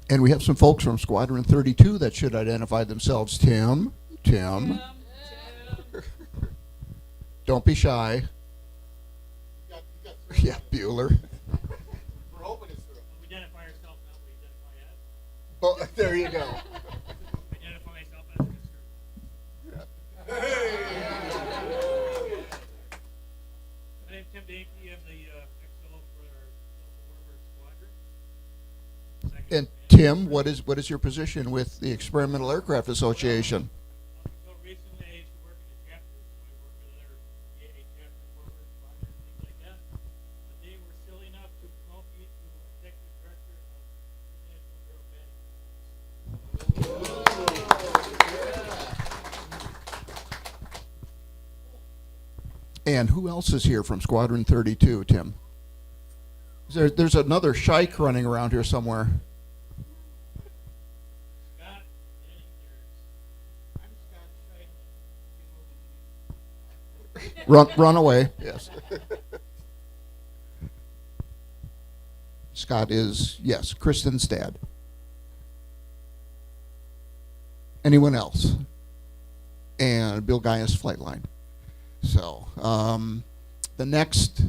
And we have some folks from Squadron 32 that should identify themselves. Tim. Don't be shy. Yeah, Bueller. We're hoping it's through. We identify ourselves, not we identify as. Oh, there you go. Identify myself as a conservative. My name's Tim Dainty. I'm the XO for our local Warbird Squadron. And Tim, what is your position with the Experimental Aircraft Association? Until recently, I used to work in the chapter, so I worked with other EAA chapter Warbird Squadron, things like that. But they were silly enough to promote me to executive director of the National Bureau of Management. And who else is here from Squadron 32, Tim? There's another shike running around here somewhere. Scott, and I'm Scott Scheidt. Run away. Yes. Scott is, yes, Kristen's dad. Anyone else? And Bill Gaius Flightline. So the next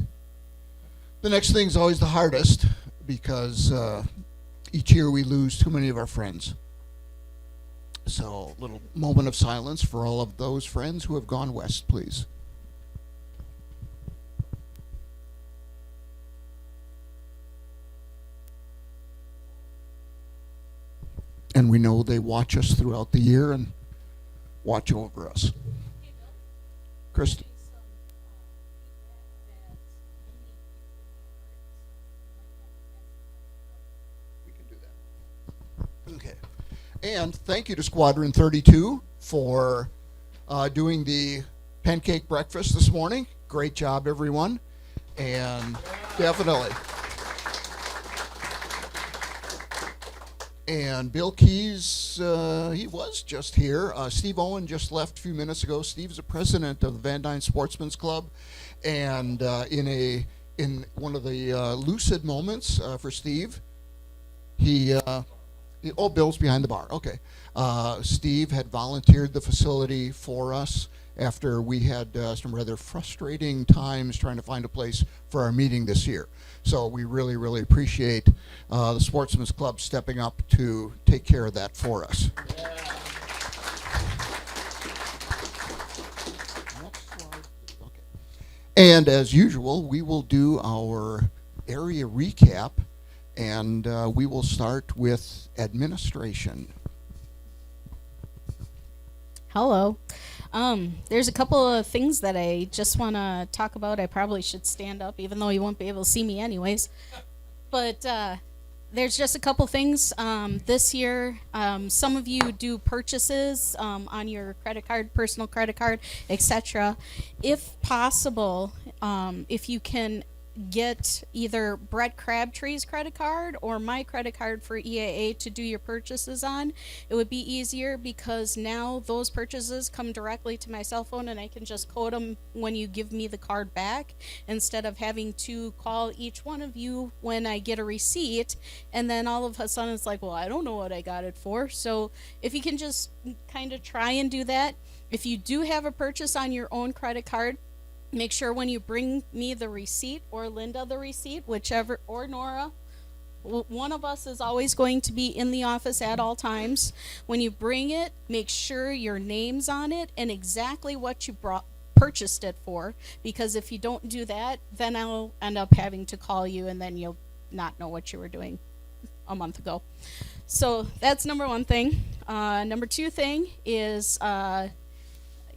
thing's always the hardest because each year we lose too many of our friends. So a little moment of silence for all of those friends who have gone west, please. And we know they watch us throughout the year and watch over us. Kristen. We can do that. Okay. And thank you to Squadron 32 for doing the pancake breakfast this morning. Great job, everyone. And definitely. And Bill Keys, he was just here. Steve Owen just left a few minutes ago. Steve's the president of the Dyne Sportsmans Club. And in one of the lucid moments for Steve, Bill's behind the bar. Okay. Steve had volunteered the facility for us after we had some rather frustrating times trying to find a place for our meeting this year. So we really, really appreciate the Sportsman's Club stepping up to take care of that for us. Yeah. Next slide. Okay. And as usual, we will do our area recap, and we will start with administration. Hello. There's a couple of things that I just want to talk about. I probably should stand up, even though you won't be able to see me anyways. But there's just a couple things this year. Some of you do purchases on your credit card, personal credit card, etc. If possible, if you can get either Brett Crabtree's credit card or my credit card for EAA to do your purchases on, it would be easier because now those purchases come directly to my cell phone and I can just code them when you give me the card back instead of having to call each one of you when I get a receipt, and then all of a sudden it's like, well, I don't know what I got it for. So if you can just kind of try and do that. If you do have a purchase on your own credit card, make sure when you bring me the receipt, or Linda the receipt, whichever, or Nora, one of us is always going to be in the office at all times. When you bring it, make sure your name's on it and exactly what you purchased it for, because if you don't do that, then I'll end up having to call you and then you'll not know what you were doing a month ago. So that's number one thing. Number two thing is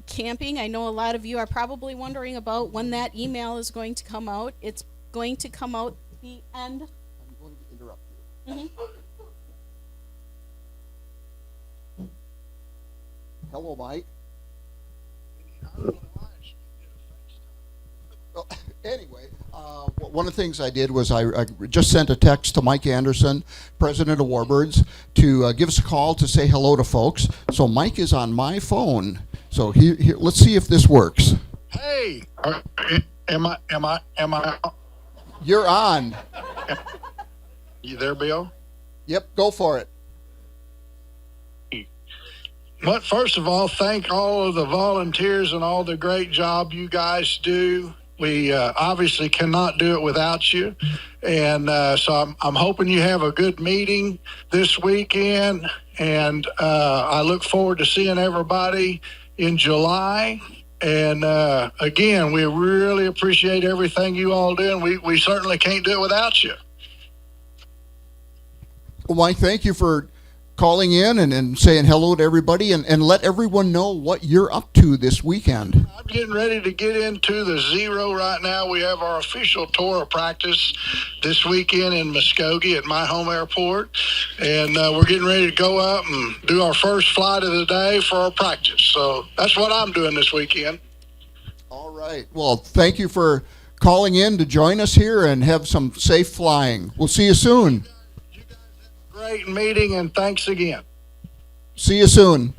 camping. I know a lot of you are probably wondering about when that email is going to come out. It's going to come out the end. I'm going to interrupt you. Hello, Mike. Well, anyway, one of the things I did was I just sent a text to Mike Anderson, president of Warbirds, to give us a call to say hello to folks. So Mike is on my phone. So here, let's see if this works. Hey, am I? You're on. You there, Bill? Yep, go for it. But first of all, thank all of the volunteers and all the great job you guys do. We obviously cannot do it without you. And so I'm hoping you have a good meeting this weekend. And I look forward to seeing everybody in July. And again, we really appreciate everything you all do. And we certainly can't do it without you. Well, Mike, thank you for calling in and saying hello to everybody and let everyone know what you're up to this weekend. I'm getting ready to get into the Zero right now. We have our official tour of practice this weekend in Muskogee at my home airport. And we're getting ready to go up and do our first flight of the day for our practice. So that's what I'm doing this weekend. All right. Well, thank you for calling in to join us here and have some safe flying. We'll see you soon. Great meeting, and thanks again. See you soon.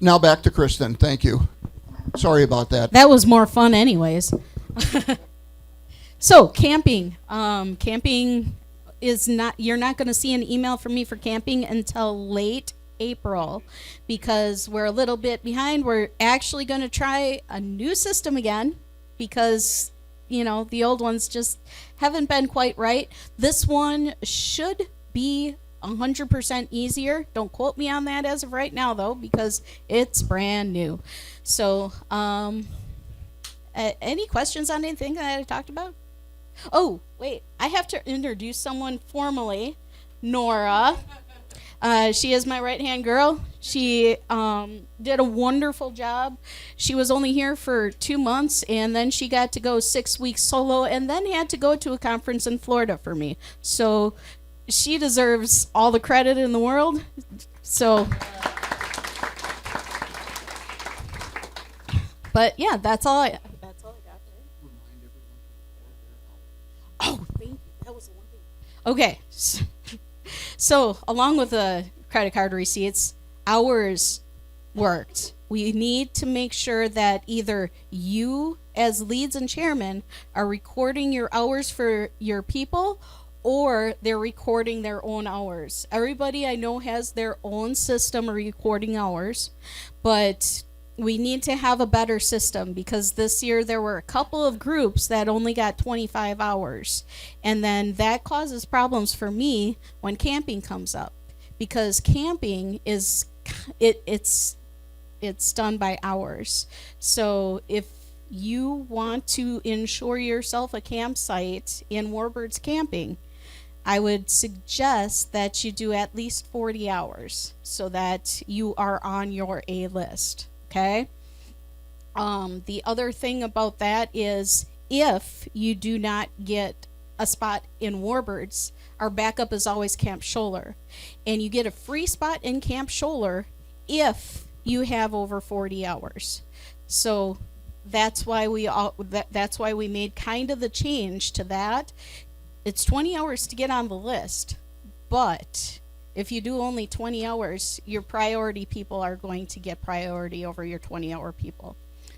Now back to Kristen. Thank you. Sorry about that. That was more fun anyways. So camping. Camping is not, you're not going to see an email from me for camping until late April because we're a little bit behind. We're actually going to try a new system again because the old ones just haven't been quite right. This one should be 100% easier. Don't quote me on that as of right now, though, because it's brand new. So, any questions on anything that I talked about? Oh, wait. I have to introduce someone formally. Nora. She is my right-hand girl. She did a wonderful job. She was only here for 2 months, and then she got to go 6 weeks solo, and then had to go to a conference in Florida for me. So she deserves all the credit in the world. So, but yeah, that's all I got. Oh, thank you. That was the one thing. Okay. So, along with the credit card receipts, hours worked. We need to make sure that either you, as leads and chairmen, are recording your hours for your people, or they're recording their own hours. Everybody I know has their own system of recording hours, but we need to have a better system because this year there were a couple of groups that only got 25 hours. And then that causes problems for me when camping comes up because camping is, it's done by hours. So if you want to ensure yourself a campsite in Warbirds Camping, I would suggest that you do at least 40 hours so that you are on your A list. Okay. The other thing about that is if you do not get a spot in Warbirds, our backup is always Camp Scholler. And you get a free spot in Camp Scholler if you have over 40 hours. So that's why that's why we made kind of the change to that. It's 20 hours to get on the list, but if you do only 20 hours, your priority people are going to get priority over your 20-hour people.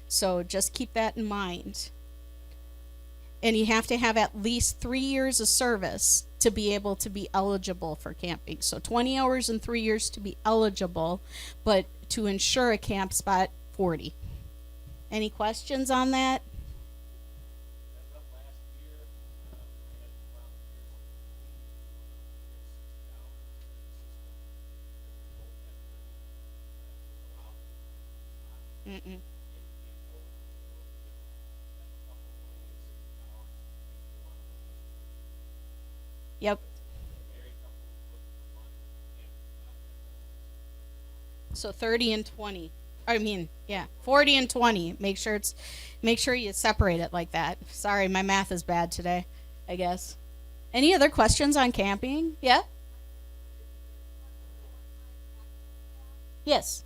So just keep that in mind. And you have to have at least 3 years of service to be able to be eligible for camping. So 20 hours and 3 years to be eligible, but to ensure a camp spot, 40. Any questions on that? Mm-mm. Yep. So 30 and 20. I mean, yeah, 40 and 20. Make sure you separate it like that. Sorry, my math is bad today, I guess. Any other questions on camping? Yeah? Yes.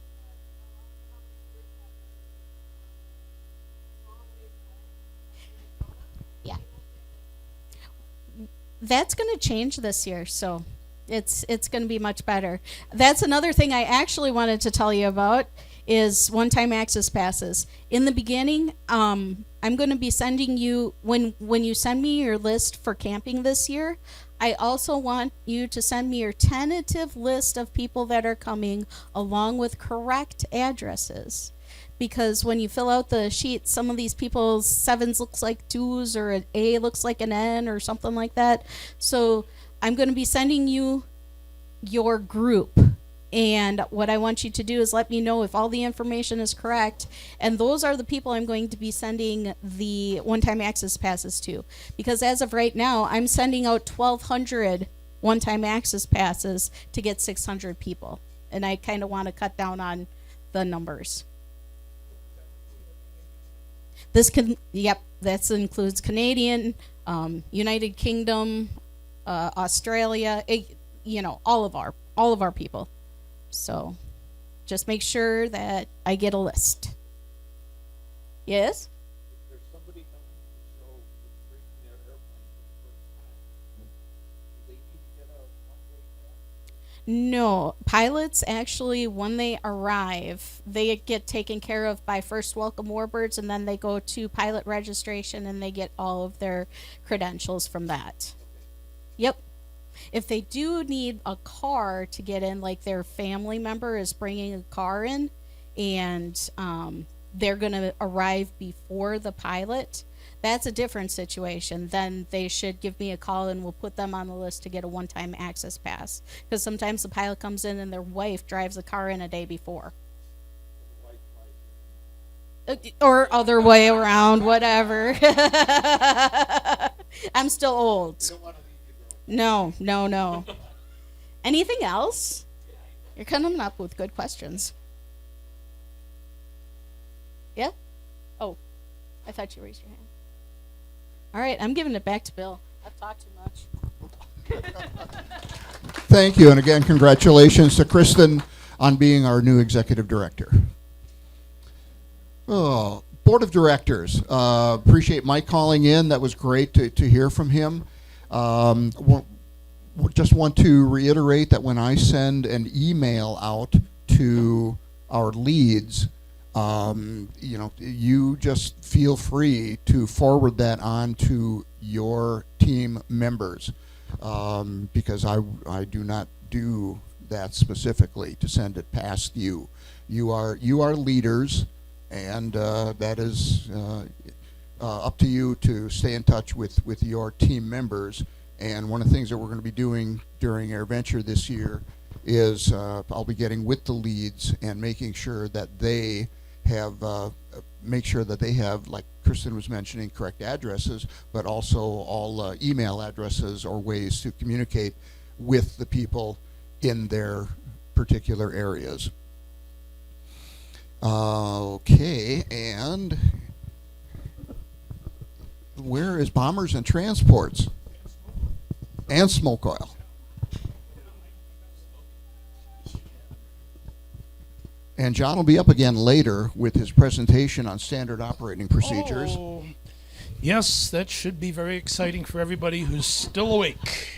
That's going to change this year, so it's going to be much better. That's another thing I actually wanted to tell you about is one-time access passes. In the beginning, I'm going to be sending you, when you send me your list for camping this year, I also want you to send me your tentative list of people that are coming along with correct addresses. Because when you fill out the sheet, some of these people's 7s looks like 2s, or an A looks like an N, or something like that. So I'm going to be sending you your group. And what I want you to do is let me know if all the information is correct. And those are the people I'm going to be sending the one-time access passes to. Because as of right now, I'm sending out 1,200 one-time access passes to get 600 people. And I kind of want to cut down on the numbers. That includes Canadian, United Kingdom, Australia, all of our people. So just make sure that I get a list. Yes? If there's somebody coming to the show that's bringing their airplane for the first time, do they need to get a one-way pass? No. Pilots actually, when they arrive, they get taken care of by First Welcome Warbirds, and then they go to pilot registration and they get all of their credentials from that. Yep. If they do need a car to get in, like their family member is bringing a car in, and they're going to arrive before the pilot, that's a different situation. Then they should give me a call and we'll put them on the list to get a one-time access pass. Because sometimes the pilot comes in and their wife drives the car in a day before. Or other way around, whatever. I'm still old. No. Anything else? You're coming up with good questions. Yeah? Oh, I thought you raised your hand. All right, I'm giving it back to Bill. I've talked too much. Thank you, and again, congratulations to Kristen on being our new executive director. Oh, board of directors. Appreciate Mike calling in. That was great to hear from him. Just want to reiterate that when I send an email out to our leads, you just feel free to forward that on to your team members, because I do not do that specifically to send it past you. You are leaders, and that is up to you to stay in touch with your team members. And one of the things that we're going to be doing during AirVenture this year is I'll be getting with the leads and making sure that they have, like Kristen was mentioning, correct addresses, but also all email addresses or ways to communicate with the people in their particular areas. Okay, and where is Bombers and Transports? And smoke oil. And John will be up again later with his presentation on standard operating procedures. Oh, yes, that should be very exciting for everybody who's still awake.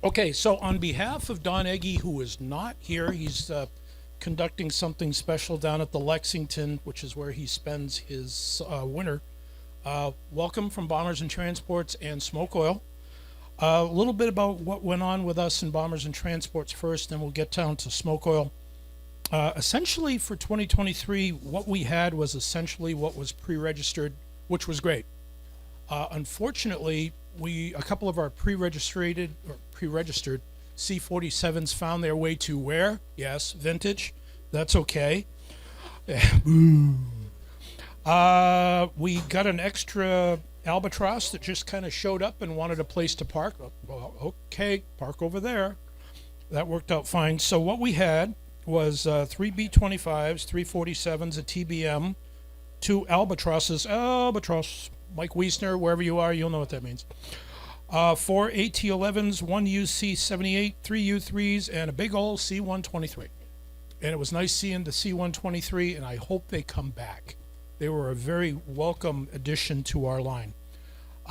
Okay, so on behalf of Don Egge, who is not here, he's conducting something special down at the Lexington, which is where he spends his winter. Welcome from Bombers and Transports and Smoke Oil. A little bit about what went on with us in Bombers and Transports first, then we'll get down to Smoke Oil. Essentially for 2023, what we had was essentially what was pre-registered, which was great. Unfortunately, a couple of our pre-registered C-47s found their way to where? Yes, vintage. That's okay. We got an extra Albatross that just kind of showed up and wanted a place to park. Well, okay, park over there. That worked out fine. So what we had was 3 B-25s, 3 47s, a TBM, 2 Albatrosses. Albatross, Mike Wiesner, wherever you are, you'll know what that means. 4 AT-11s, 1 UC-78, 3 U-3s, and a big old C-123. And it was nice seeing the C-123, and I hope they come back. They were a very welcome addition to our line.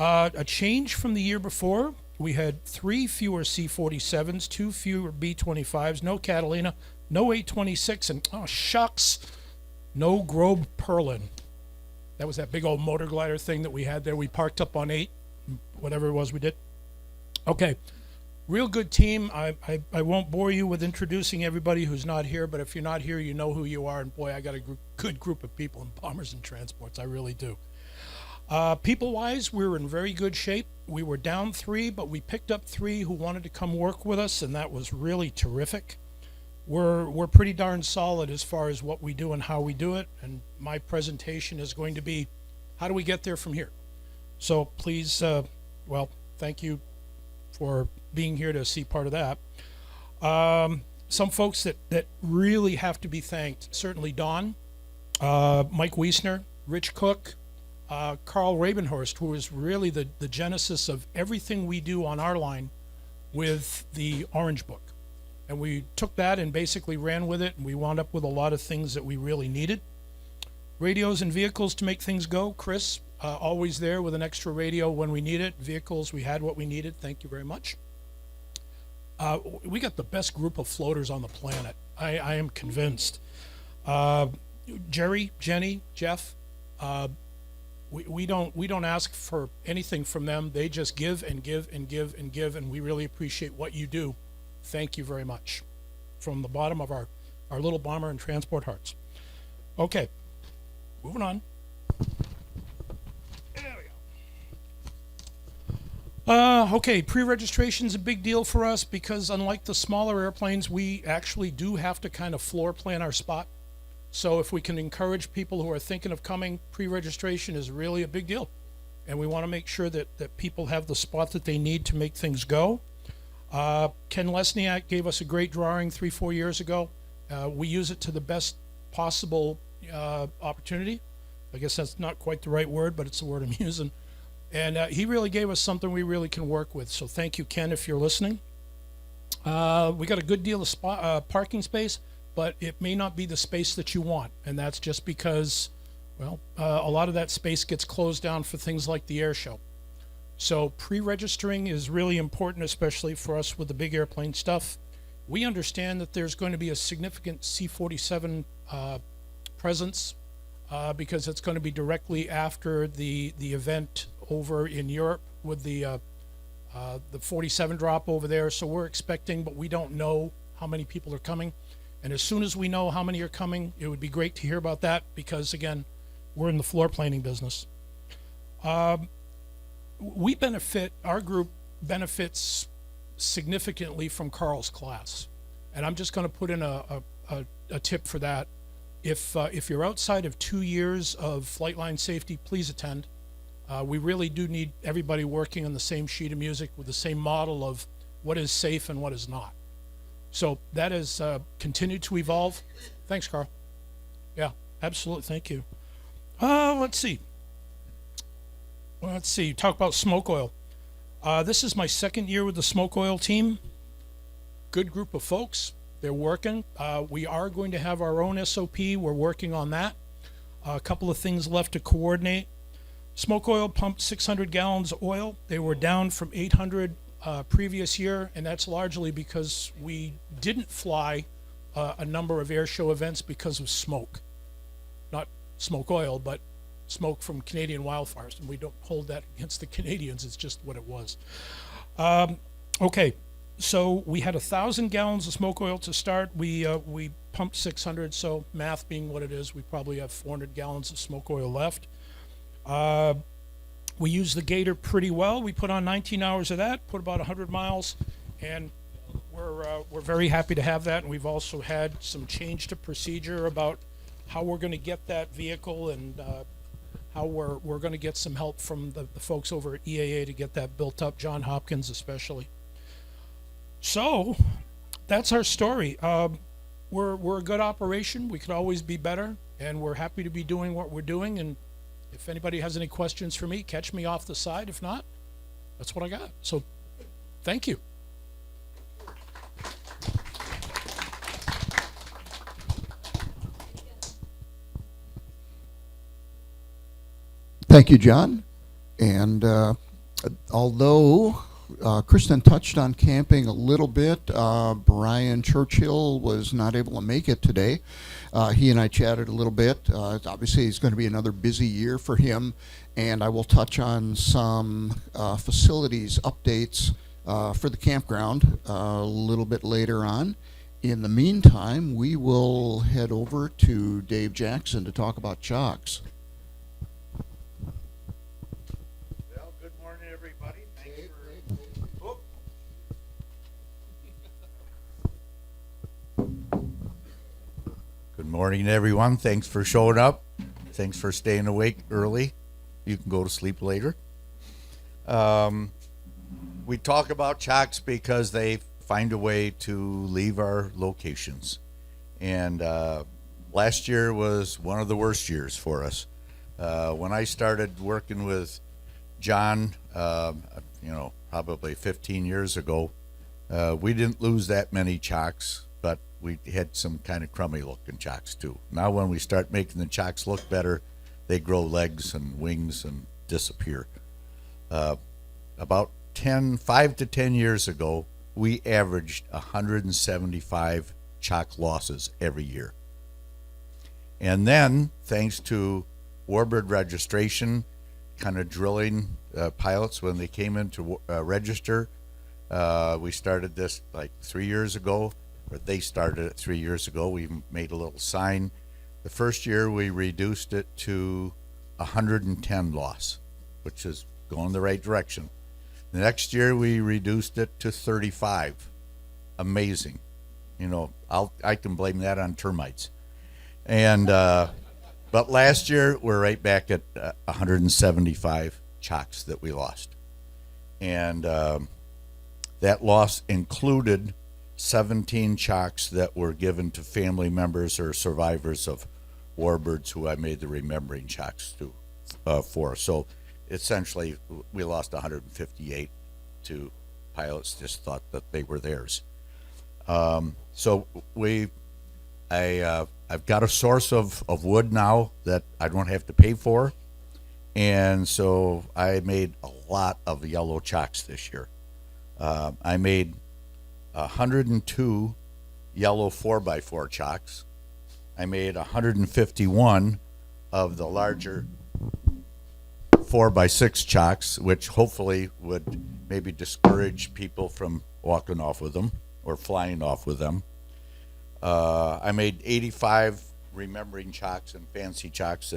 A change from the year before, we had 3 fewer C-47s, 2 fewer B-25s, no Catalina, no 826, and oh shucks, no Grobe Perlin. That was that big old motor glider thing that we had there. We parked up on 8, whatever it was we did. Okay, real good team. I won't bore you with introducing everybody who's not here, but if you're not here, you know who you are. And boy, I got a good group of people in Bombers and Transports. I really do. People-wise, we were in very good shape. We were down 3, but we picked up 3 who wanted to come work with us, and that was really terrific. We're pretty darn solid as far as what we do and how we do it, and my presentation is going to be, how do we get there from here? So please, thank you for being here to see part of that. Some folks that really have to be thanked, certainly Don, Mike Wiesner, Rich Cook, Carl Rabenhorst, who is really the genesis of everything we do on our line with the Orange Book. And we took that and basically ran with it, and we wound up with a lot of things that we really needed. Radios and vehicles to make things go. Chris, always there with an extra radio when we need it. Vehicles, we had what we needed. Thank you very much. We got the best group of floaters on the planet. I am convinced. Jerry, Jenny, Jeff, we don't ask for anything from them. They just give and give and give and give, and we really appreciate what you do. Thank you very much from the bottom of our little bomber and transport hearts. Okay, moving on. There we go. Okay, pre-registration's a big deal for us because unlike the smaller airplanes, we actually do have to kind of floor plan our spot. So if we can encourage people who are thinking of coming, pre-registration is really a big deal. And we want to make sure that people have the spot that they need to make things go. Ken Lesniak gave us a great drawing 3-4 years ago. We use it to the best possible opportunity. I guess that's not quite the right word, but it's the word I'm using. And he really gave us something we really can work with. So thank you, Ken, if you're listening. We got a good deal of parking space, but it may not be the space that you want. And that's just because, well, a lot of that space gets closed down for things like the air show. So pre-registering is really important, especially for us with the big airplane stuff. We understand that there's going to be a significant C-47 presence because it's going to be directly after the event over in Europe with the 47 drop over there. So we're expecting, but we don't know how many people are coming. And as soon as we know how many are coming, it would be great to hear about that because, again, we're in the floor planning business. Our group benefits significantly from Carl's class. And I'm just going to put in a tip for that. If you're outside of 2 years of flight line safety, please attend. We really do need everybody working on the same sheet of music with the same model of what is safe and what is not. So that has continued to evolve. Thanks, Carl. Yeah, absolutely. Thank you. Let's see. Talk about smoke oil. This is my second year with the smoke oil team. Good group of folks. They're working. We are going to have our own SOP. We're working on that. A couple of things left to coordinate. Smoke oil pumped 600 gallons of oil. They were down from 800 previous year, and that's largely because we didn't fly a number of air show events because of smoke. Not smoke oil, but smoke from Canadian wildfires, and we don't hold that against the Canadians. It's just what it was. Okay, so we had 1,000 gallons of smoke oil to start. We pumped 600, so math being what it is, we probably have 400 gallons of smoke oil left. We used the Gator pretty well. We put on 19 hours of that, put about 100 miles, and we're very happy to have that. And we've also had some change to procedure about how we're going to get that vehicle and how we're going to get some help from the folks over at EAA to get that built up, John Hopkins especially. So that's our story. We're a good operation. We could always be better, and we're happy to be doing what we're doing. And if anybody has any questions for me, catch me off the side. If not, that's what I got. So thank you. Thank you, John. And although Kristen touched on camping a little bit. Brian Churchill was not able to make it today. He and I chatted a little bit. Obviously, it's going to be another busy year for him, and I will touch on some facilities updates for the campground a little bit later on. In the meantime, we will head over to Dave Jackson to talk about chocks. Well, good morning, everybody. Thanks for. Good morning, everyone. Thanks for showing up. Thanks for staying awake early. You can go to sleep later. We talk about chocks because they find a way to leave our locations. And last year was one of the worst years for us. When I started working with John, probably 15 years ago, we didn't lose that many chocks, but we had some kind of crummy looking chocks too. Now when we start making the chocks look better, they grow legs and wings and disappear. About 5 to 10 years ago, we averaged 175 chock losses every year. And then, thanks to Warbird registration, kind of drilling pilots when they came in to register, we started this like 3 years ago, or they started it 3 years ago. We made a little sign. The first year we reduced it to 110 loss, which is going the right direction. The next year we reduced it to 35. Amazing. I can blame that on termites. And but last year we're right back at 175 chocks that we lost. And that loss included 17 chocks that were given to family members or survivors of warbirds who I made the remembering chocks for. So essentially, we lost 158 to pilots just thought that they were theirs. So I've got a source of wood now that I don't have to pay for, and so I made a lot of yellow chocks this year. I made 102 yellow 4x4 chocks. I made 151 of the larger 4x6 chocks, which hopefully would maybe discourage people from walking off with them or flying off with them. I made 85 remembering chocks and fancy chocks.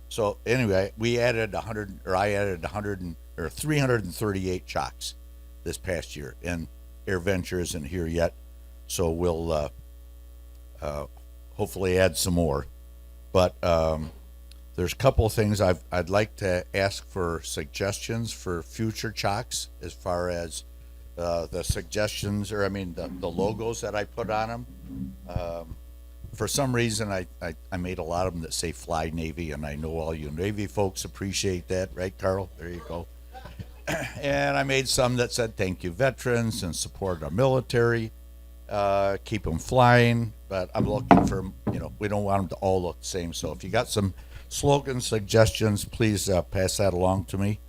So anyway, I added 338 chocks this past year, and AirVenture isn't here yet, so we'll hopefully add some more. But there's a couple of things I'd like to ask for suggestions for future chocks as far as the suggestions, or the logos that I put on them. For some reason, I made a lot of them that say Fly Navy, and I know all you Navy folks appreciate that, right, Carl? There you go. And I made some that said thank you veterans and support our military, keep them flying. But I'm looking for, we don't want them to all look the same. So if you got some slogan suggestions, please pass that along to me.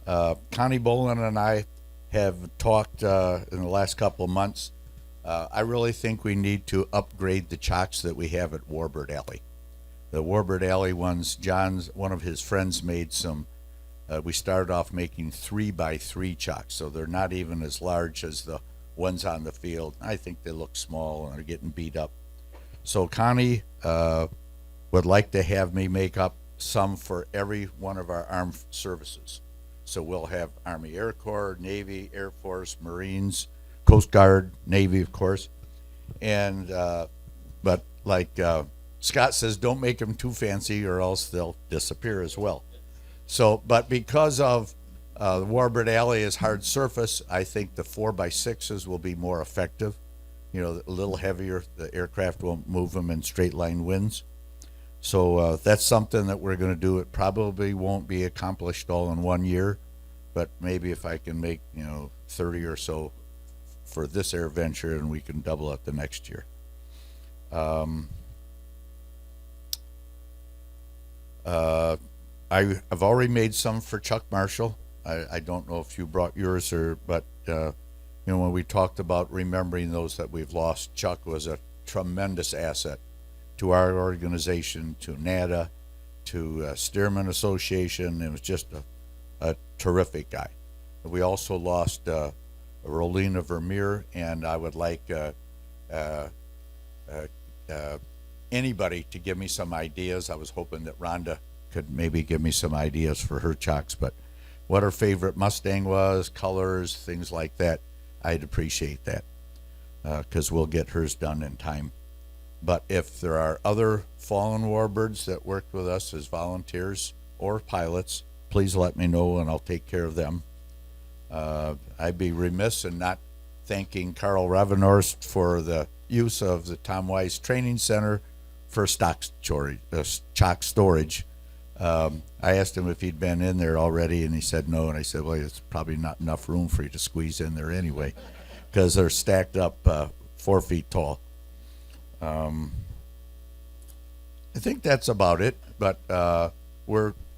Connie Bolin and I have talked in the last couple of months. I really think we need to upgrade the chocks that we have at Warbird Alley. The Warbird Alley ones, one of his friends made some. We started off making 3x3 chocks, so they're not even as large as the ones on the field. I think they look small and are getting beat up. So Connie would like to have me make up some for every one of our armed services. So we'll have Army Air Corps, Navy, Air Force, Marines, Coast Guard, Navy, of course. And but like Scott says, don't make them too fancy or else they'll disappear as well. So, but because of the Warbird Alley is hard surface, I think the 4x6s will be more effective. A little heavier, the aircraft won't move them in straight line winds. So that's something that we're going to do. It probably won't be accomplished all in 1 year, but maybe if I can make 30 or so for this AirVenture, and we can double it the next year. I've already made some for Chuck Marshall. I don't know if you brought yours but when we talked about remembering those that we've lost, Chuck was a tremendous asset to our organization, to NADA, to Steerman Association. It was just a terrific guy. We also lost Rolina Vermeer, and I would like anybody to give me some ideas. I was hoping that Rhonda could maybe give me some ideas for her chocks, but what her favorite Mustang was, colors, things like that, I'd appreciate that, because we'll get hers done in time. But if there are other fallen warbirds that worked with us as volunteers or pilots, please let me know and I'll take care of them. I'd be remiss in not thanking Carl Ravenhorst for the use of the Tom Wise Training Center for stock storage, chock storage. I asked him if he'd been in there already, and he said no. And I said, well, it's probably not enough room for you to squeeze in there anyway, because they're stacked up 4 feet tall. I think that's about it, but I'm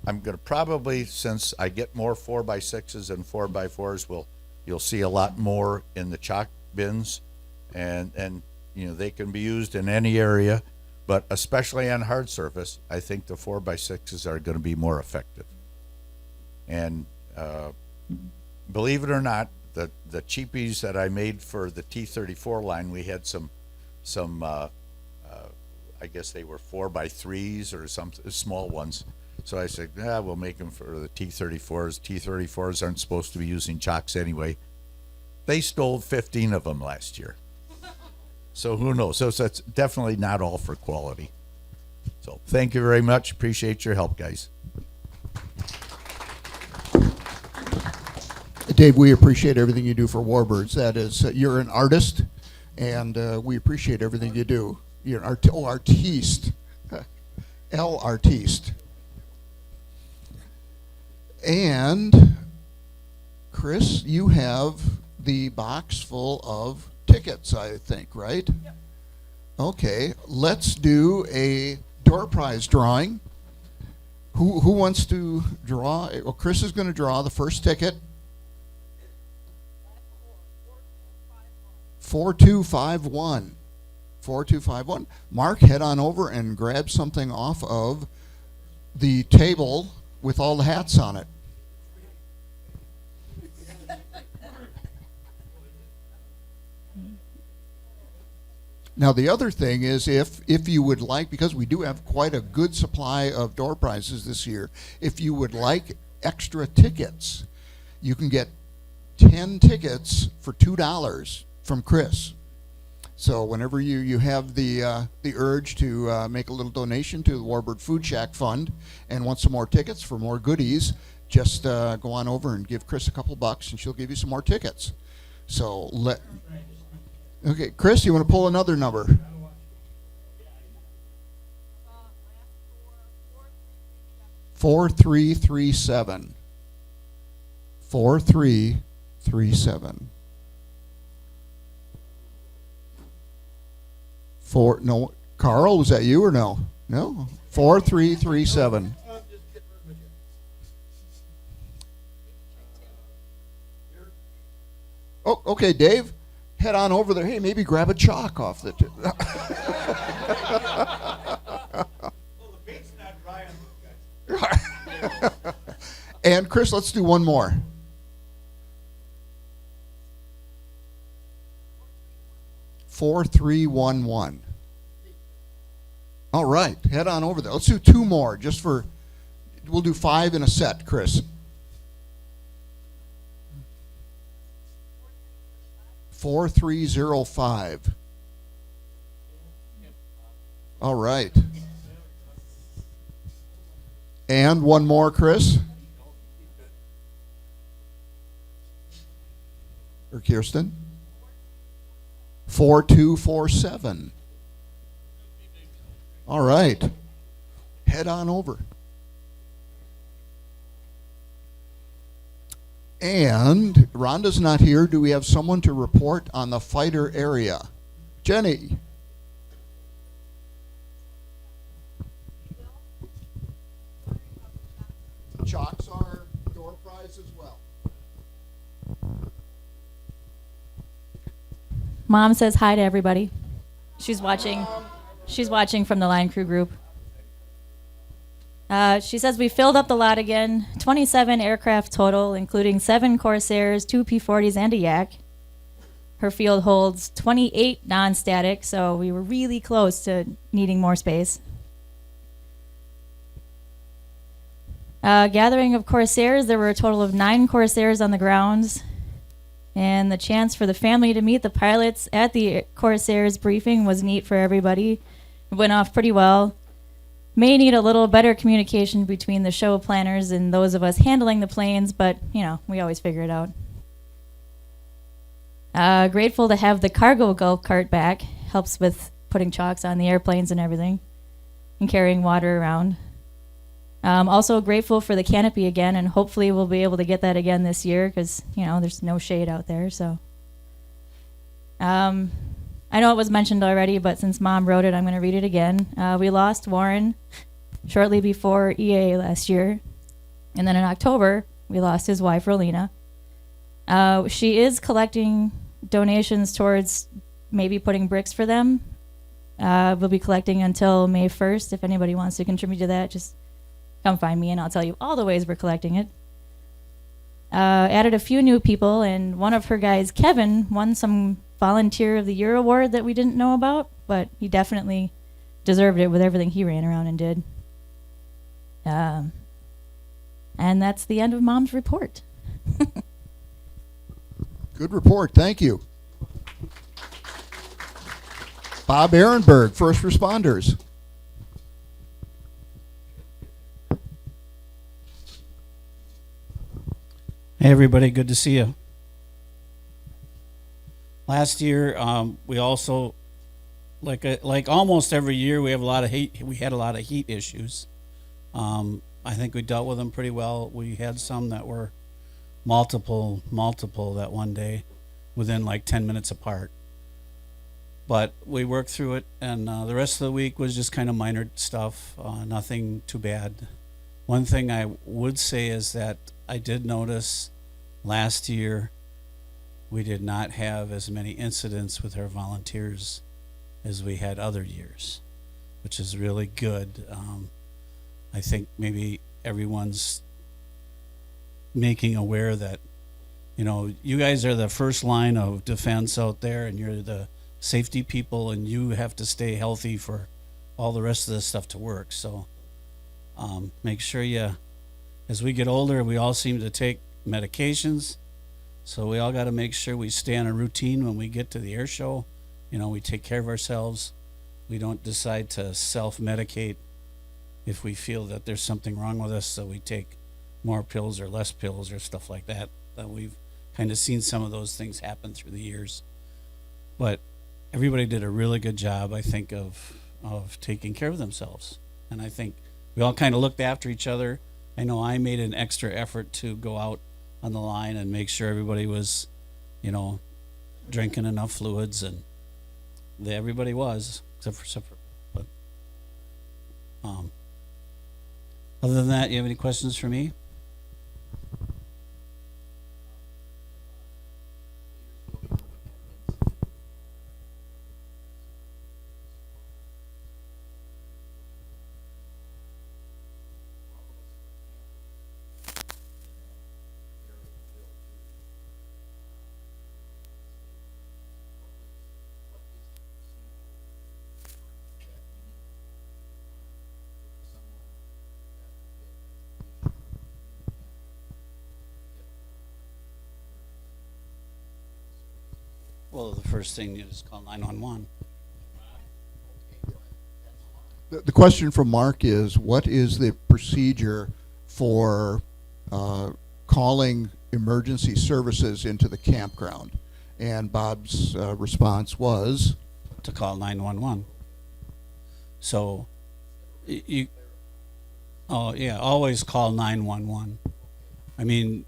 going to probably, since I get more 4x6s and 4x4s, you'll see a lot more in the chalk bins, and they can be used in any area, but especially on hard surface, I think the 4x6s are going to be more effective. And believe it or not, the cheapies that I made for the T-34 line, we had some I guess they were 4x3s or some small ones. So I said, we'll make them for the T-34s. T-34s aren't supposed to be using chocks anyway. They stole 15 of them last year. So who knows? So that's definitely not all for quality. So thank you very much. Appreciate your help, guys. Dave, we appreciate everything you do for Warbirds. That is, you're an artist, and we appreciate everything you do. You're an artiste. El artiste. And Chris, you have the box full of tickets, I think, right? Yep. Okay, let's do a door prize drawing. Who wants to draw? Well, Chris is going to draw the first ticket. 4251. 4251. Mark, head on over and grab something off of the table with all the hats on it. Now, the other thing is, if you would like, because we do have quite a good supply of door prizes this year, if you would like extra tickets, you can get 10 tickets for $2 from Chris. So whenever you have the urge to make a little donation to the Warbird Food Shack Fund and want some more tickets for more goodies, just go on over and give Chris a couple bucks, and she'll give you some more tickets. So okay, Chris, you want to pull another number? 4337. 4337. No, Carl, was that you or no? No. 4337. Oh, okay, Dave. Head on over there. Hey, maybe grab a chalk off the Well, the paint's not dry on those guys. And Chris, let's do one more. 4311. All right, head on over there. Let's do 2 more, we'll do 5 in a set, Chris. 4305. All right. And one more, Chris. Or Kirsten. 4247. All right. Head on over. And Rhonda's not here. Do we have someone to report on the fighter area? Jenny. Chalks are door prize as well. Mom says hi to everybody. She's watching. She's watching from the line crew group. She says we filled up the lot again. 27 aircraft total, including 7 Corsairs, 2 P-40s, and a Yak. Her field holds 28 non-static, so we were really close to needing more space. Gathering of Corsairs, there were a total of 9 Corsairs on the grounds. And the chance for the family to meet the pilots at the Corsairs briefing was neat for everybody. It went off pretty well. May need a little better communication between the show planners and those of us handling the planes, but, you know, we always figure it out. Grateful to have the cargo golf cart back. Helps with putting chocks on the airplanes and everything, and carrying water around. Also grateful for the canopy again, and hopefully we'll be able to get that again this year because, you know, there's no shade out there. So I know it was mentioned already, but since Mom wrote it, I'm going to read it again. We lost Warren shortly before EA last year, and then in October we lost his wife Rolina. She is collecting donations towards maybe putting bricks for them. We'll be collecting until May 1st. If anybody wants to contribute to that, just come find me and I'll tell you all the ways we're collecting it. Added a few new people, and one of her guys, Kevin, won some Volunteer of the Year award that we didn't know about, but he definitely deserved it with everything he ran around and did. And that's the end of Mom's report. Good report. Thank you. Bob Ehrenberg, First Responders. Hey everybody, good to see you. Last year, we also, like almost every year, we have a lot of heat. We had a lot of heat issues. I think we dealt with them pretty well. We had some that were multiple that one day, within like 10 minutes apart. But we worked through it, and the rest of the week was just kind of minor stuff, nothing too bad. One thing I would say is that I did notice last year we did not have as many incidents with our volunteers as we had other years, which is really good. I think maybe everyone's making aware that, you know, you guys are the first line of defense out there, and you're the safety people, and you have to stay healthy for all the rest of this stuff to work. So make sure you, as we get older, we all seem to take medications, so we all got to make sure we stay on a routine when we get to the air show. You know, we take care of ourselves. We don't decide to self-medicate if we feel that there's something wrong with us, so we take more pills or less pills or stuff like that. We've kind of seen some of those things happen through the years. But everybody did a really good job, I think, of taking care of themselves. And I think we all kind of looked after each other. I know I made an extra effort to go out on the line and make sure everybody was, you know, drinking enough fluids, and everybody was, except for but other than that, you have any questions for me? Well, the first thing is call 911. The question from Mark is, what is the procedure for calling emergency services into the campground? And Bob's response was? To call 911. So, always call 911. I mean,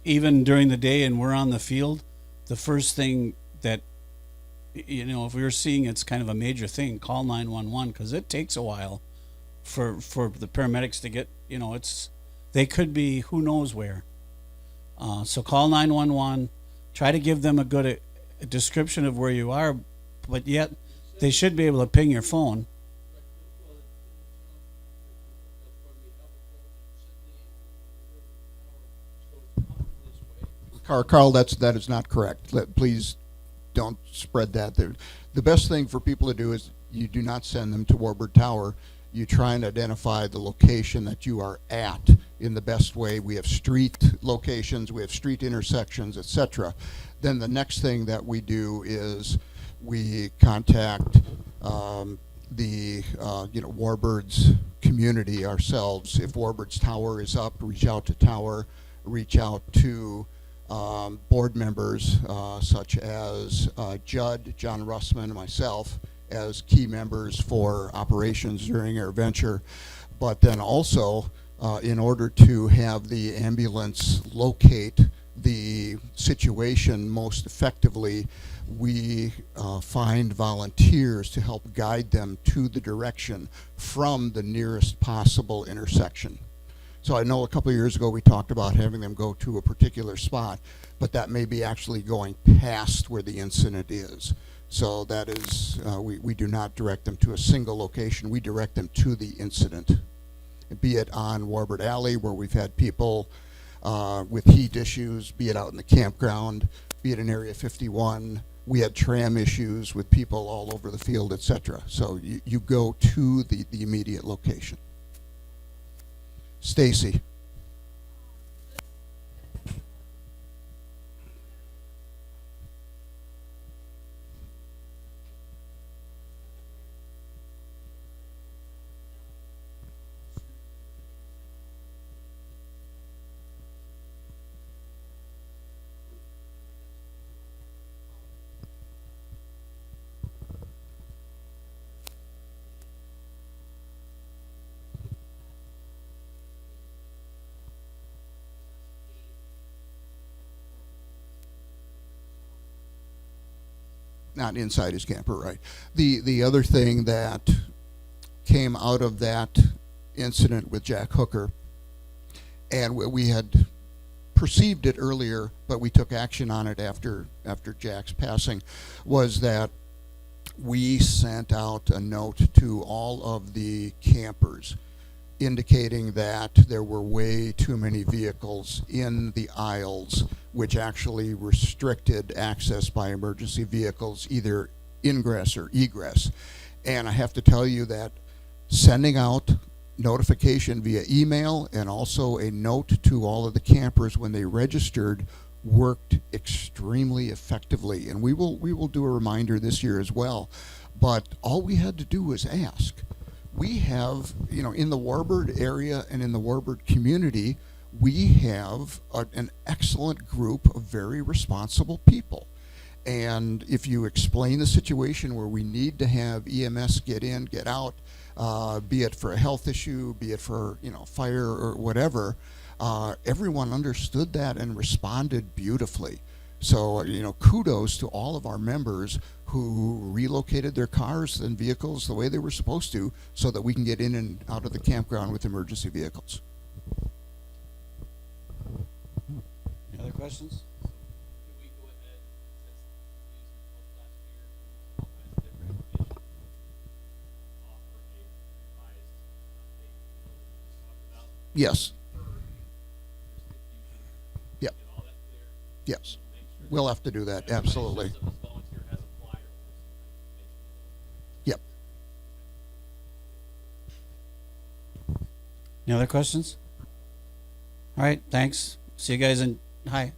even during the day and we're on the field, the first thing that, you know, if we were seeing it's kind of a major thing, call 911, because it takes a while for the paramedics to get, you know, they could be who knows where. So call 911, try to give them a good a description of where you are, but yet they should be able to ping your phone. Carl, that is not correct. Please don't spread that. The best thing for people to do is you do not send them to Warbird Tower. You try and identify the location that you are at in the best way. We have street locations, we have street intersections, etc. Then the next thing that we do is we contact the Warbirds community ourselves. If Warbirds Tower is up, reach out to Tower, reach out to board members such as Judd, John Russman, and myself as key members for operations during our venture. But then also, in order to have the ambulance locate the situation most effectively, we find volunteers to help guide them to the direction from the nearest possible intersection. So I know a couple of years ago we talked about having them go to a particular spot, but that may be actually going past where the incident is. So that is, we do not direct them to a single location. We direct them to the incident, be it on Warbird Alley where we've had people with heat issues, be it out in the campground, be it in Area 51. We had tram issues with people all over the field, etc. So you go to the immediate location. Stacy. Not inside his camper, right. The other thing that came out of that incident with Jack Hooker, and we had perceived it earlier, but we took action on it after Jack's passing, was that we sent out a note to all of the campers indicating that there were way too many vehicles in the aisles, which actually restricted access by emergency vehicles, either ingress or egress. And I have to tell you that sending out notification via email and also a note to all of the campers when they registered worked extremely effectively. And we will do a reminder this year as well. But all we had to do was ask. We have, in the Warbird area and in the Warbird community, we have an excellent group of very responsible people. And if you explain the situation where we need to have EMS get in, get out, be it for a health issue, be it for, fire or whatever, everyone understood that and responded beautifully. So, kudos to all of our members who relocated their cars and vehicles the way they were supposed to so that we can get in and out of the campground with emergency vehicles. Any other questions? Yes. Yep. Yes. We'll have to do that, absolutely. Yep. Any other questions? All right, thanks. See you guys in, hi.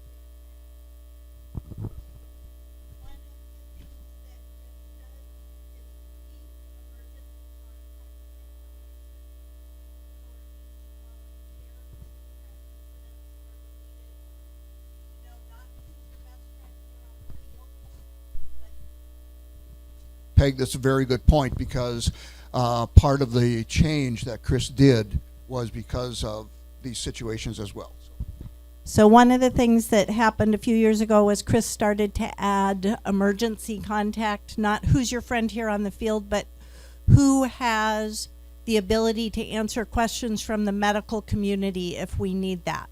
Peg, that's a very good point, because part of the change that Chris did was because of these situations as well. So one of the things that happened a few years ago was Chris started to add emergency contact, not who's your friend here on the field, but who has the ability to answer questions from the medical community if we need that.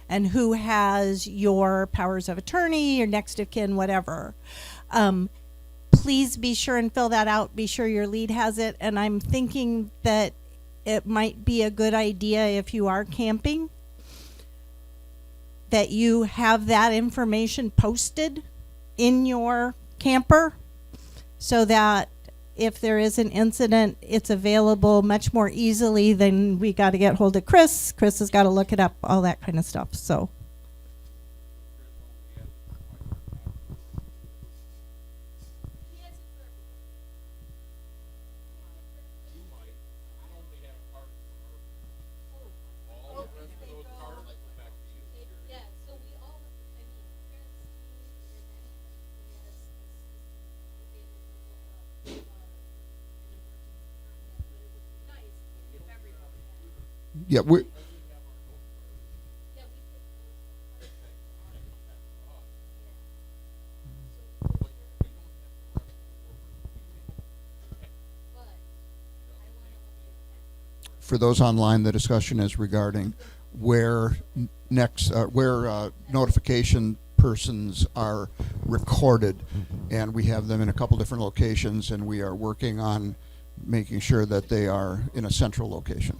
and who has your powers of attorney, your next of kin, whatever. Please be sure and fill that out. Be sure your lead has it. And I'm thinking that it might be a good idea if you are camping that you have that information posted in your camper so that if there is an incident, it's available much more easily than we got to get hold of Chris. Chris has got to look it up, all that kind of stuff. So. Yeah, we. For those online, the discussion is regarding where notification persons are recorded, and we have them in a couple different locations, and we are working on making sure that they are in a central location.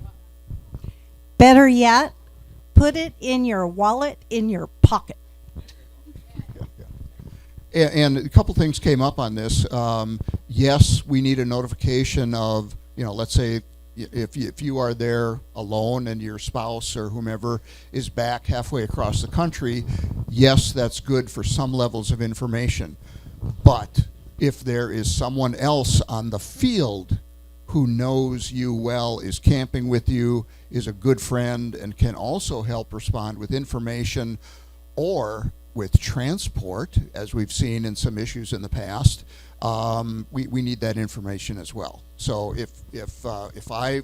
Better yet, put it in your wallet in your pocket. And a couple things came up on this. Yes, we need a notification of, let's say if you are there alone and your spouse or whomever is back halfway across the country, yes, that's good for some levels of information. But if there is someone else on the field who knows you well, is camping with you, is a good friend, and can also help respond with information or with transport, as we've seen in some issues in the past, we need that information as well. So if I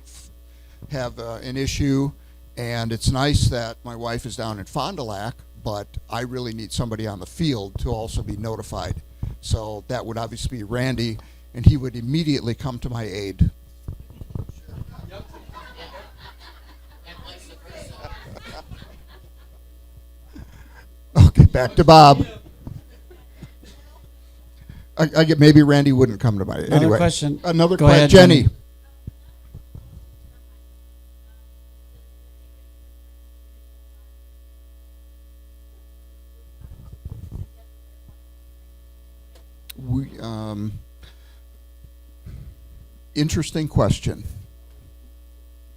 have an issue, and it's nice that my wife is down in Fond du Lac, but I really need somebody on the field to also be notified. So that would obviously be Randy, and he would immediately come to my aid. Okay, back to Bob. I get maybe Randy wouldn't come to my aid. Another Anyway, question. Another Go question, ahead, Jenny. Jenny. Interesting question.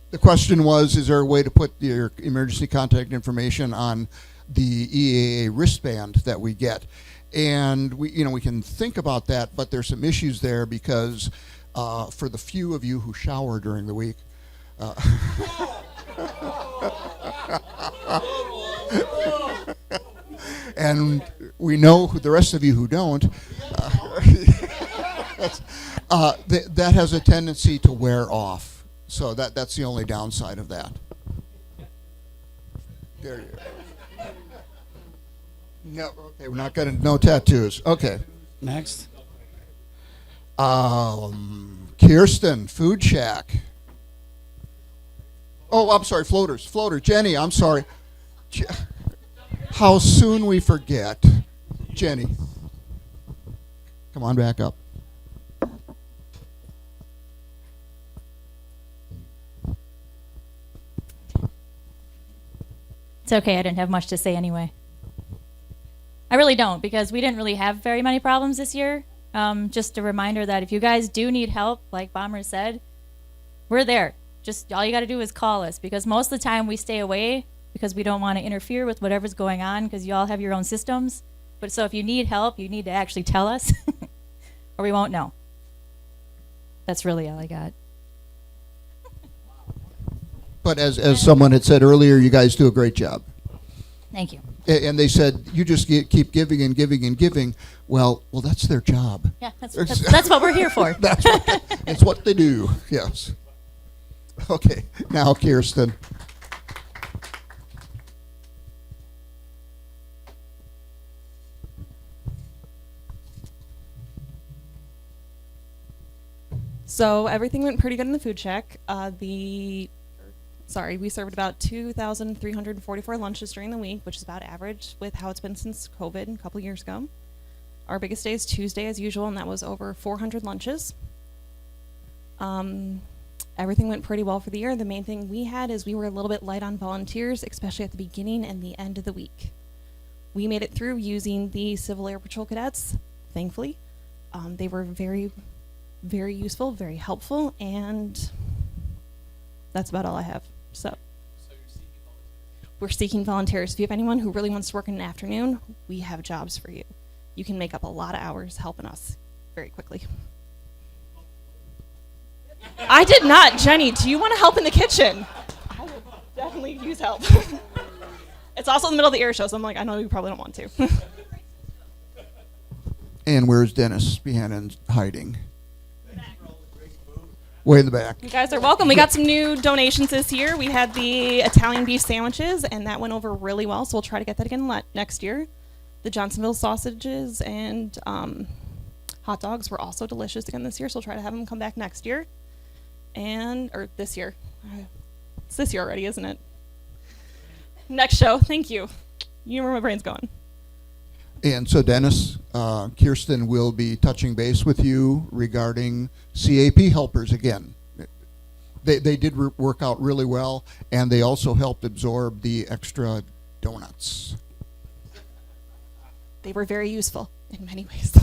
The question was, is there a way to put your emergency contact information on the EAA wristband that we get? And we can think about that, but there's some issues there because for the few of you who shower during the week, and we know the rest of you who don't, that has a tendency to wear off. So that's the only downside of that. There you go. No, okay, we're not gonna, no tattoos. Okay. Next. Kirsten, Food Shack. Oh, I'm sorry, Floater. Jenny, I'm sorry. How soon we forget. Jenny. Come on back up. It's okay, I didn't have much to say anyway. I really don't, because we didn't really have very many problems this year. Just a reminder that if you guys do need help, like Bomber said, we're there. Just all you got to do is call us, because most of the time we stay away because we don't want to interfere with whatever's going on, because you all have your own systems. But so if you need help, you need to actually tell us or we won't know. That's really all I got. But as someone had said earlier, you guys do a great job. Thank you. And they said, you just keep giving and giving and giving. Well, that's their job. Yeah, that's what we're here for. It's what they do, yes. Okay, now Kirsten. So everything went pretty good in the food shack. We served about 2,344 lunches during the week, which is about average with how it's been since COVID a couple years ago. Our biggest day is Tuesday as usual, and that was over 400 lunches. Everything went pretty well for the year. The main thing we had is we were a little bit light on volunteers, especially at the beginning and the end of the week. We made it through using the Civil Air Patrol cadets, thankfully. They were very, very useful, very helpful, and that's about all I have. So we're seeking volunteers. If you have anyone who really wants to work in an afternoon, we have jobs for you. You can make up a lot of hours helping us very quickly. I did not. Jenny, do you want to help in the kitchen? I would definitely use help. It's also in the middle of the air show, so I'm like, I know you probably don't want to. And where's Dennis Behannon hiding? Way in the back. You guys are welcome. We got some new donations this year. We had the Italian beef sandwiches, and that went over really well, so we'll try to get that again next year. The Johnsonville sausages and hot dogs were also delicious again this year, so we'll try to have them come back next year. Or this year. It's this year already, isn't it? Next show. Thank you. You know where my brain's going. And so Dennis, Kirsten will be touching base with you regarding CAP helpers again. They did work out really well, and they also helped absorb the extra donuts. They were very useful in many ways.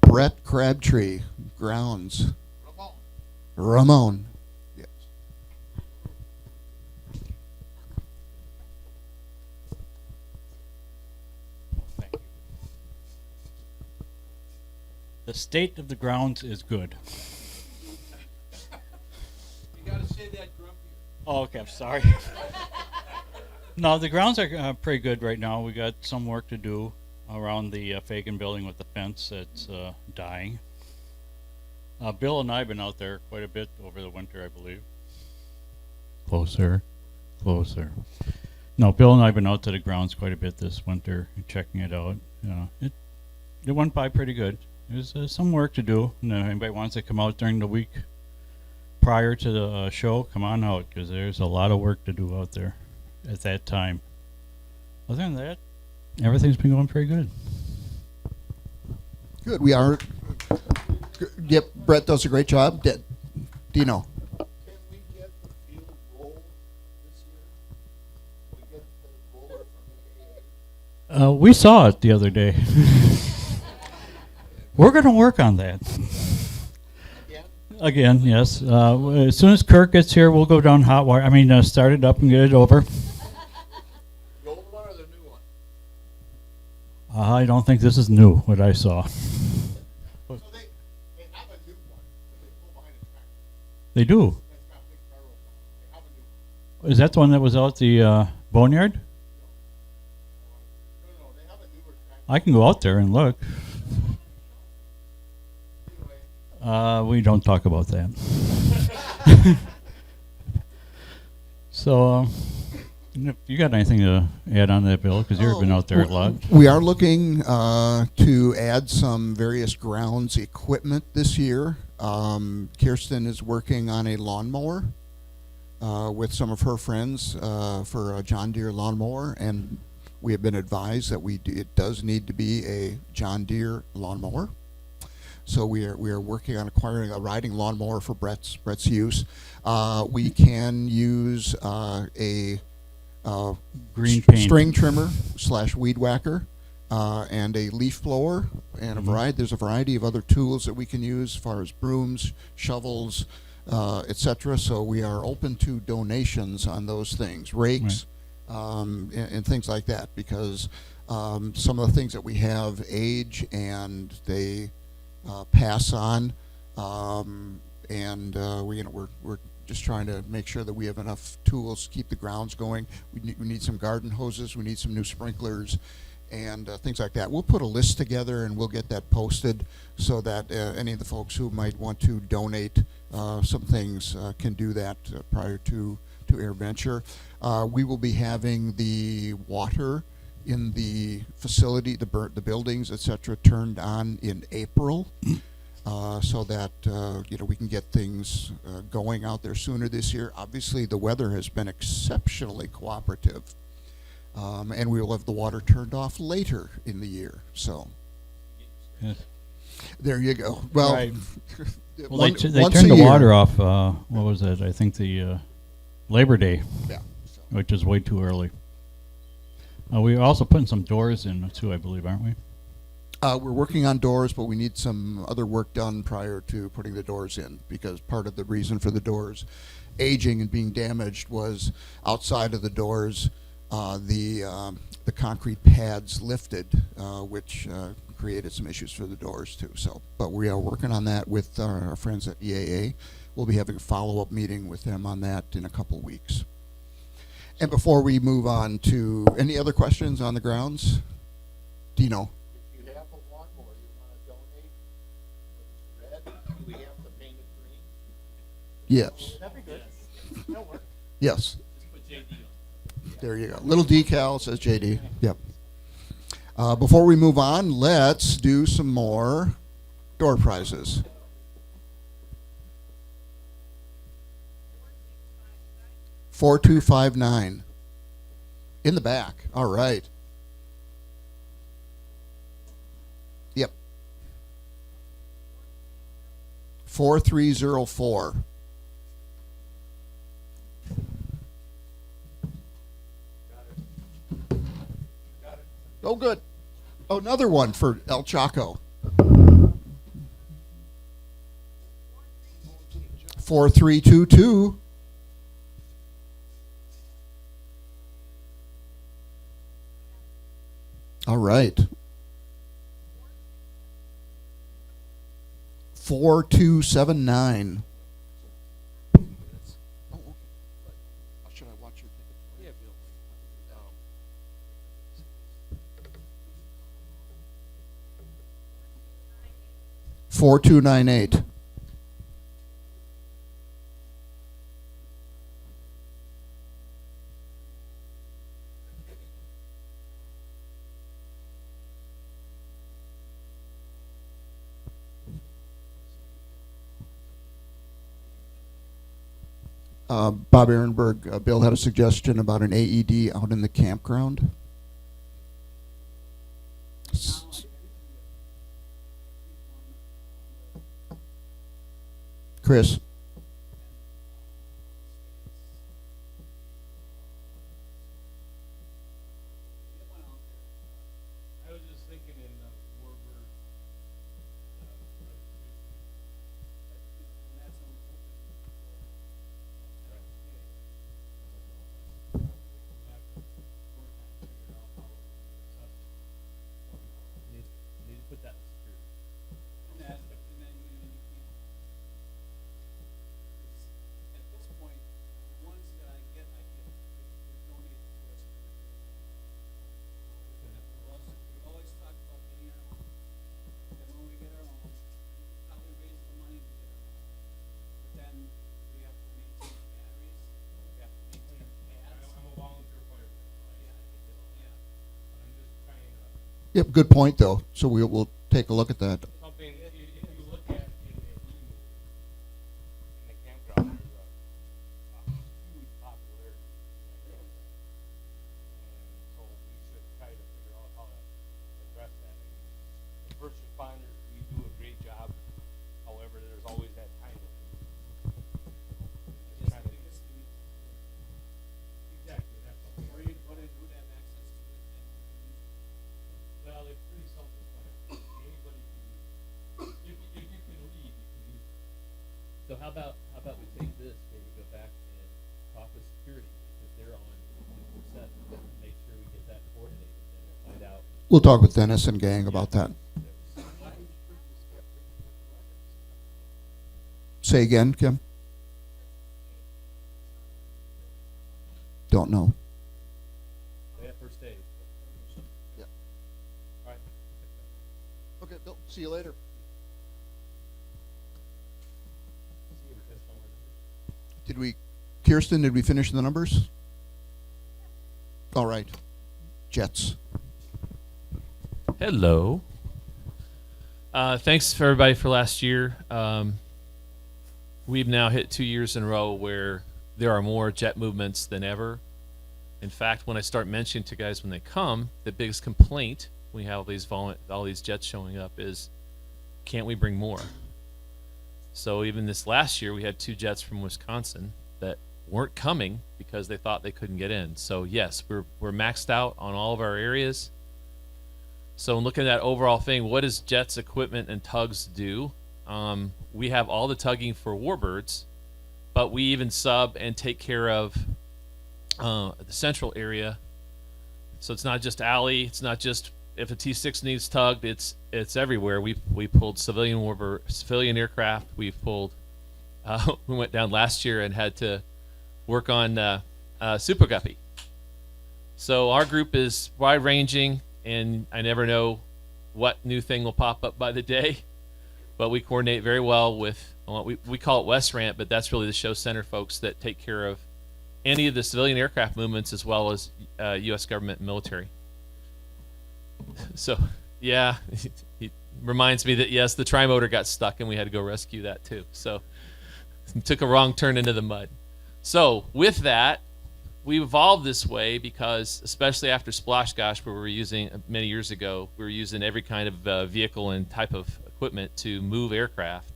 Brett Crabtree, grounds. Ramon. Yes. Thank you. The state of the grounds is good. You gotta say that grumpier. Oh, okay, I'm sorry. No, the grounds are pretty good right now. We got some work to do around the Fagan building with the fence that's dying. Bill and I have been out there quite a bit over the winter, I believe. Closer. No, Bill and I have been out to the grounds quite a bit this winter, checking it out. It went by pretty good. There's some work to do. And, anybody wants to come out during the week prior to the show, come on out, because there's a lot of work to do out there at that time. Other than that, everything's been going pretty good. Good. We are. Yep. Brett does a great job. Dino. Can we get the field roll this year? Can we get the roller from the AA? We saw it the other day. We're going to work on that. Again, yes. As soon as Kirk gets here, we'll go down hot wire. Start it up and get it over. The old one or the new one? I don't think this is new, what I saw. So they have a new one that they pull behind a tractor. They do. That's got big barrels on it. They have a new one. Is that the one that was out the boneyard? No, they have a newer tractor. I can go out there and look. Anyway. We don't talk about that. So, if you got anything to add on that, Bill? Because you've been out there a lot. We are looking to add some various grounds equipment this year. Kirsten is working on a lawnmower with some of her friends for a John Deere lawnmower, and we have been advised that it does need to be a John Deere lawnmower. So we are working on acquiring a riding lawnmower for Brett's use. We can use a Green paint. string trimmer / weed whacker and a leaf blower and there's a variety of other tools that we can use as far as brooms, shovels, etc. So we are open to donations on those things, rakes, and things like that, because some of the things that we have age and they pass on, we're just trying to make sure that we have enough tools to keep the grounds going. We need some garden hoses, we need some new sprinklers, and things like that. We'll put a list together and we'll get that posted so that any of the folks who might want to donate some things can do that prior to AirVenture. We will be having the water in the facility, the buildings, etc., turned on in April. so that we can get things going out there sooner this year. Obviously, the weather has been exceptionally cooperative, and we will have the water turned off later in the year. So Yes. there you go. Well, Right. Well, one- they once turned a the year. water off. What was it? I think the Labor Day, Yeah. which is way too early. We're also putting some doors in too, I believe, aren't we? We're working on doors, but we need some other work done prior to putting the doors in, because part of the reason for the doors aging and being damaged was outside of the doors, the concrete pads lifted, which created some issues for the doors too. So, but we are working on that with our friends at EAA. We'll be having a follow-up meeting with them on that in a couple of weeks. And before we move on to any other questions on the grounds, Dino? If you have a lawnmower you want to donate, if it's red, do we have to paint it green? Yes. That'd be good. That'll work. Yes. There you go. Little decal says JD. Yep. Before we move on, let's do some more door prizes. $4,259 in the back. All right. Yep. 4304. Oh, good. Oh, another one for El Chaco. 4322. All right. 4279. Should I watch your ticket? Yeah, Bill. 4298. Bob Ehrenberg, Bill had a suggestion about an AED out in the campground. Chris. I was just thinking in Warbird, need to put that in security. At this point, the ones that I get donated to us. We always talk about getting our own. And when we get our own, how we raise the money to get our own. But then we have to maintain batteries, we have to maintain pads. I'm a volunteer fireman, so I get all that. Yeah. But I'm just trying to, Yep, good point though. So we'll take a look at that. something, if you look at in the campground, there's a huge popularity. And so we should try to figure out how to address that. I mean, the first responders, we do a great job. However, there's always that time limit. Just trying to- Exactly, that's something. Or you put in who'd have access to it and we can use it. Well, it's pretty self-explanatory. Anybody can use it. If you can read, you can use it. So how about we take this, maybe go back and talk with security, because they're on 24/7, make sure we get that coordinated and find out. We'll talk with Dennis and gang about that. Say again, Kim? Don't know. They have first aid. Yeah. All right. Okay, Bill, see you later. Kirsten, did we finish the numbers? All right. Jets. Hello. Thanks for everybody for last year. We've now hit 2 years in a row where there are more jet movements than ever. In fact, when I start mentioning to guys when they come, the biggest complaint we have all these jets showing up is, can't we bring more? So even this last year, we had 2 jets from Wisconsin that weren't coming because they thought they couldn't get in. So yes, we're maxed out on all of our areas. So looking at that overall thing, what does jets, equipment, and tugs do? We have all the tugging for Warbirds, but we even sub and take care of the central area. So it's not just alley. It's not just if a T6 needs tugged. It's everywhere. We pulled civilian aircraft. We've pulled. We went down last year and had to work on Super Guppy. So our group is wide ranging, and I never know what new thing will pop up by the day. But we coordinate very well with, we call it West Ramp, but that's really the show center folks that take care of any of the civilian aircraft movements as well as U.S. government and military. So, yeah, he reminds me that, yes, the trimotor got stuck and we had to go rescue that too. So, it took a wrong turn into the mud. So, with that, we evolved this way because, especially after Splash Gosh, where we were using, many years ago, we were using every kind of vehicle and type of equipment to move aircraft,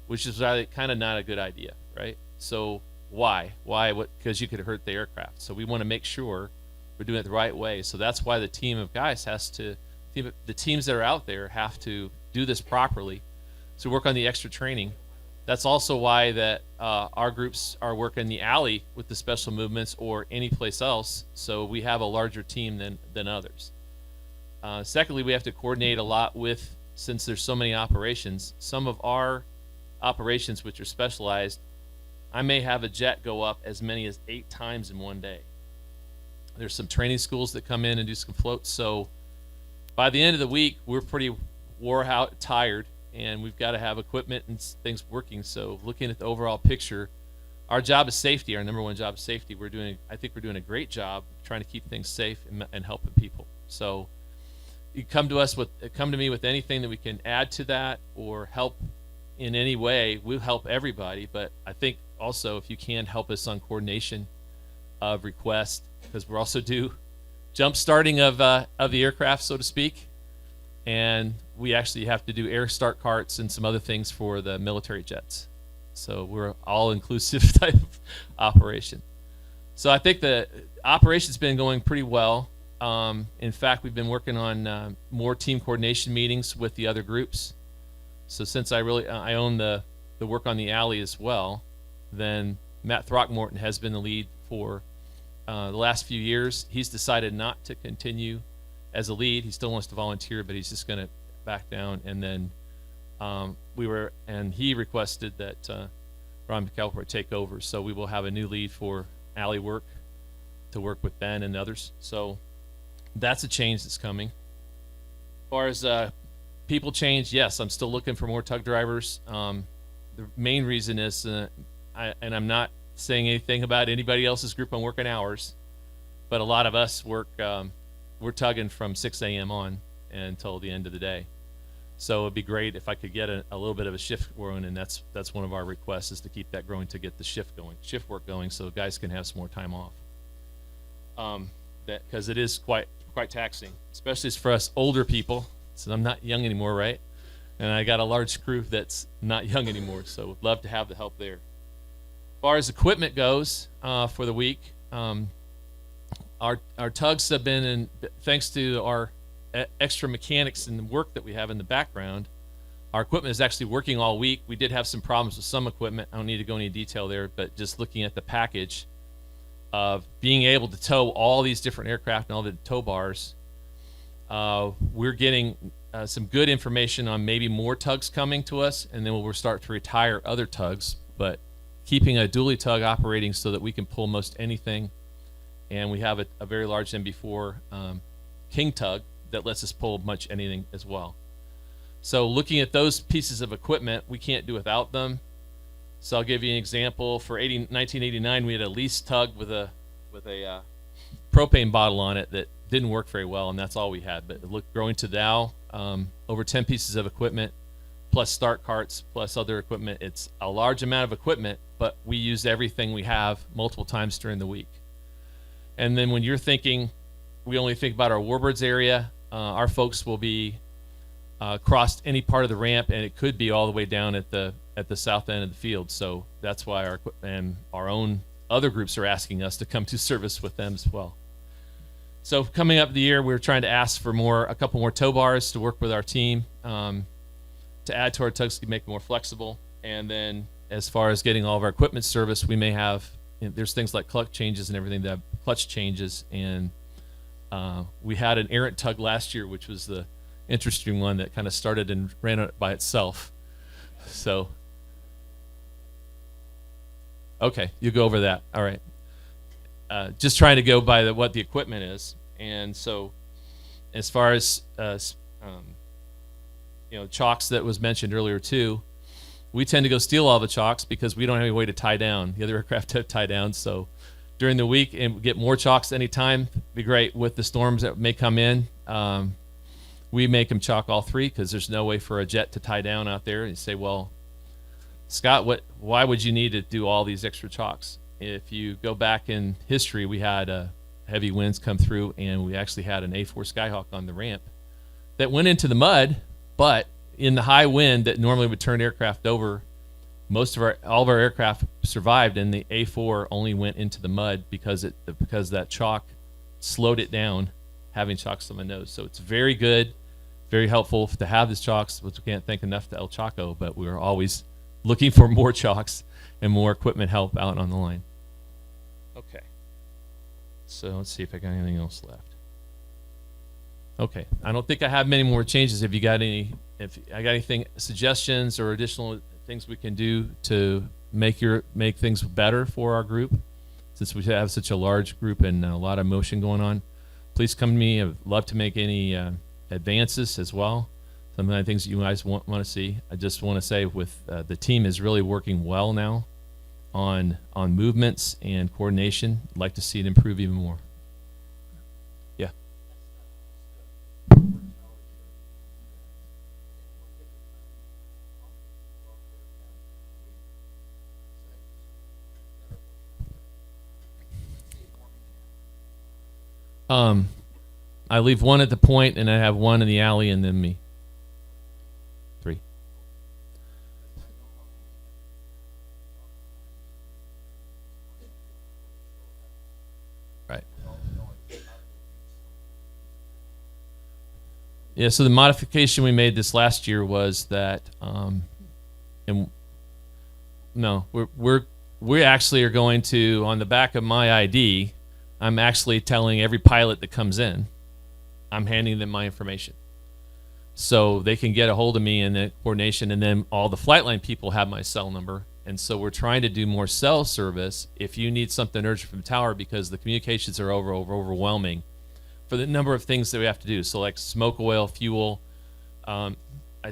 which is kind of not a good idea, right? So why? Because you could hurt the aircraft. So we want to make sure we're doing it the right way. So that's why the team of guys the teams that are out there have to do this properly. So work on the extra training. That's also why that our groups are working the alley with the special movements or any place else. So we have a larger team than others. Secondly, we have to coordinate a lot with, since there's so many operations, some of our operations which are specialized, I may have a jet go up as many as 8 times in one day. There's some training schools that come in and do some floats. So by the end of the week, we're pretty wore out, tired, and we've got to have equipment and things working. So looking at the overall picture, our job is safety. Our number one job is safety. I think we're doing a great job trying to keep things safe and helping people. So you come to me with anything that we can add to that or help in any way. We'll help everybody, but I think also if you can help us on coordination of requests, because we're also due jump starting of the aircraft, so to speak, and we actually have to do air start carts and some other things for the military jets. So we're all inclusive type of operation. So I think the operation's been going pretty well. In fact, we've been working on more team coordination meetings with the other groups. So since I own the work on the alley as well, then Matt Throckmorton has been the lead for the last few years. He's decided not to continue as a lead. He still wants to volunteer, but he's just going to back down. And then he requested that Ron McAlport take over. So we will have a new lead for alley work to work with Ben and others. So that's a change that's coming. As far as people change, yes, I'm still looking for more tug drivers. The main reason is, and I'm not saying anything about anybody else's group on working hours, but a lot of us work, we're tugging from 6 a.m. on until the end of the day. So it'd be great if I could get a little bit of a shift going, and that's one of our requests, is to keep that growing, to get the shift work going, so guys can have some more time off. Because it is quite taxing, especially for us older people. So I'm not young anymore, right? And I got a large crew that's not young anymore, so would love to have the help there. As far as equipment goes for the week, our tugs have been, and thanks to our extra mechanics and the work that we have in the background, our equipment is actually working all week. We did have some problems with some equipment. I don't need to go into detail there, but just looking at the package of being able to tow all these different aircraft and all the tow bars, we're getting some good information on maybe more tugs coming to us, and then we'll start to retire other tugs, but keeping a dually tug operating so that we can pull most anything. And we have a very large MB4 King tug that lets us pull much anything as well. So looking at those pieces of equipment, we can't do without them. So I'll give you an example. For 1989, we had a lease tug with a propane bottle on it that didn't work very well, and that's all we had. But growing to now, over 10 pieces of equipment, plus start carts, plus other equipment. It's a large amount of equipment, but we use everything we have multiple times during the week. And then when you're thinking, we only think about our Warbirds area, our folks will be across any part of the ramp, and it could be all the way down at the south end of the field. So that's why our own other groups are asking us to come to service with them as well. So coming up the year, we're trying to ask for a couple more tow bars to work with our team to add to our tugs to make it more flexible. And then as far as getting all of our equipment service, we may have, there's things like clutch changes and everything that have clutch changes. And we had an errant tug last year, which was the interesting one that kind of started and ran it by itself. So, okay, you go over that. All right. Just trying to go by what the equipment is. And so as far as chocks that was mentioned earlier too, we tend to go steal all the chocks because we don't have any way to tie down. The other aircraft have tie down. So during the week and get more chocks anytime, be great. With the storms that may come in, we make them chalk all three because there's no way for a jet to tie down out there. And you say, well, Scott, why would you need to do all these extra chalks? If you go back in history, we had heavy winds come through, and we actually had an A4 Skyhawk on the ramp that went into the mud, but in the high wind that normally would turn aircraft over, all of our aircraft survived, and the A4 only went into the mud because that chalk slowed it down, having chocks on the nose. So it's very good, very helpful to have these chalks, which we can't thank enough to El Chaco, but we're always looking for more chalks and more equipment help out on the line. Okay. So let's see if I got anything else left. Okay. I don't think I have many more changes. If I got anything, suggestions or additional things we can do to make things better for our group, since we have such a large group and a lot of motion going on, please come to me. I'd love to make any advances as well. Some of the things that you guys want to see. I just want to say with the team is really working well now on movements and coordination. I'd like to see it improve even more. Yeah. I leave one at the point, and I have one in the alley, and then me. 3. Right. Yeah. So the modification we made this last year was that, we actually are going to, on the back of my ID, I'm actually telling every pilot that comes in, I'm handing them my information. So they can get a hold of me in the coordination, and then all the flight line people have my cell number. And so we're trying to do more cell service if you need something urgent from the tower, because the communications are overwhelming for the number of things that we have to do. So like smoke oil, fuel, I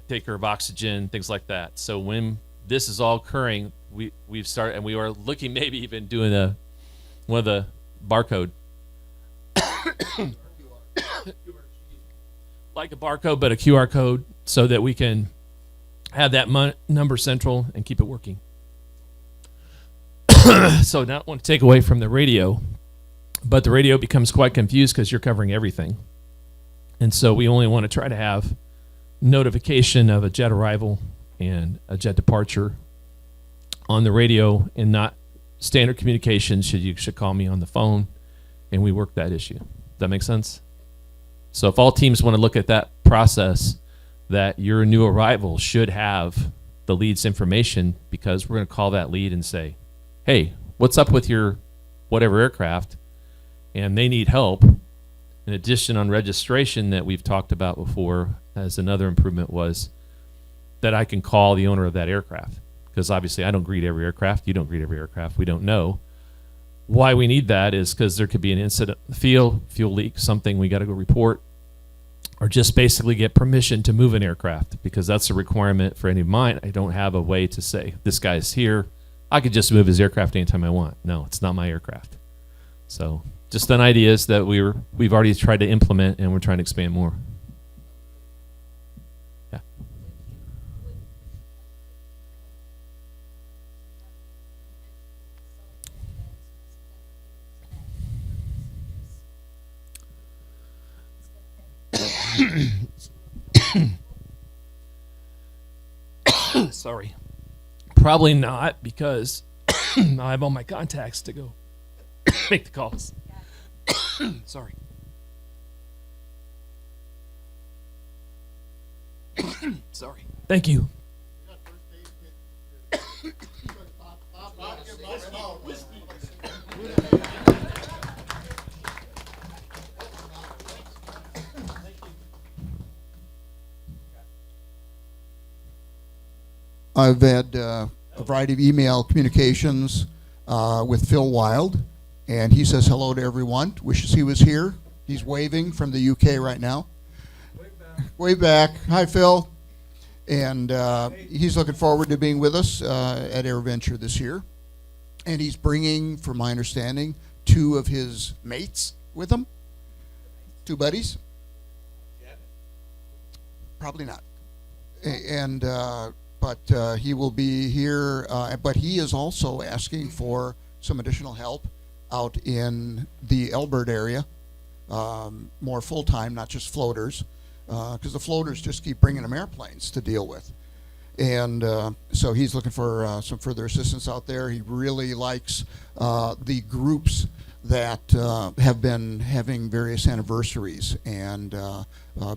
take care of oxygen, things like that. So when this is all occurring, we've started, and we are looking maybe even doing one of the barcode. Like a barcode, but a QR code, so that we can have that number central and keep it working. So not want to take away from the radio, but the radio becomes quite confused because you're covering everything. And so we only want to try to have notification of a jet arrival and a jet departure on the radio, and not standard communication. You should call me on the phone, and we work that issue. Does that make sense? So if all teams want to look at that process, that your new arrival should have the lead's information, because we're going to call that lead and say, hey, what's up with your whatever aircraft? And they need help. In addition, on registration that we've talked about before, as another improvement, was that I can call the owner of that aircraft. Because obviously I don't greet every aircraft. You don't greet every aircraft. We don't know. Why we need that is because there could be an incident in the field, fuel leak, something we got to go report, or just basically get permission to move an aircraft, because that's a requirement for any of mine. I don't have a way to say, this guy's here, I could just move his aircraft anytime I want. No, it's not my aircraft. So just an idea is that we've already tried to implement, and we're trying to expand more. Sorry. Probably not, because I have all my contacts to go make the calls. Sorry. Sorry. Thank you. I've had a variety of email communications with Phil Wild, and he says hello to everyone. Wishes he was here. He's waving from the UK right now. Wave back. Hi, Phil. And he's looking forward to being with us at AirVenture this year. And he's bringing, from my understanding, 2 of his mates with him. 2 buddies. Probably not. But he will be here. But he is also asking for some additional help out in the Elbert area, more full-time, not just floaters, because the floaters just keep bringing them airplanes to deal with. And so he's looking for some further assistance out there. He really likes the groups that have been having various anniversaries, and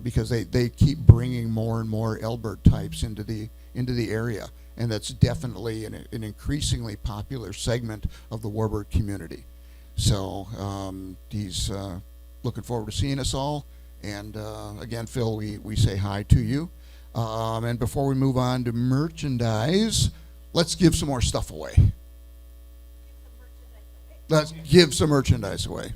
because they keep bringing more and more Elbert types into the area, and that's definitely an increasingly popular segment of the Warbird community. So he's looking forward to seeing us all, and again, Phil, we say hi to you. And before we move on to merchandise, let's give some more stuff away. Let's give some merchandise away.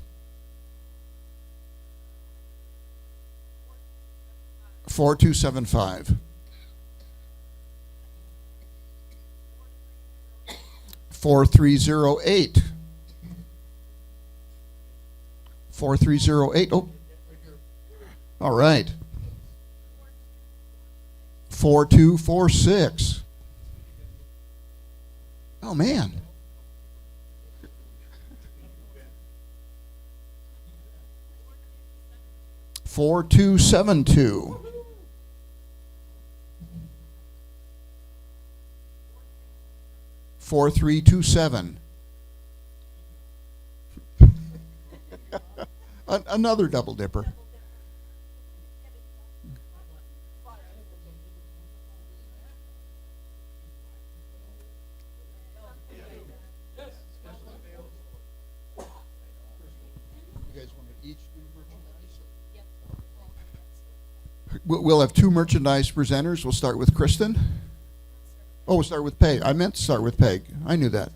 4275. 4308. 4308. Oh. All right. 4246. Oh, man. $4272. 4327. Another double dipper. We'll have 2 merchandise presenters. We'll start with Kristen. Oh, we'll start with Peg. I meant to start with Peg. I knew that.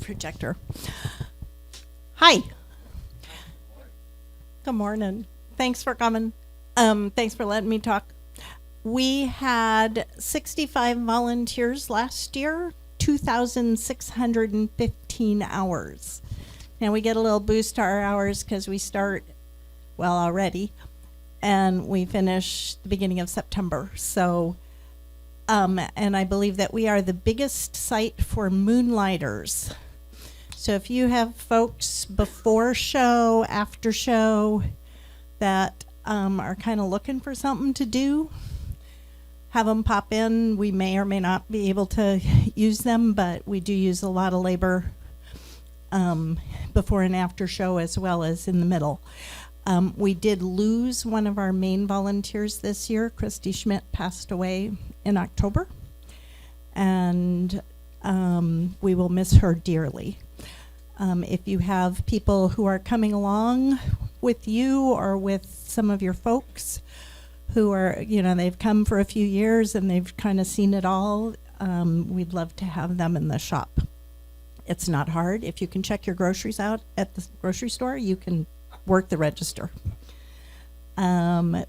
Projector. Hi. Good morning. Thanks for coming. Thanks for letting me talk. We had 65 volunteers last year, 2,615 hours. And we get a little boost to our hours because we start, well, already, and we finish the beginning of September. So, and I believe that we are the biggest site for moonlighters. So if you have folks before show, after show, that are kind of looking for something to do, have them pop in. We may or may not be able to use them, but we do use a lot of labor before and after show, as well as in the middle. We did lose one of our main volunteers this year. Christy Schmidt passed away in October, and we will miss her dearly. If you have people who are coming along with you or with some of your folks who are, they've come for a few years and they've kind of seen it all, we'd love to have them in the shop. It's not hard. If you can check your groceries out at the grocery store, you can work the register.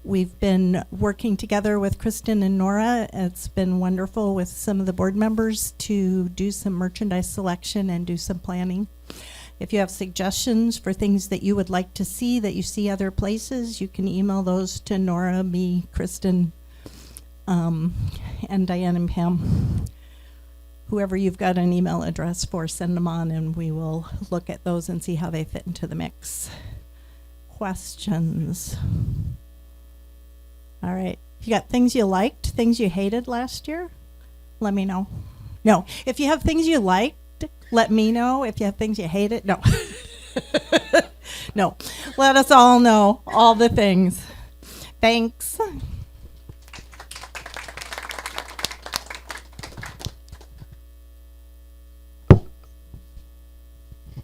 We've been working together with Kristen and Nora. It's been wonderful with some of the board members to do some merchandise selection and do some planning. If you have suggestions for things that you would like to see that you see other places, you can email those to Nora, me, Kristen, and Diane and Pam, whoever you've got an email address for, send them on and we will look at those and see how they fit into the mix. Questions? All right. If you got things you liked, things you hated last year, let me know. No. If you have things you liked, let me know. If you have things you hated, no. No. Let us all know all the things. Thanks.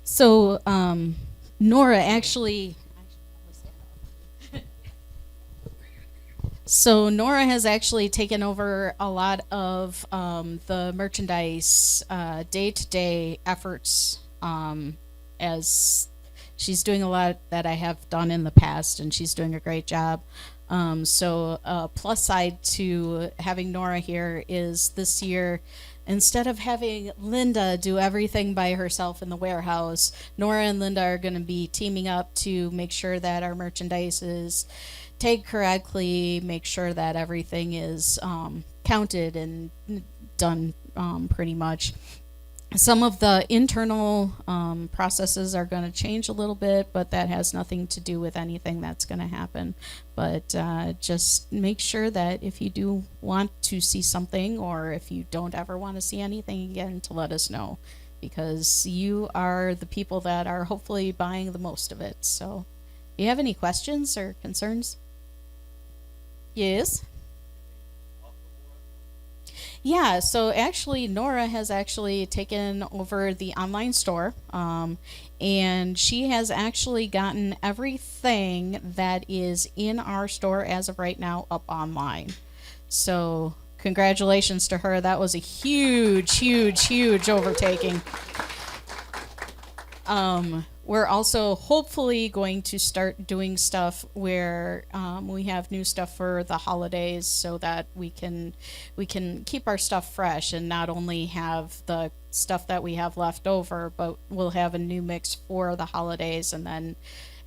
So, Nora actually. So Nora has actually taken over a lot of the merchandise day-to-day efforts, as she's doing a lot that I have done in the past, and she's doing a great job. So a plus side to having Nora here is this year, instead of having Linda do everything by herself in the warehouse, Nora and Linda are going to be teaming up to make sure that our merchandise is tagged correctly, make sure that everything is counted and done pretty much. Some of the internal processes are going to change a little bit, but that has nothing to do with anything that's going to happen. But just make sure that if you do want to see something, or if you don't ever want to see anything again, to let us know, because you are the people that are hopefully buying the most of it. So, do you have any questions or concerns? Yes? Yeah, so actually Nora has actually taken over the online store, and she has actually gotten everything that is in our store as of right now up online. So congratulations to her. That was a huge, huge, huge overtaking. We're also hopefully going to start doing stuff where we have new stuff for the holidays, so that we can keep our stuff fresh and not only have the stuff that we have left over, but we'll have a new mix for the holidays, and then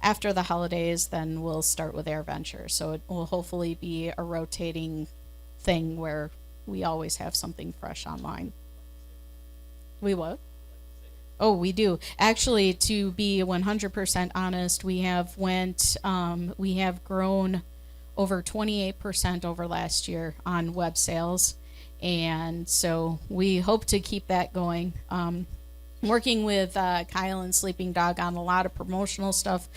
after the holidays, then we'll start with Air Venture. So it will hopefully be a rotating thing where we always have something fresh online. We what? Oh, we do. Actually, to be 100% honest, we have grown over 28% over last year on web sales, and so we hope to keep that going. Working with Kyle and Sleeping Dog on a lot of promotional stuff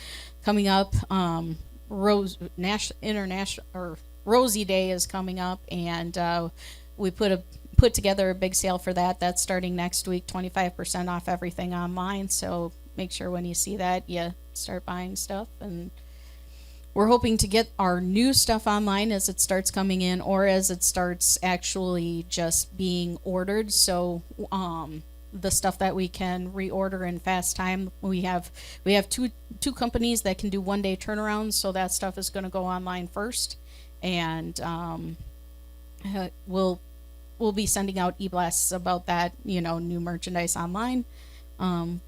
coming up. Rosie Day is coming up, and we put together a big sale for that. That's starting next week, 25% off everything online. So make sure when you see that, you start buying stuff. And we're hoping to get our new stuff online as it starts coming in, or as it starts actually just being ordered. So the stuff that we can reorder in fast time, we have two companies that can do 1 day turnarounds. So that stuff is going to go online first, and we'll be sending out e-blasts about that, new merchandise online.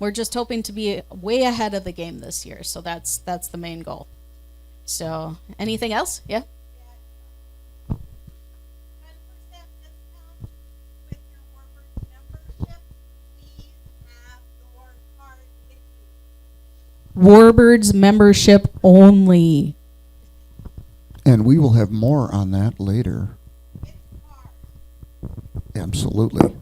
We're just hoping to be way ahead of the game this year, so that's the main goal. So, anything else? Yeah? 10% discount with your Warbird membership. Please have your card with you. Warbirds membership only. And we will have more on that later. Absolutely.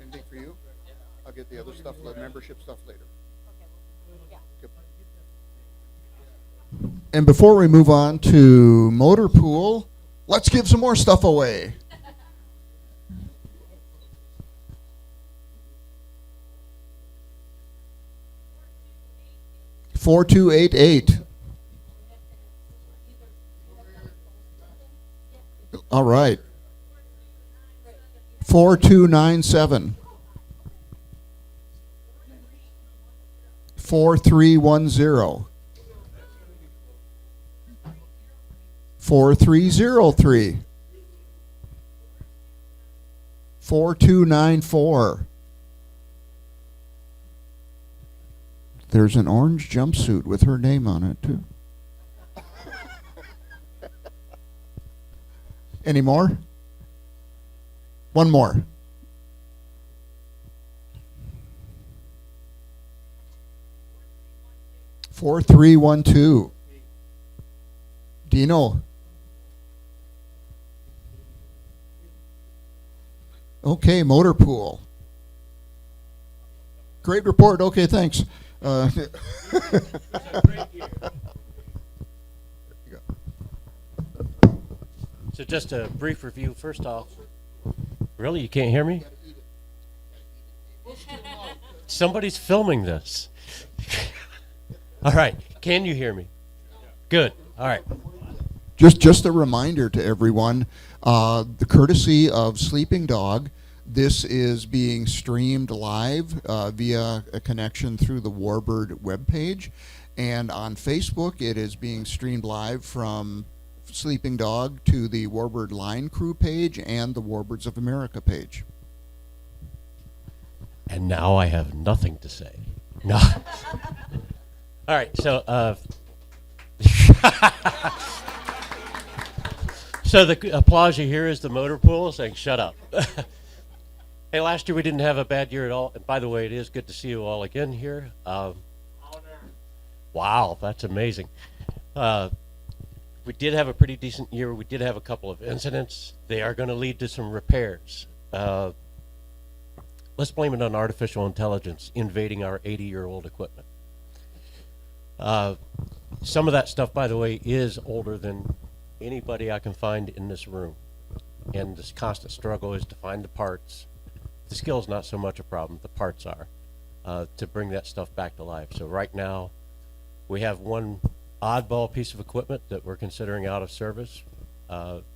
Anything for you? I'll get the other stuff, the membership stuff later. And before we move on to motor pool, let's give some more stuff away. $4288. All right. 4297. 4310. 4303. 4294. There's an orange jumpsuit with her name on it, too. Any more? One more. Four, 3, 1, 2. Dino. Okay, motor pool. Great report. Okay, thanks. So just a brief review. First off, really, you can't hear me? Somebody's filming this. All right, can you hear me? Good. All right. Just a reminder to everyone, the courtesy of Sleeping Dog, this is being streamed live via a connection through the Warbird webpage. And on Facebook, it is being streamed live from Sleeping Dog to the Warbird Line Crew page and the Warbirds of America page. And now I have nothing to say. No. All right, so so the applause you hear is the motor pool saying, shut up. Hey, last year we didn't have a bad year at all. And by the way, it is good to see you all again here. Wow, that's amazing. We did have a pretty decent year. We did have a couple of incidents. They are going to lead to some repairs. Let's blame it on artificial intelligence invading our 80-year-old equipment. Some of that stuff, by the way, is older than anybody I can find in this room. And this constant struggle is to find the parts. The skill's not so much a problem, the parts are, to bring that stuff back to life. So right now, we have one oddball piece of equipment that we're considering out of service.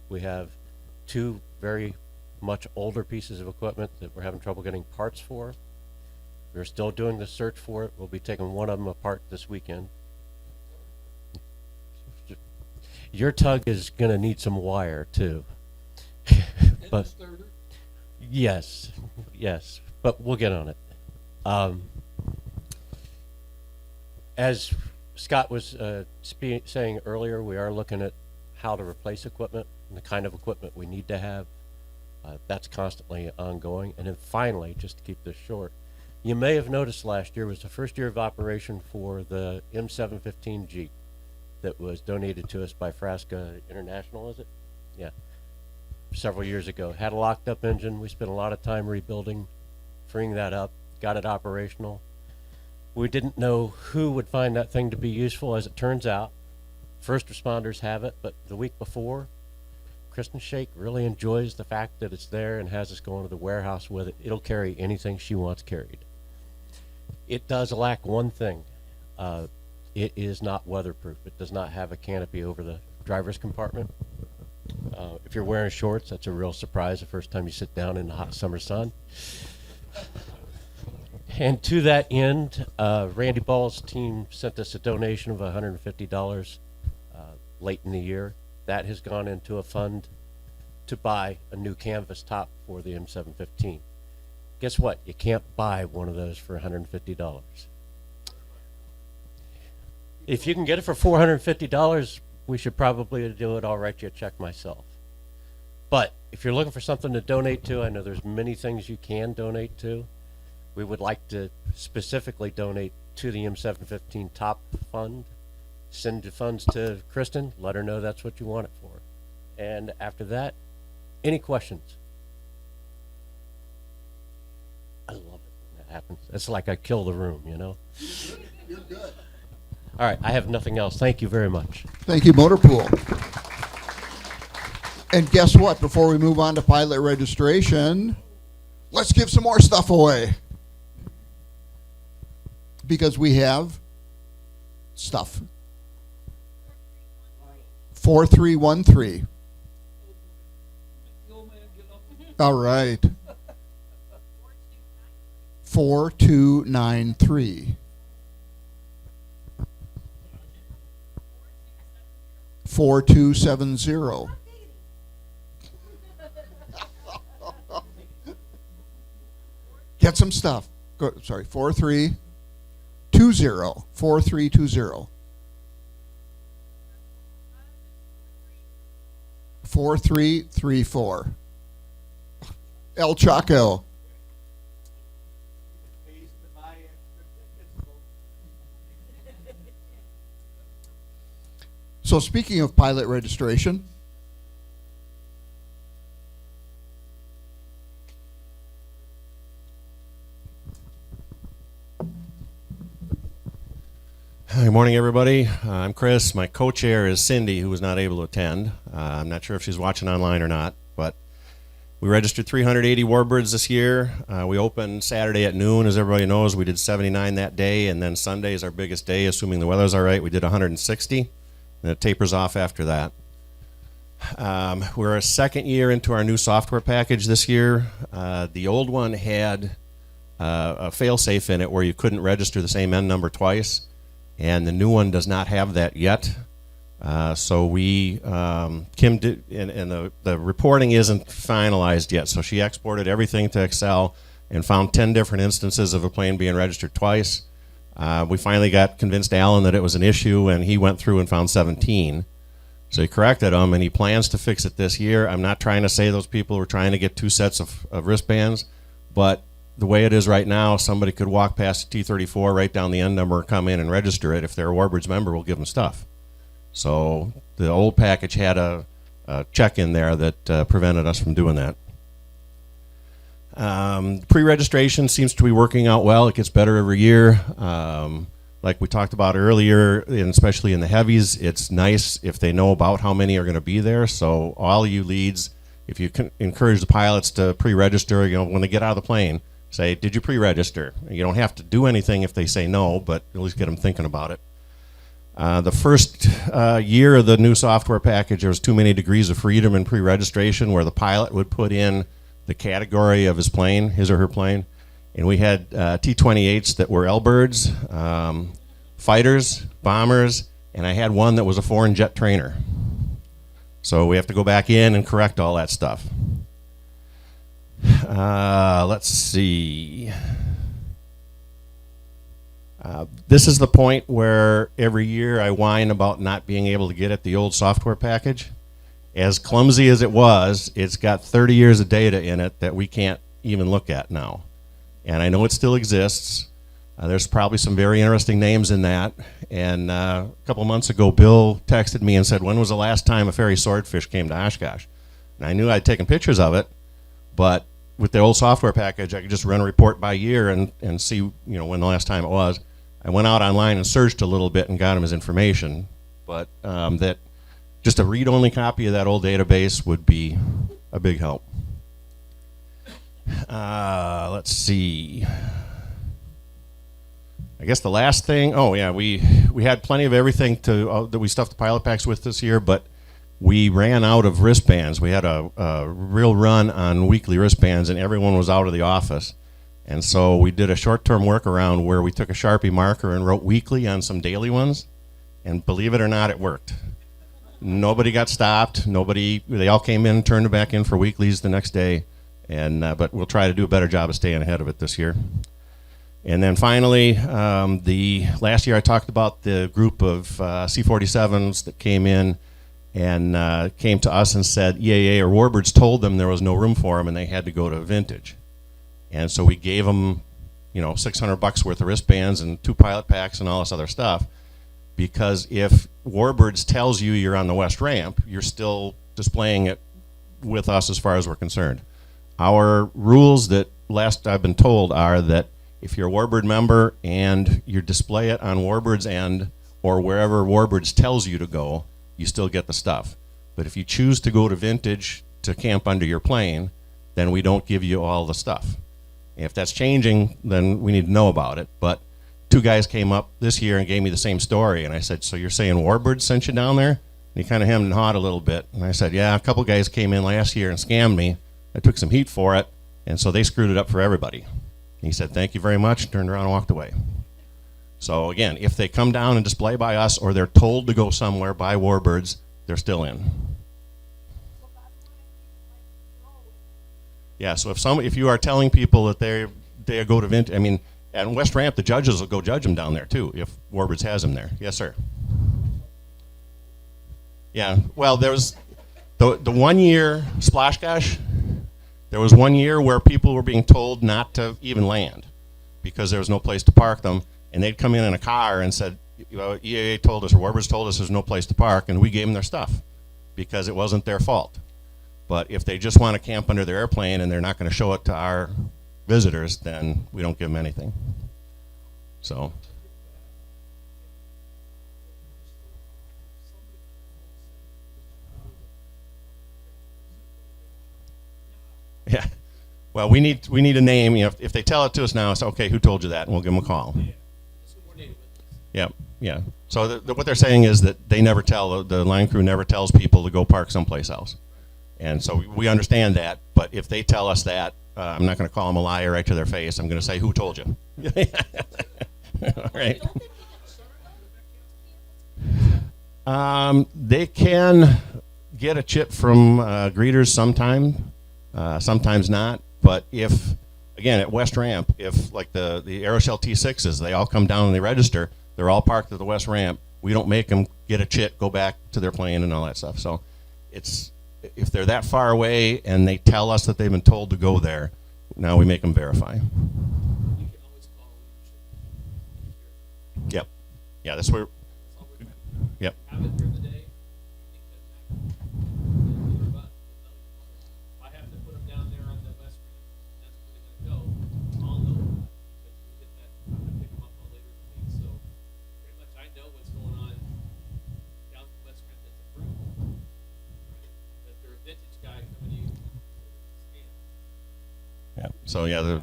We have two very much older pieces of equipment that we're having trouble getting parts for. We're still doing the search for it. We'll be taking one of them apart this weekend. Your tug is going to need some wire too. But yes, but we'll get on it. As Scott was saying earlier, we are looking at how to replace equipment and the kind of equipment we need to have. That's constantly ongoing. And then finally, just to keep this short, you may have noticed last year was the first year of operation for the M715 Jeep that was donated to us by Frasca International, is it? Yeah. Several years ago. Had a locked up engine. We spent a lot of time rebuilding, freeing that up, got it operational. We didn't know who would find that thing to be useful. As it turns out, first responders have it, but the week before, Kristen Shake really enjoys the fact that it's there and has us going to the warehouse with it. It'll carry anything she wants carried. It does lack one thing. It is not weatherproof. It does not have a canopy over the driver's compartment. If you're wearing shorts, that's a real surprise the first time you sit down in the hot summer sun. And to that end, Randy Ball's team sent us a donation of $150 late in the year. That has gone into a fund to buy a new canvas top for the M715. Guess what? You can't buy one of those for $150. If you can get it for $450, we should probably do it. I'll write you a check myself. But if you're looking for something to donate to, I know there's many things you can donate to. We would like to specifically donate to the M715 Top Fund. Send the funds to Kristen. Let her know that's what you want it for. And after that, any questions? I love it when that happens. It's like I kill the room, you know? You're good. All right, I have nothing else. Thank you very much. Thank you, Motor Pool. And guess what? Before we move on to pilot registration, let's give some more stuff away. Because we have stuff. 4313. All right. 4293. 4270. Get some stuff. Go, sorry, 4320. 4320. 4334. El Chaco. So speaking of pilot registration, Good morning, everybody. I'm Chris. My co-chair is Cindy, who was not able to attend. I'm not sure if she's watching online or not, but we registered 380 Warbirds this year. We opened Saturday at noon, as everybody knows. We did 79 that day, and then Sunday is our biggest day, assuming the weather's all right. We did 160, and it tapers off after that. We're a second year into our new software package this year. The old one had a fail-safe in it where you couldn't register the same N number twice, and the new one does not have that yet. So we, Kim did, and the reporting isn't finalized yet, so she exported everything to Excel and found 10 different instances of a plane being registered twice. We finally got convinced Alan that it was an issue, and he went through and found 17. So he corrected them, and he plans to fix it this year. I'm not trying to say those people were trying to get 2 sets of wristbands, but the way it is right now, somebody could walk past a T-34, write down the N number, come in and register it. If they're a Warbirds member, we'll give them stuff. So the old package had a check in there that prevented us from doing that. Pre-registration seems to be working out well. It gets better every year. Like we talked about earlier, and especially in the heavies, it's nice if they know about how many are going to be there. So all you leads, if you can encourage the pilots to pre-register, you know, when they get out of the plane, say, did you pre-register? You don't have to do anything if they say no, but at least get them thinking about it. The first year of the new software package, there was too many degrees of freedom in pre-registration where the pilot would put in the category of his plane, his or her plane. And we had T-28s that were L-birds, fighters, bombers, and I had one that was a foreign jet trainer. So we have to go back in and correct all that stuff. Let's see. This is the point where every year I whine about not being able to get at the old software package. As clumsy as it was, it's got 30 years of data in it that we can't even look at now. And I know it still exists. There's probably some very interesting names in that. And a couple months ago, Bill texted me and said, when was the last time a fairy swordfish came to Oshkosh? And I knew I'd taken pictures of it, but with the old software package, I could just run a report by year and see, you know, when the last time it was. I went out online and searched a little bit and got him his information, but that just a read-only copy of that old database would be a big help. Let's see. I guess the last thing, oh yeah, we had plenty of everything that we stuffed the pilot packs with this year, but we ran out of wristbands. We had a real run on weekly wristbands, and everyone was out of the office. And so we did a short-term workaround where we took a Sharpie marker and wrote weekly on some daily ones, and believe it or not, it worked. Nobody got stopped. They all came in and turned it back in for weeklies the next day. And but we'll try to do a better job of staying ahead of it this year. And then finally, the last year I talked about the group of C-47s that came in and came to us and said EAA or Warbirds told them there was no room for them and they had to go to vintage. And so we gave them, you know, $600 worth of wristbands and 2 pilot packs and all this other stuff. Because if Warbirds tells you you're on the west ramp, you're still displaying it with us as far as we're concerned. Our rules that last I've been told are that if you're a Warbird member and you display it on Warbirds end or wherever Warbirds tells you to go, you still get the stuff. But if you choose to go to vintage to camp under your plane, then we don't give you all the stuff. If that's changing, then we need to know about it. But 2 guys came up this year and gave me the same story, and I said, so you're saying Warbirds sent you down there? And he kind of hemmed and hawed a little bit. And I said, yeah, a couple guys came in last year and scammed me. I took some heat for it, and so they screwed it up for everybody. And he said, thank you very much, turned around and walked away. So again, if they come down and display by us or they're told to go somewhere by Warbirds, they're still in. Yeah, so if you are telling people that they go to vintage, I mean, at West Ramp, the judges will go judge them down there too, if Warbirds has them there. Yes, sir. Yeah, well, The 1 year splash gush, there was 1 year where people were being told not to even land because there was no place to park them, and they'd come in a car and said, EAA told us, or Warbirds told us there's no place to park, and we gave them their stuff because it wasn't their fault. But if they just want to camp under their airplane and they're not going to show it to our visitors, then we don't give them anything. So. Yeah. Well, we need a name. If they tell it to us now, it's okay. Who told you that? And we'll give them a call. Yeah. Yeah. So what they're saying is that they never tell the line crew never tells people to go park someplace else, and so we understand that. But if they tell us that, I'm not going to call them a liar right to their face. I'm going to say, who told you? All right. They can get a chip from greeters sometime. Sometimes not, but if, again, at West Ramp, if like the Aeroshell T6s, they all come down and they register, they're all parked at the West Ramp. We don't make them get a chit, go back to their plane and all that stuff. So it's, if they're that far away and they tell us that they've been told to go there, now we make them verify. Yep. Yeah, that's where, yep. Yeah. So yeah, the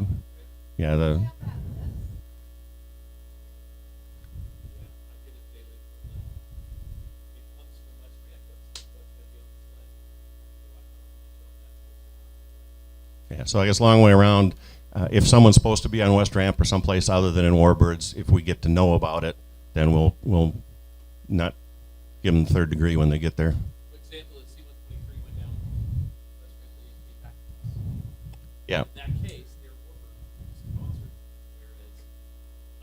yeah. So I guess long way around. If someone's supposed to be on West Ramp or someplace other than in Warbirds, if we get to know about it, then we'll not give them the third degree when they get there. Yeah. In that case, they're sponsored, whereas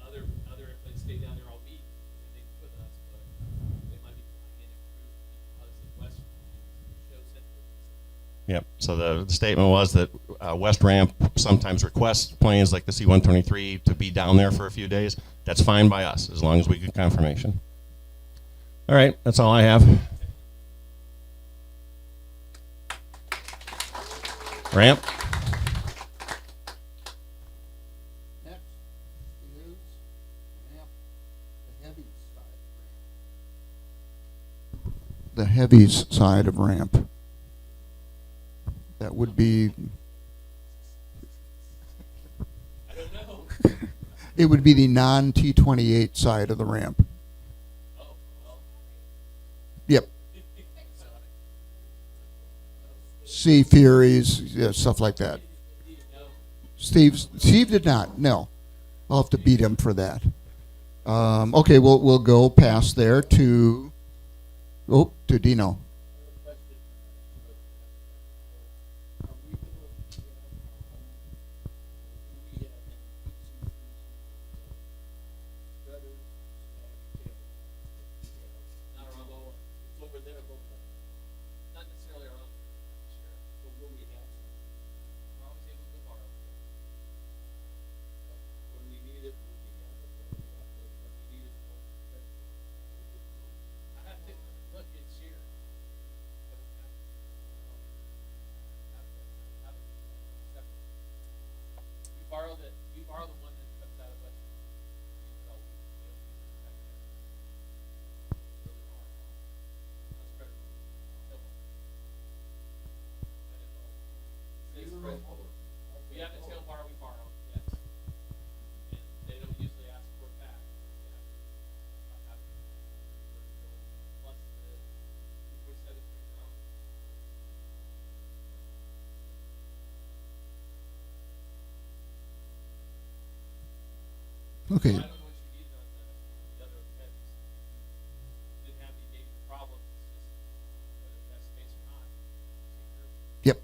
other airplanes stay down there all week and they with us, but they might be flying in and crew because of West shows it. Yep. So the statement was that West Ramp sometimes requests planes like the C-123 to be down there for a few days. That's fine by us as long as we get confirmation. All right, that's all I have. Ramp. The heavies side of ramp. That would be. I don't know. It would be the non-T28 side of the ramp. Oh, well. Yep. Sea Furies, yeah, stuff like that. Steve did not. No, I'll have to beat him for that. Okay, we'll go past there to. Oh, to Dino. We borrow the one that comes out of West. We have the tail bar we borrow, yes. And they don't usually ask for it back. Plus the 247 ground. Okay. I don't know what you need on the other heads. Didn't have any major problems. It's just whether it has space or not. Yep.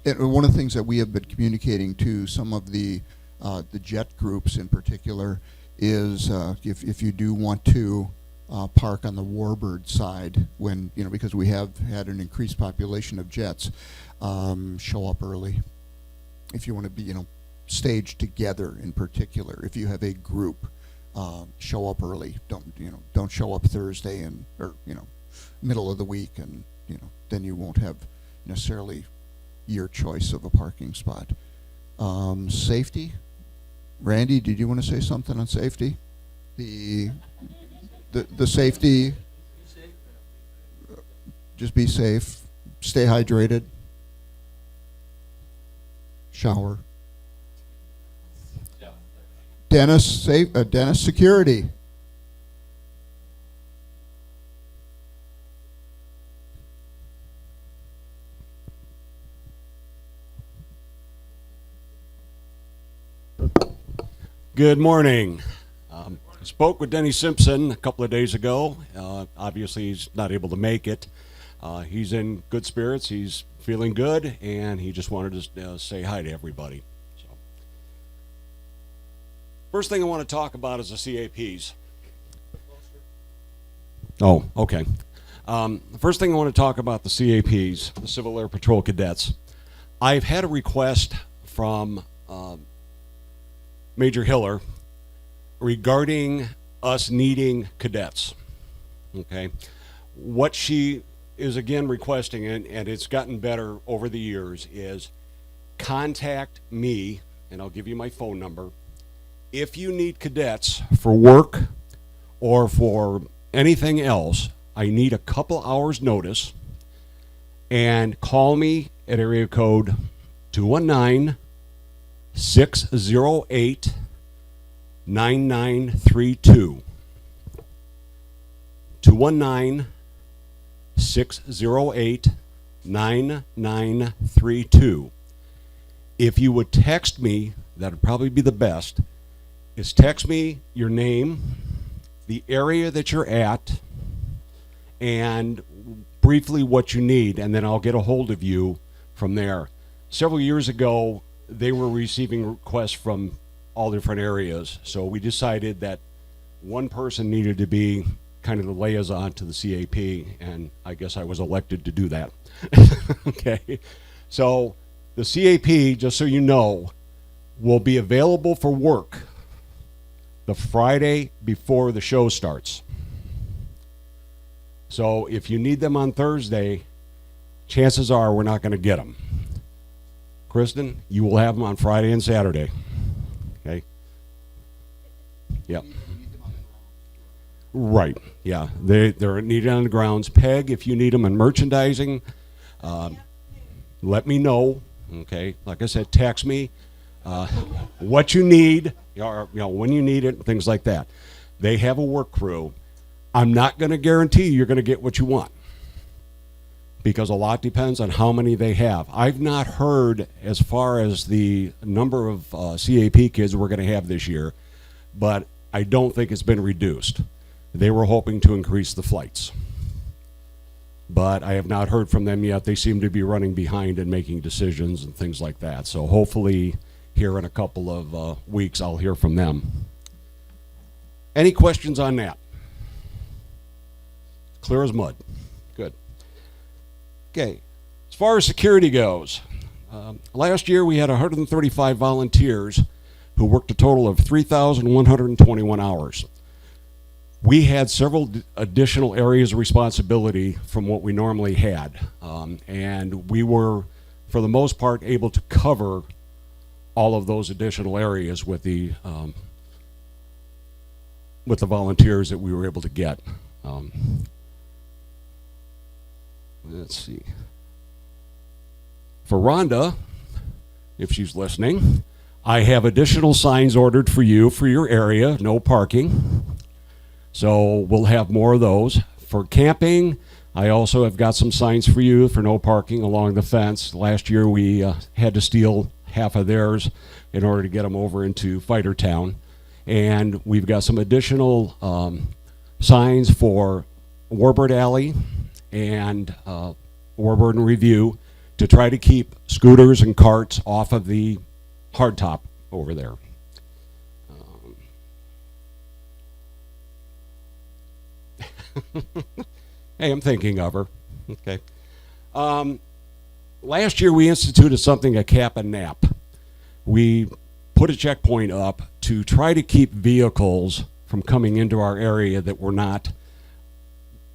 And one of the things that we have been communicating to some of the jet groups in particular is if you do want to park on the Warbird side when, because we have had an increased population of jets. Show up early if you want to be, staged together in particular. If you have a group, show up early. Don't show up Thursday or middle of the week, and then you won't have necessarily your choice of a parking spot. Safety. Randy, did you want to say something on safety? The safety. Just be safe. Stay hydrated. Shower. Dentist security. Good morning. Spoke with Denny Simpson a couple of days ago. Obviously, he's not able to make it. He's in good spirits. He's feeling good, and he just wanted to say hi to everybody. So, first thing I want to talk about is the CAPs. Oh, okay. The first thing I want to talk about the CAPs, the Civil Air Patrol Cadets. I've had a request from Major Hiller regarding us needing cadets. Okay, what she is again requesting, and it's gotten better over the years, is contact me, and I'll give you my phone number. If you need cadets for work or for anything else, I need a couple hours notice, and call me at area code 219-608-9932. 219-608-9932. If you would text me, that would probably be the best, is text me your name, the area that you're at, and briefly what you need, and then I'll get a hold of you from there. Several years ago, they were receiving requests from all different areas, so we decided that one person needed to be kind of the liaison to the CAP, and I guess I was elected to do that. Okay, so the CAP, just so you know, will be available for work the Friday before the show starts. So if you need them on Thursday, chances are we're not going to get them. Kristen, you will have them on Friday and Saturday. Okay? Yep. Right. Yeah. They're needed on the grounds. Peg, if you need them in merchandising, let me know. Okay. Like I said, text me what you need, or when you need it, things like that. They have a work crew. I'm not going to guarantee you're going to get what you want, because a lot depends on how many they have. I've not heard as far as the number of CAP kids we're going to have this year, but I don't think it's been reduced. They were hoping to increase the flights, but I have not heard from them yet. They seem to be running behind and making decisions and things like that. So hopefully here in a couple of weeks I'll hear from them. Any questions on that? Clear as mud. Good. Okay, as far as security goes, last year we had 135 volunteers who worked a total of 3,121 hours. We had several additional areas of responsibility from what we normally had, and we were, for the most part, able to cover all of those additional areas with the volunteers that we were able to get. Let's see. For Rhonda, if she's listening, I have additional signs ordered for you for your area, no parking. So we'll have more of those. For camping, I also have got some signs for you for no parking along the fence. Last year we had to steal half of theirs in order to get them over into Fighter Town. And we've got some additional signs for Warbird Alley and Warbird and Review to try to keep scooters and carts off of the hardtop over there. Hey, I'm thinking of her. Okay. Last year we instituted something, a cap and nap. We put a checkpoint up to try to keep vehicles from coming into our area that were not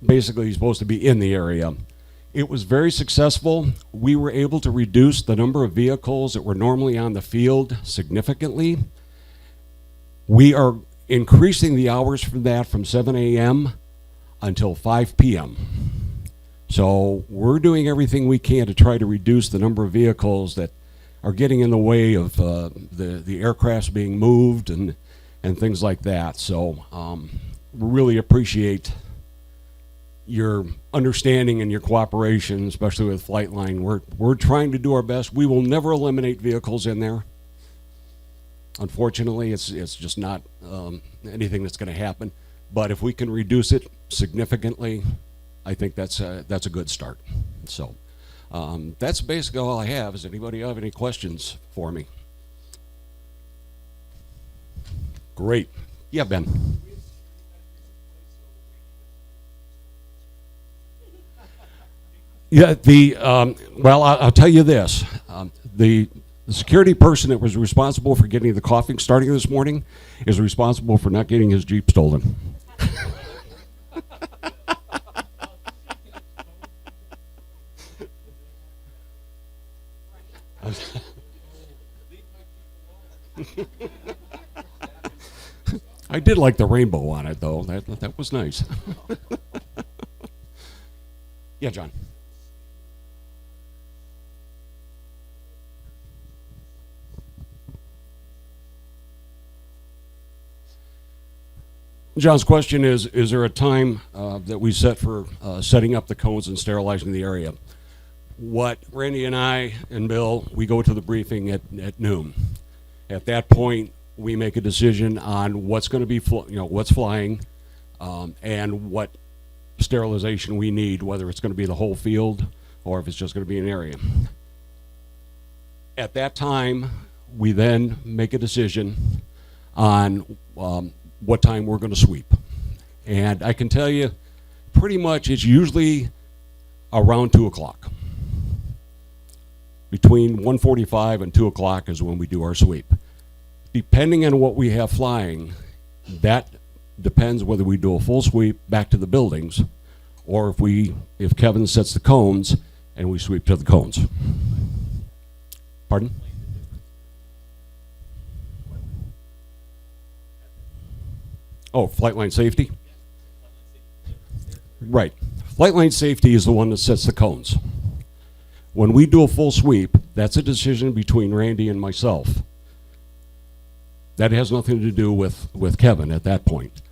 basically supposed to be in the area. It was very successful. We were able to reduce the number of vehicles that were normally on the field significantly. We are increasing the hours from that from 7 a.m. until 5 p.m. So we're doing everything we can to try to reduce the number of vehicles that are getting in the way of the aircrafts being moved and things like that. So we really appreciate your understanding and your cooperation, especially with Flightline. We're trying to do our best. We will never eliminate vehicles in there. Unfortunately, it's just not anything that's going to happen. But if we can reduce it significantly, I think that's a good start. So that's basically all I have. Does anybody have any questions for me? Great. Yeah, Ben. Yeah, well, I'll tell you this. The security person that was responsible for getting the coughing starting this morning is responsible for not getting his Jeep stolen. I did like the rainbow on it, though. That was nice. Yeah, John. John's question is there a time that we set for setting up the cones and sterilizing the area? What Randy and I and Bill, we go to the briefing at noon. At that point, we make a decision on what's going to be, what's flying, and what sterilization we need, whether it's going to be the whole field or if it's just going to be an area. At that time, we then make a decision on what time we're going to sweep. And I can tell you, pretty much it's usually around 2 o'clock. Between 1:45 and 2 o'clock is when we do our sweep. Depending on what we have flying, that depends whether we do a full sweep back to the buildings or if Kevin sets the cones and we sweep to the cones. Pardon? Oh, Flightline safety? Right. Flightline safety is the one that sets the cones. When we do a full sweep, that's a decision between Randy and myself. That has nothing to do with Kevin at that point.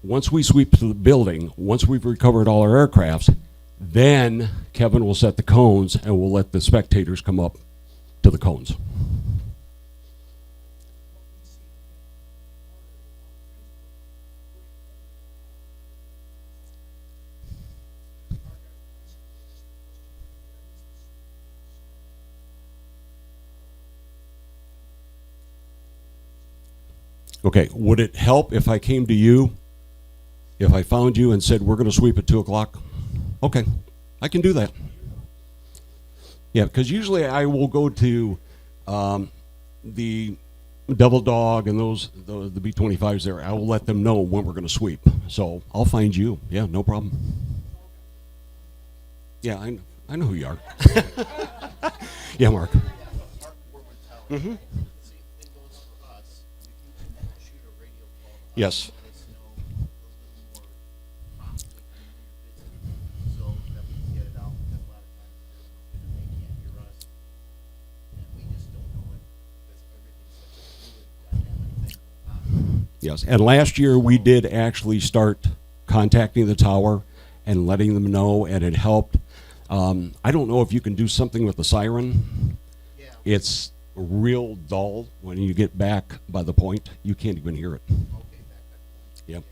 Once we sweep to the building, once we've recovered all our aircrafts, then Kevin will set the cones and we'll let the spectators come up to the cones. Okay, would it help if I came to you, if I found you and said, we're going to sweep at 2 o'clock? Okay, I can do that. Yeah, because usually I will go to the Devil Dog and the B-25s there. I will let them know when we're going to sweep. So I'll find you. Yeah, no problem. Yeah, I know who you are. Yeah, Mark. Mm-hmm. Yes. Yes, and last year we did actually start contacting the tower and letting them know, and it helped. I don't know if you can do something with the siren. Yeah. It's real dull when you get back by the point. You can't even hear it. Yep.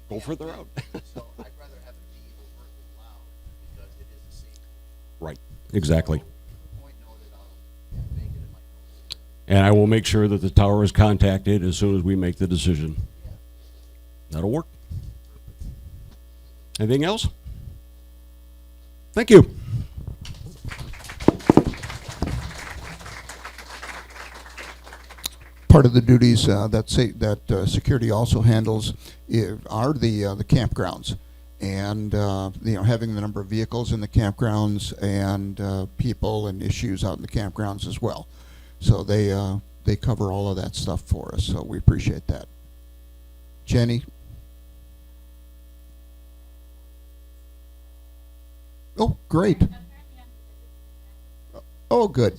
Go further out. So I'd rather have it be overtly loud because it is a safety Exactly. And I will make sure that the tower is contacted as soon as we make the decision. That'll work. Anything else? Thank you. Part of the duties that security also handles are the campgrounds, and having the number of vehicles in the campgrounds and people and issues out in the campgrounds as well. So they cover all of that stuff for us. So we appreciate that. Jenny. Oh, great. Oh, good.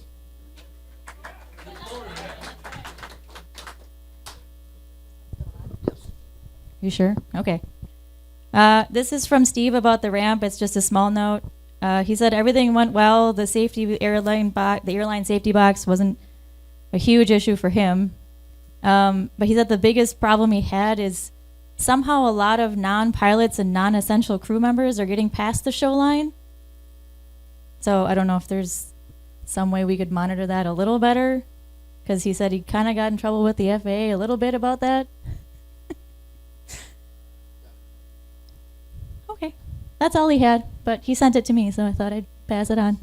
You sure? Okay. This is from Steve about the ramp. It's just a small note. He said everything went well. The airline safety box wasn't a huge issue for him. But he said the biggest problem he had is somehow a lot of non-pilots and non-essential crew members are getting past the show line. So I don't know if there's some way we could monitor that a little better, because he said he kind of got in trouble with the FAA a little bit about that. Okay, that's all he had, but he sent it to me, so I thought I'd pass it on.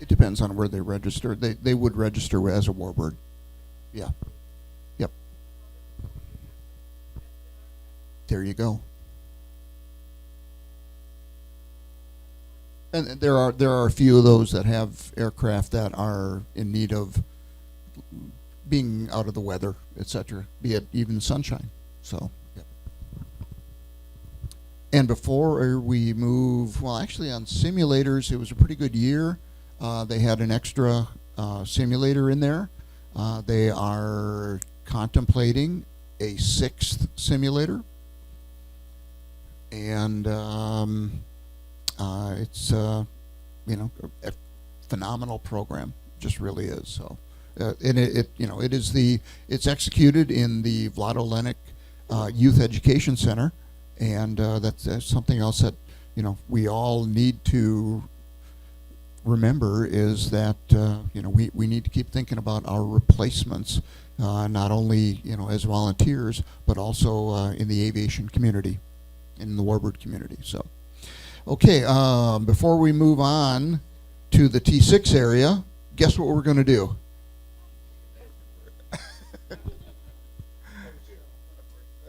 It depends on where they register. They would register as a warbird. Yeah. Yep. There you go. And there are a few of those that have aircraft that are in need of being out of the weather, etc., be it even sunshine. So, yep. And before we move, well, actually on simulators, it was a pretty good year. They had an extra simulator in there. They are contemplating a 6th simulator. And it's a phenomenal program, just really is. So, and it's executed in the Vlado Lenik Youth Education Center, and that's something else that we all need to remember, is that we need to keep thinking about our replacements, not only as volunteers, but also in the aviation community, in the Warbird community. So. Okay, before we move on to the T6 area, guess what we're going to do?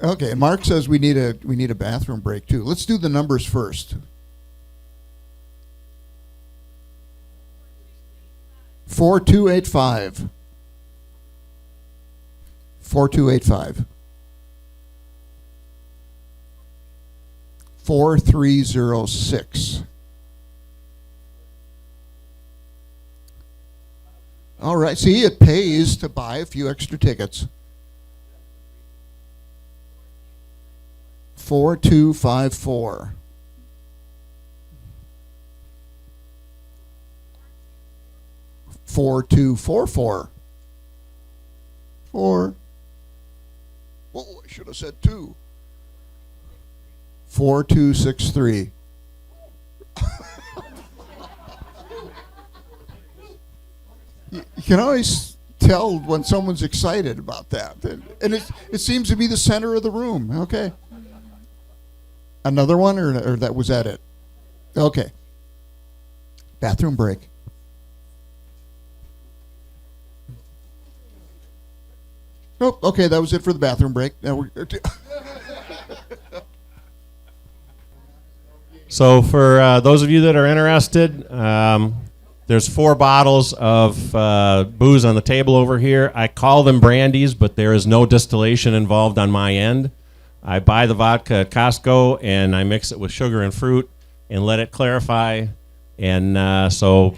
Okay, and Mark says we need a bathroom break too. Let's do the numbers first. 4285. 4285. 4306. All right, see, it pays to buy a few extra tickets. 4254. 4244. 4. Oh, I should have said 2. 4263. You can always tell when someone's excited about that, and it seems to be the center of the room. Okay. Another one, or that was that it? Okay. Bathroom break. Oh, okay, that was it for the bathroom break. Now we're. So for those of you that are interested, There's 4 bottles of booze on the table over here. I call them brandies, but there is no distillation involved on my end. I buy the vodka at Costco, and I mix it with sugar and fruit and let it clarify. And so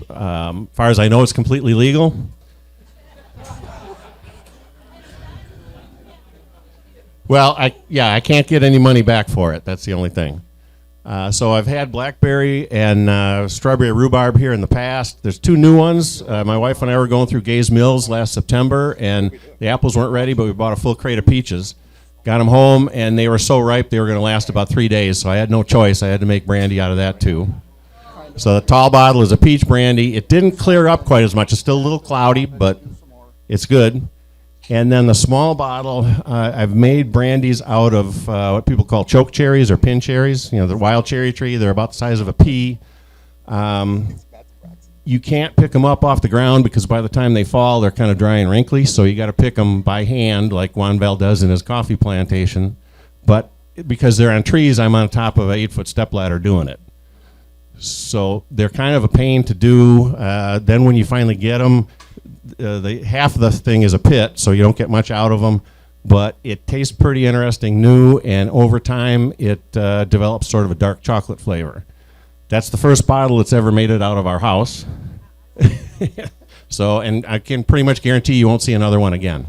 far as I know, it's completely legal. Well, I can't get any money back for it. That's the only thing. So I've had blackberry and strawberry rhubarb here in the past. There's 2 new ones. My wife and I were going through Gaze Mills last September, and the apples weren't ready, but we bought a full crate of peaches. Got them home, and they were so ripe they were going to last about 3 days, so I had no choice. I had to make brandy out of that, too. So the tall bottle is a peach brandy. It didn't clear up quite as much. It's still a little cloudy, but it's good. And then the small bottle, I've made brandies out of what people call choke cherries or pin cherries. You know, the wild cherry tree. They're about the size of a pea. You can't pick them up off the ground because by the time they fall, they're kind of dry and wrinkly. So you got to pick them by hand, like Juan Val does in his coffee plantation. But because they're on trees, I'm on top of an 8-foot stepladder doing it. So they're kind of a pain to do. Then when you finally get them, half of the thing is a pit, so you don't get much out of them, but it tastes pretty interesting new, and over time it develops sort of a dark chocolate flavor. That's the first bottle that's ever made it out of our house. So, and I can pretty much guarantee you won't see another one again.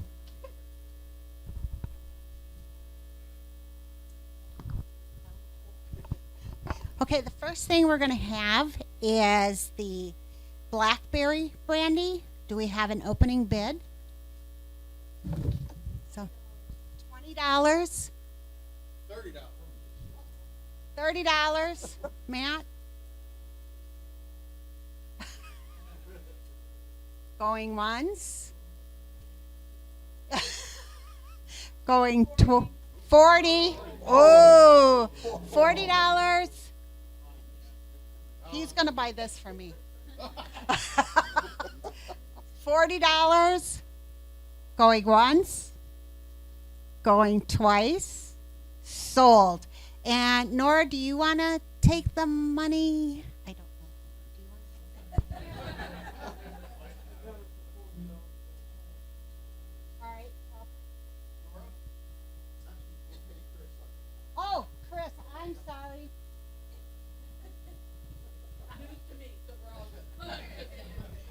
Okay, the first thing we're going to have is the blackberry brandy. Do we have an opening bid? So, $20. $30. Matt? Going once. Going to 40. Oh, $40. He's going to buy this for me. $40. Going once. Going twice. Sold. And Nora, do you want to take the money? I don't know. Do you want to? All right. Oh, Chris, I'm sorry.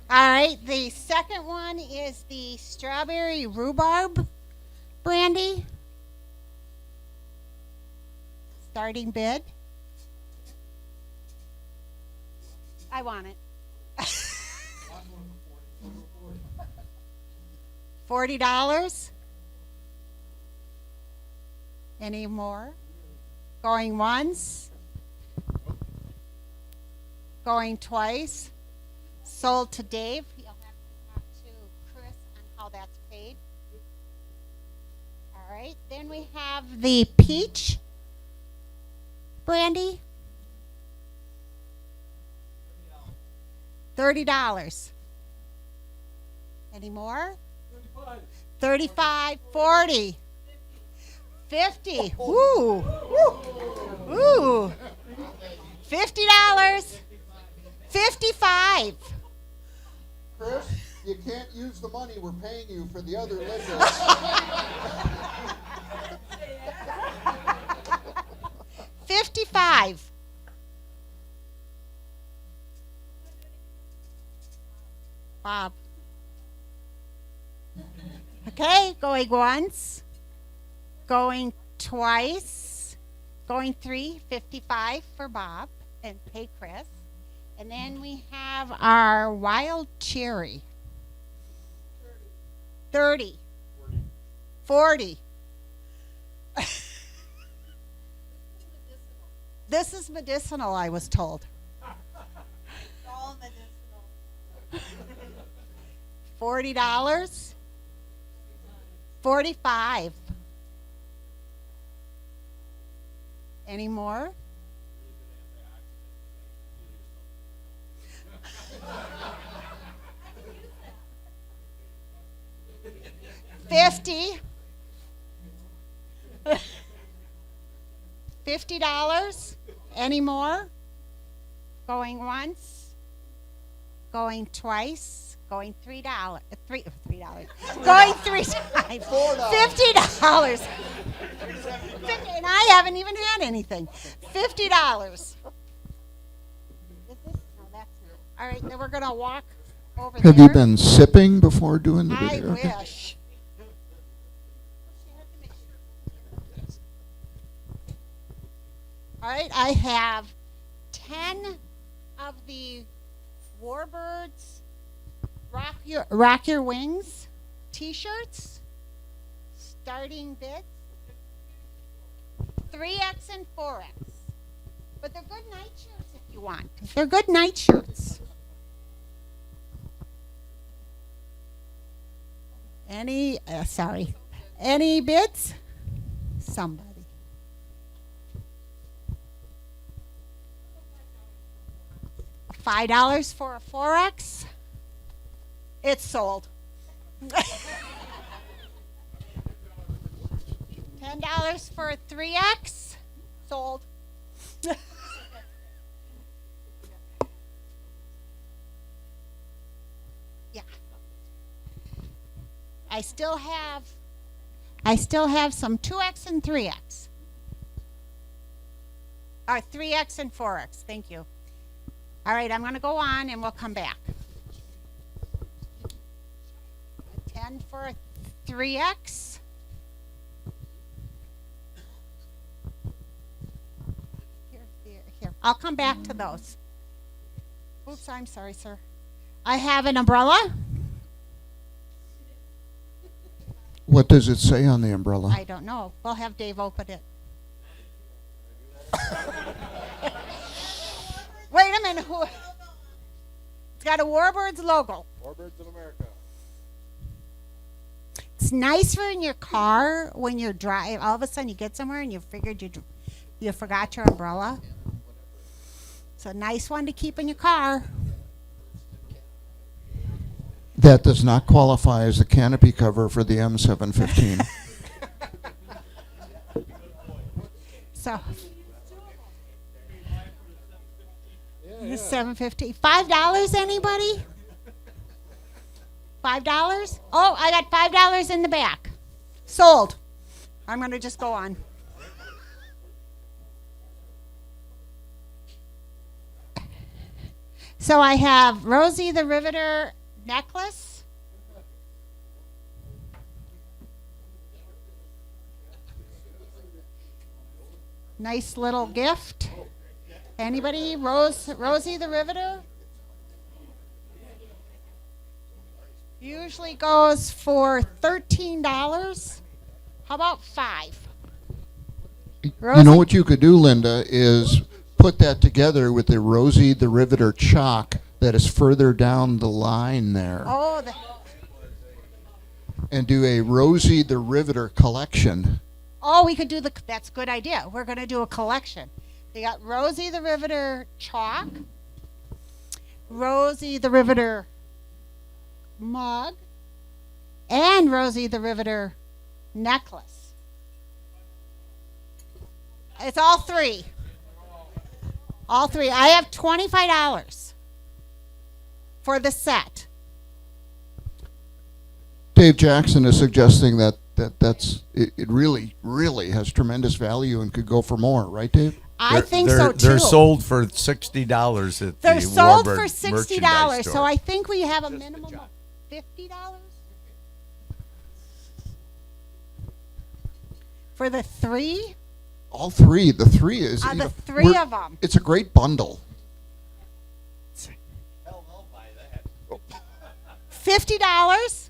All right, the second one is the strawberry rhubarb brandy. Starting bid. I want it. $40. Any more? Going once. Going twice. Sold to Dave. You'll have to talk to Chris on how that's paid. All right. Then we have the peach brandy. $30. Any more? 35. 40. 50. Ooh. Ooh. $50. 55. Chris, you can't use the money we're paying you for the other liquors. $55. Bob. Okay, going once, going twice, going 3, 55 for Bob and pay Chris. And then we have our wild cherry. 30. 40. This is medicinal, I was told. All medicinal. $40. 45. Any more? $50. $50. Any more? Going once. going twice, going $3, $3, going 3 times, $50. And I haven't even had anything. $50. Is this? No, that's not. All right, then we're gonna walk over Have there. you been sipping before doing the I video? Okay. wish. All right, I have 10 of the Warbirds Rock Your Wings t-shirts, starting bids, 3X and 4X. But they're good night shirts if you want. They're good night shirts. Any bids? Somebody. $5 for a 4X? It's sold. $10 for a 3X? Sold. Yeah. I still have some 2X and 3X. Or 3X and 4X. Thank you. All right, I'm going to go on and we'll come back. 10 for a 3X. Here. I'll come back to those. Oops, I'm sorry, sir. I have an umbrella. What does it say on the umbrella? I don't know. We'll have Dave open it. Wait a minute. It's got a Warbirds logo. Warbirds in America. It's nice for in your car when you're driving. All of a sudden you get somewhere and you figured you forgot your umbrella. It's a nice one to keep in your car. That does not qualify as a canopy cover for the M715. So, $7.50. $5, anybody? $5? Oh, I got $5 in the back. Sold. I'm going to just go on. So I have Rosie the Riveter necklace. Nice little gift. Anybody? Rosie the Riveter? Usually goes for $13. How about $5? You know what you could do, Linda, is put that together with the Rosie the Riveter chalk that is further down the line there. Oh, and do a Rosie the Riveter collection. oh, we could do that's a good idea. We're going to do a collection. We got Rosie the Riveter chalk, Rosie the Riveter mug, and Rosie the Riveter necklace. It's all three. All three. I have $25 for the set. Dave Jackson is suggesting that's it really has tremendous value and could go for more, right, Dave? I think so too. They're sold for $60 at They're the sold Warbird for merchandise $60, store. so I think we have a minimum of $50 for the three. All three. The three is The three of them. It's a great bundle. $50.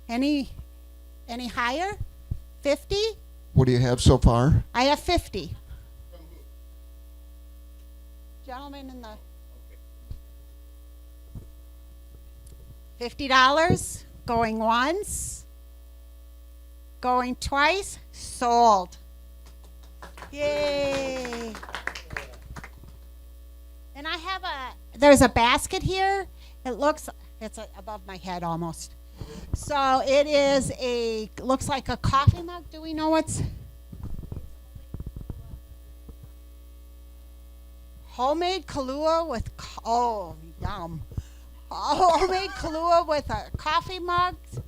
Any higher? 50? What do you have so far? I have 50. Gentlemen in the $50 going once, going twice, sold. Yay. And I have there's a basket here. It's above my head almost. So it is looks like a coffee mug. Do we know what's? Homemade Kahlua with, oh, yum. Homemade Kahlua with coffee mugs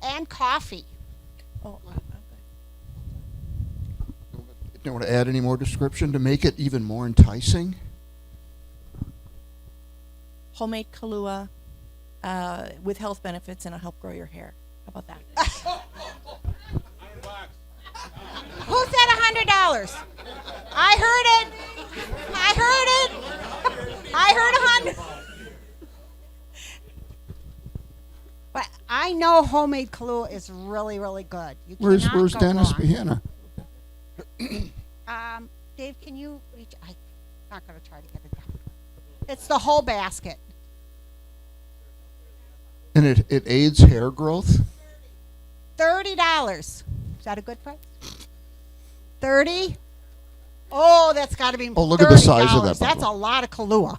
and coffee. Oh, You want to add any more description to make it even more enticing? homemade Kahlua with health benefits, and it'll help grow your hair. How about that? Who said $100? I heard it. I heard it. I heard 100. But I know homemade Kahlua is really, really good. You Where's cannot go Dennis wrong. Behana? Dave, can you reach? I'm not going to try to get it down. It's the whole basket. And it aids hair growth? $30. Is that a good price? 30? Oh, that's got to be Oh, look at the size of $30. that That's a bottle. lot of Kahlua.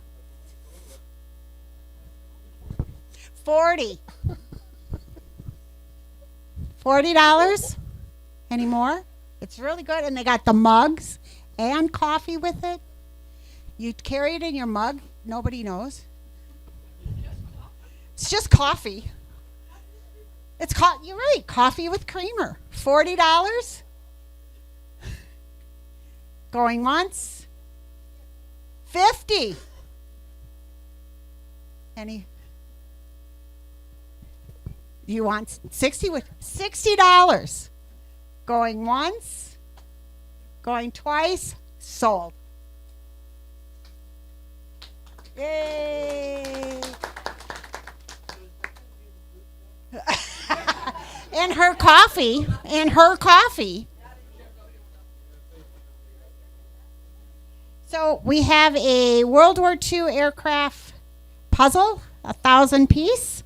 40. $40? Any more? It's really good, and they got the mugs and coffee with it. You carry it in your mug. Nobody knows. It's just coffee. You're right. Coffee with creamer. $40. Going once. 50. Any? You want 60 with $60. Going once. Going twice. Sold. Yay. And her coffee. And her coffee. So we have a World War II aircraft puzzle, 1,000 piece.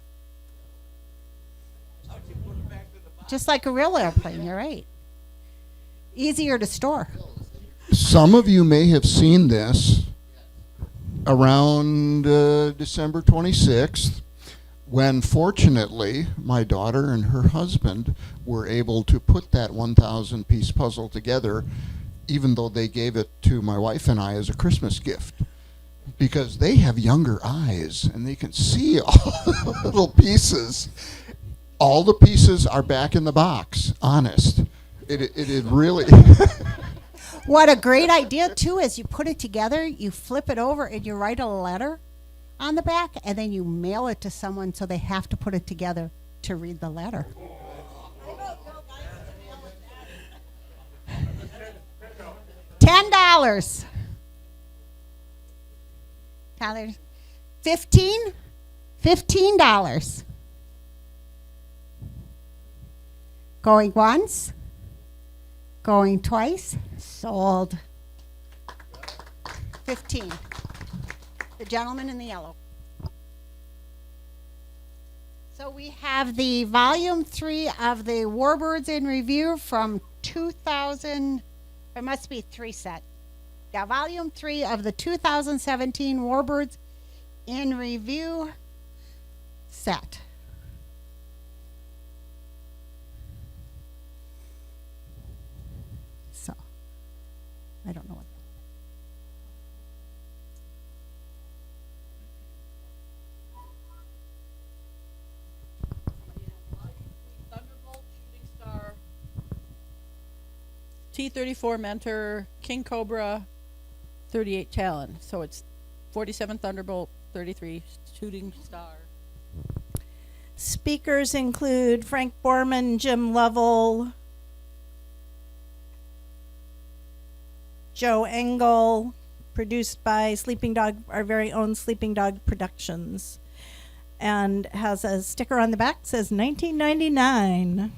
Just like a real airplane, you're right. Easier to store. Some of you may have seen this around December 26th, when fortunately my daughter and her husband were able to put that 1,000 piece puzzle together, even though they gave it to my wife and I as a Christmas gift, because they have younger eyes and they can see all the little pieces. All the pieces are back in the box, honest. It really... What a great idea, too, is you put it together, you flip it over, and you write a letter on the back, and then you mail it to someone so they have to put it together to read the letter. $10. Tyler, 15? $15. Going once, going twice, sold. 15. The gentleman in the yellow. So we have the volume 3 of the Warbirds in Review from 2000. There must be 3 set. Yeah, volume 3 of the 2017 Warbirds in Review set. So, I don't know what. T-34 Mentor, King Cobra, 38 Talon. So it's 47 Thunderbolt, 33 Shooting Star. Speakers include Frank Borman, Jim Lovell, Joe Engel, produced by Sleeping Dog, our very own Sleeping Dog Productions, and has a sticker on the back that says 1999.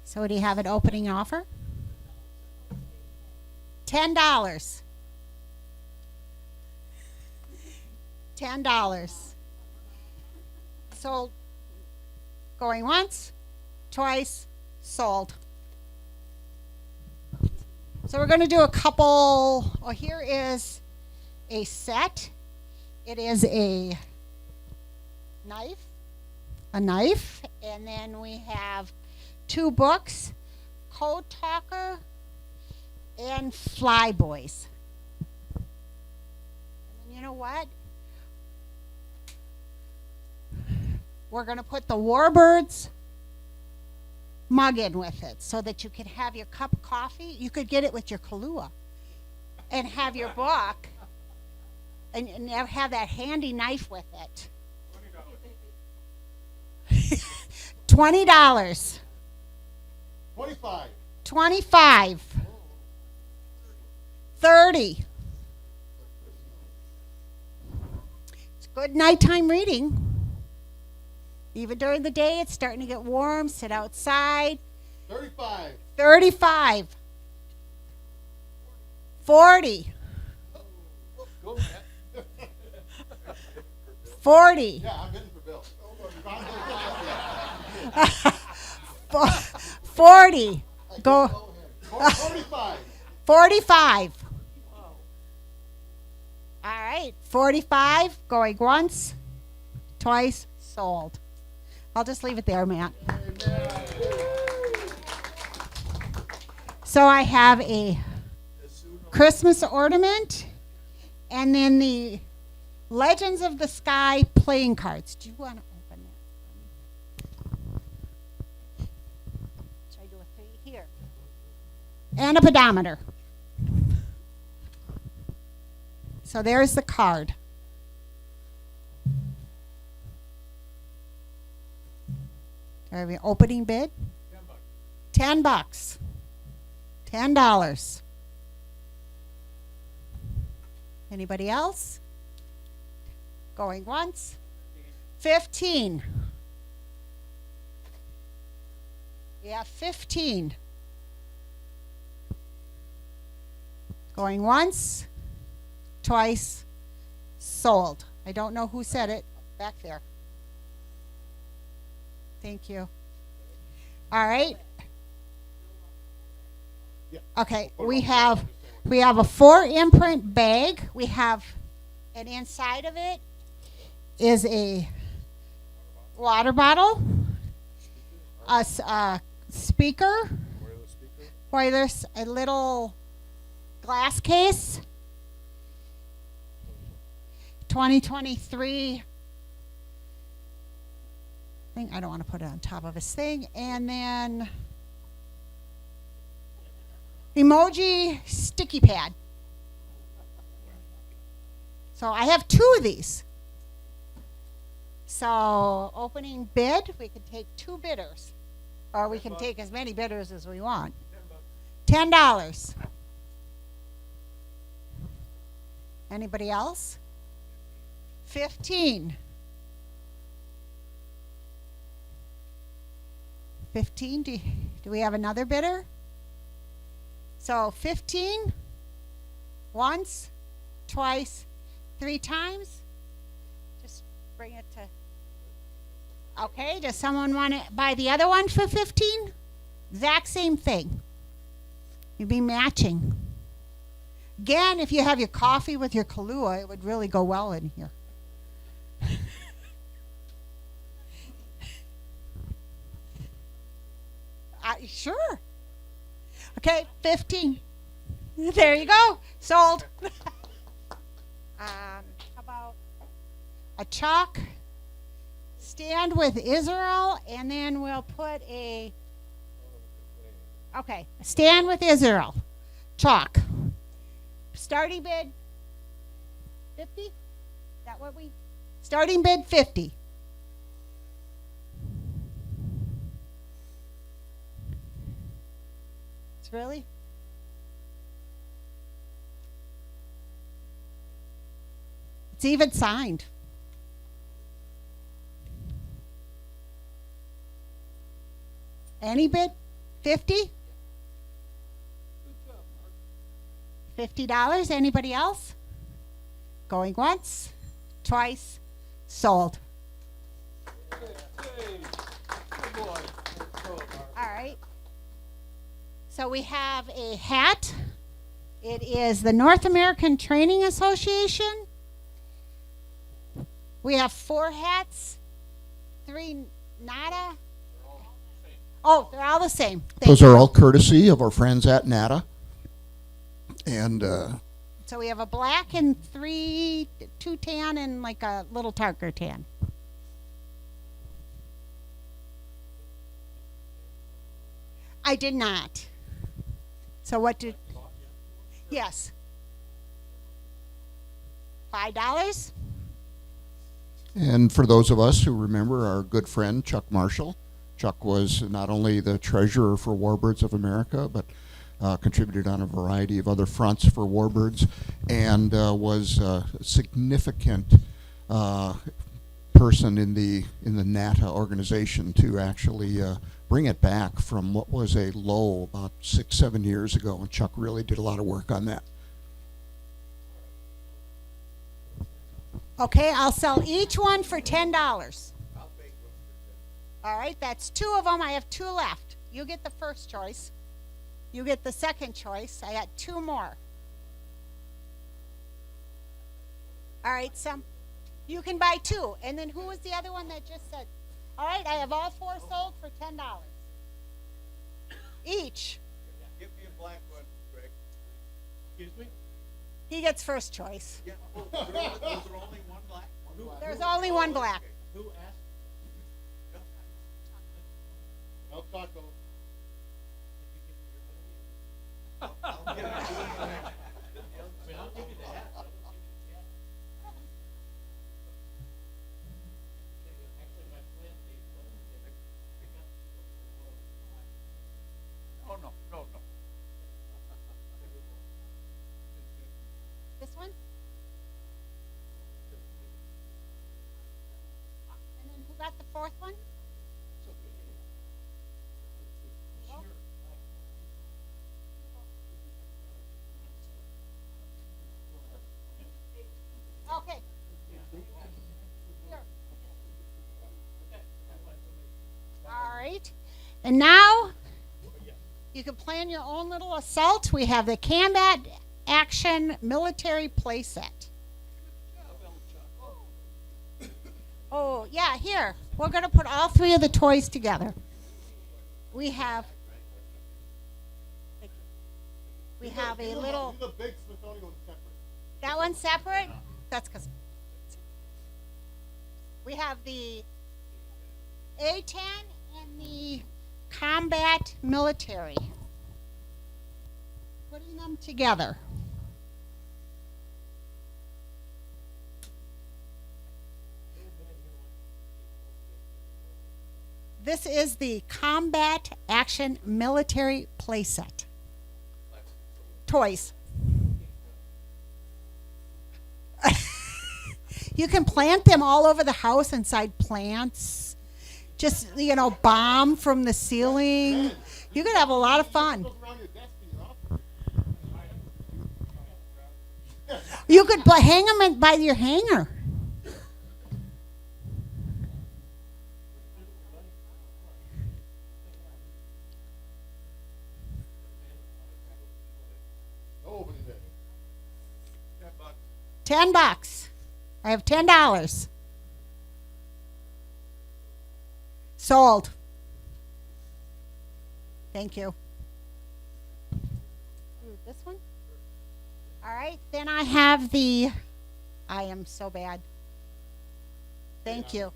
So do you have an opening offer? $10. $10. Sold. Going once, twice, sold. So we're going to do a couple. Oh, here is a set. It is a knife, and then we have 2 books, Code Talker and Flyboys. And you know what? We're going to put the Warbirds mug in with it so that you can have your cup of coffee. You could get it with your Kahlua and have your book and have that handy knife with it. $20. 25. 25. 30. It's good nighttime reading. Even during the day, it's starting to get warm. Sit outside. 35. 35. 40. 40. Yeah, I'm hitting for Bill. 40. Go. 45. 45. All right. 45. Going once, twice, sold. I'll just leave it there, Matt. So I have a Christmas ornament and then the Legends of the Sky playing cards. Do you want to open that? Should I do a 3 here? And a pedometer. So there's the card. Are we opening bid? $10. $10. Anybody else? Going once? 15. Yeah, 15. Going once, twice, sold. I don't know who said it. Back there. Thank you. All right. Okay, we have a 4 imprint bag. We have, and inside of it is a water bottle, a speaker, wireless, a little glass case, 2023. I don't want to put it on top of his thing. And then emoji sticky pad. So I have 2 of these. So opening bid, we can take 2 bidders. Or we can take as many bidders as we want. $10. Anybody else? 15. 15. Do we have another bidder? So 15. Once, twice, 3 times. Just bring it to. Okay. Does someone want to buy the other one for 15? Exact same thing. You'd be matching. Again, if you have your coffee with your Kahlua, it would really go well in here. Sure. Okay, 15. There you go. Sold. How about a chalk stand with Israel, and then we'll put a stand with Israel. Chalk. Starting bid 50? Is that what we? Starting bid 50. It's really? It's even signed. Any bid? 50? $50. Anybody else? Going once, twice, sold. All right. So we have a hat. It is the North American Training Association. We have 4 hats, 3 NADA. Oh, they're all the same. Those are all courtesy of our friends at NADA. And So we have a black and two tan and like a little darker tan. I did not. So what did? Yes. $5. And for those of us who remember our good friend Chuck Marshall, Chuck was not only the treasurer for Warbirds of America, but contributed on a variety of other fronts for Warbirds, and was a significant person in the NATA organization to actually bring it back from what was a low about 6-7 years ago, and Chuck really did a lot of work on that. Okay, I'll sell each one for $10. All right, that's 2 of them. I have 2 left. You get the first choice. You get the second choice. I got 2 more. All right, you can buy 2. And then who was the other one that just said? All right, I have all 4 sold for $10 each. Give me a black one, Greg. Excuse me? He gets first choice. Yeah. There's only one black? There's only one black. Who asked? El Taco. No. This one? And then who got the 4th one? Okay. Here. All right. And now you can plan your own little assault. We have the Combat Action Military Playset. Oh, yeah, here. We're going to put all 3 of the toys together. We have a little... That one's separate? That's because... We have the A-10 and the Combat Military. Putting them together. This is the Combat Action Military Playset. Toys. You can plant them all over the house inside plants. Just, bomb from the ceiling. You could have a lot of fun. You could hang them by your hanger. $10. I have $10. Sold. Thank you. Ooh, this one? All right, then I have I am so bad. Thank you.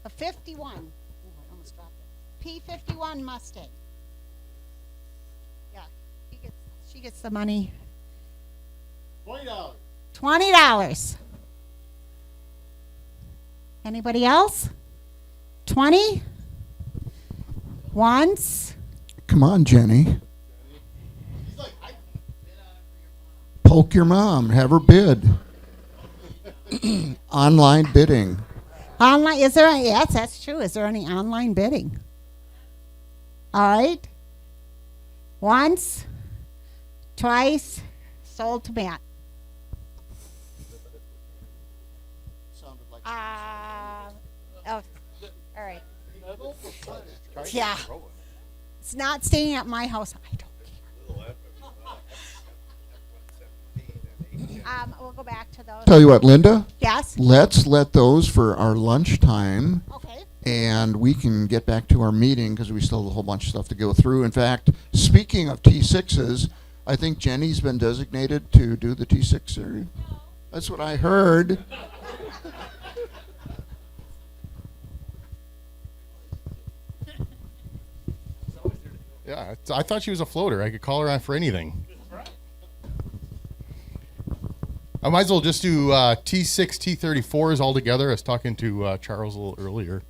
A 51. Ooh, I almost dropped it. P51 Mustang. Yeah, she gets the money. $20. $20. Anybody else? 20? Once? Come on, Jenny. Poke your mom. Have her bid. Online bidding. Online? Yes, that's true. Is there any online bidding? All right. Once, twice, sold to Matt. Oh, all right. Yeah. It's not staying at my house. I don't care. We'll go back to those. Tell you what, Linda? Yes? Let's let those for our lunchtime. Okay. And we can get back to our meeting because we still have a whole bunch of stuff to go through. In fact, speaking of T6s, I think Jenny's been designated to do the T6 area. That's what I heard. Yeah, I thought she was a floater. I could call her on for anything. I might as well just do T6, T34s all together. I was talking to Charles a little earlier.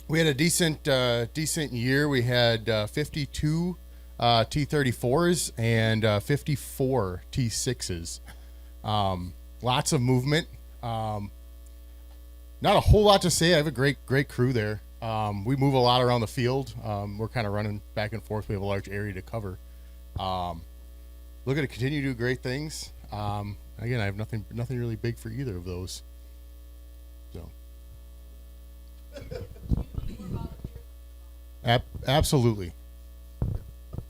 We had a decent year. We had 52 T34s and 54 T6s. Lots of movement. Not a whole lot to say. I have a great crew there. We move a lot around the field. We're kind of running back and forth. We have a large area to cover. Looking to continue to do great things. Again, I have nothing really big for either of those. So, absolutely.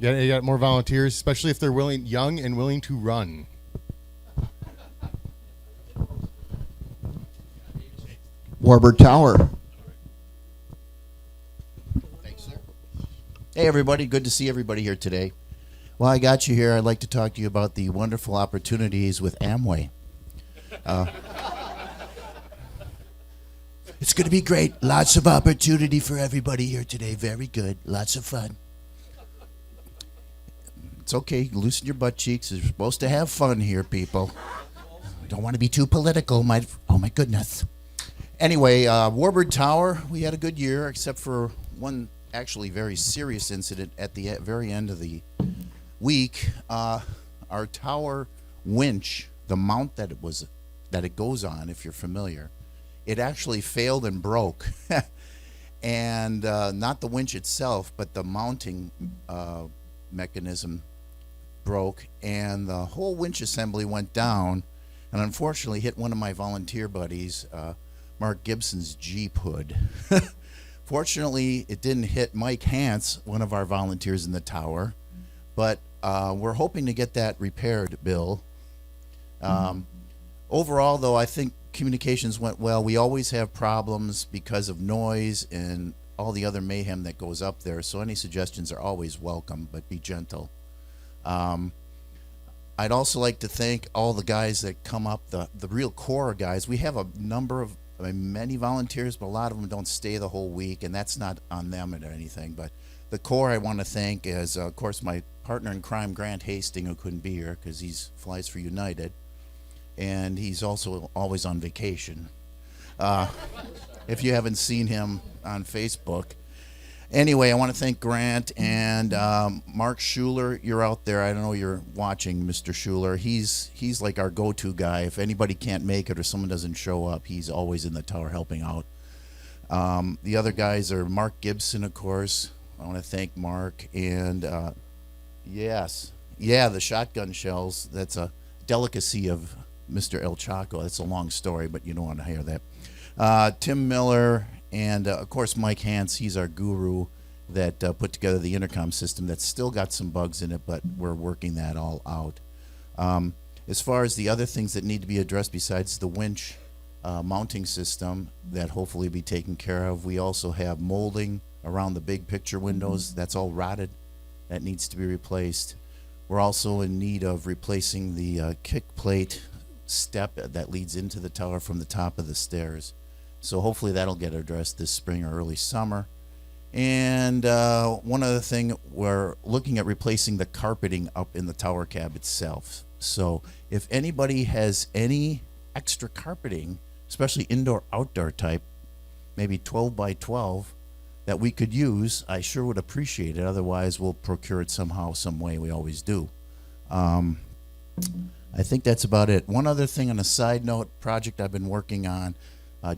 Yeah, you got more volunteers, especially if they're young and willing to run. Warbird Tower. Thanks, sir. Hey, everybody. Good to see everybody here today. While I got you here, I'd like to talk to you about the wonderful opportunities with Amway. It's going to be great. Lots of opportunity for everybody here today. Very good. Lots of fun. It's okay. Loosen your butt cheeks. You're supposed to have fun here, people. Don't want to be too political. Oh, my goodness. Anyway, Warbird Tower, we had a good year, except for one actually very serious incident at the very end of the week. Our tower winch, the mount that it goes on, if you're familiar, it actually failed and broke. And not the winch itself, but the mounting mechanism broke, and the whole winch assembly went down, and unfortunately hit one of my volunteer buddies, Mark Gibson's Jeep hood. Fortunately, it didn't hit Mike Hance, one of our volunteers in the tower, but we're hoping to get that repaired, Bill. Overall, though, I think communications went well. We always have problems because of noise and all the other mayhem that goes up there, so any suggestions are always welcome, but be gentle. I'd also like to thank all the guys that come up, the real core guys. We have a number of many volunteers, but a lot of them don't stay the whole week, and that's not on them or anything. But the core I want to thank is, of course, my partner in crime, Grant Hastings, who couldn't be here because he flies for United, and he's also always on vacation. If you haven't seen him on Facebook. Anyway, I want to thank Grant and Mark Schuler. You're out there. I don't know you're watching, Mr. Schuler. He's like our go-to guy. If anybody can't make it or someone doesn't show up, he's always in the tower helping out. The other guys are Mark Gibson, of course. I want to thank Mark. And the shotgun shells. That's a delicacy of Mr. El Chaco. That's a long story, but you don't want to hear that. Tim Miller. And, of course, Mike Hance, he's our guru that put together the intercom system that's still got some bugs in it, but we're working that all out. As far as the other things that need to be addressed besides the winch mounting system that hopefully be taken care of, we also have molding around the big picture windows. That's all rotted. That needs to be replaced. We're also in need of replacing the kick plate step that leads into the tower from the top of the stairs. So hopefully that'll get addressed this spring or early summer. And one other thing, we're looking at replacing the carpeting up in the tower cab itself. So if anybody has any extra carpeting, especially indoor-outdoor type, maybe 12 by 12, that we could use, I sure would appreciate it. Otherwise, we'll procure it somehow, some way. We always do. I think that's about it. One other thing on a side note, project I've been working on,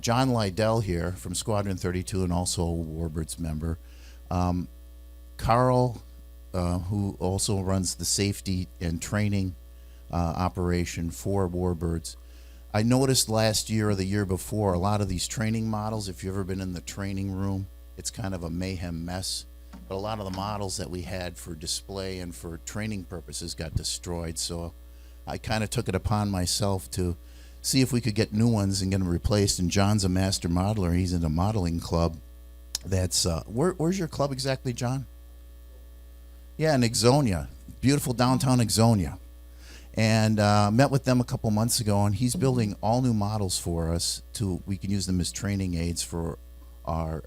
John Lydell here from Squadron 32 and also a Warbirds member. Carl, who also runs the safety and training operation for Warbirds. I noticed last year or the year before, a lot of these training models, if you've ever been in the training room, it's kind of a mayhem mess. But a lot of the models that we had for display and for training purposes got destroyed. So I kind of took it upon myself to see if we could get new ones and get them replaced. And John's a master modeler. He's in a modeling club. That's where's your club exactly, John? Yeah, in Ixonia, beautiful downtown Ixonia. And met with them a couple months ago, and he's building all new models for us we can use them as training aids for our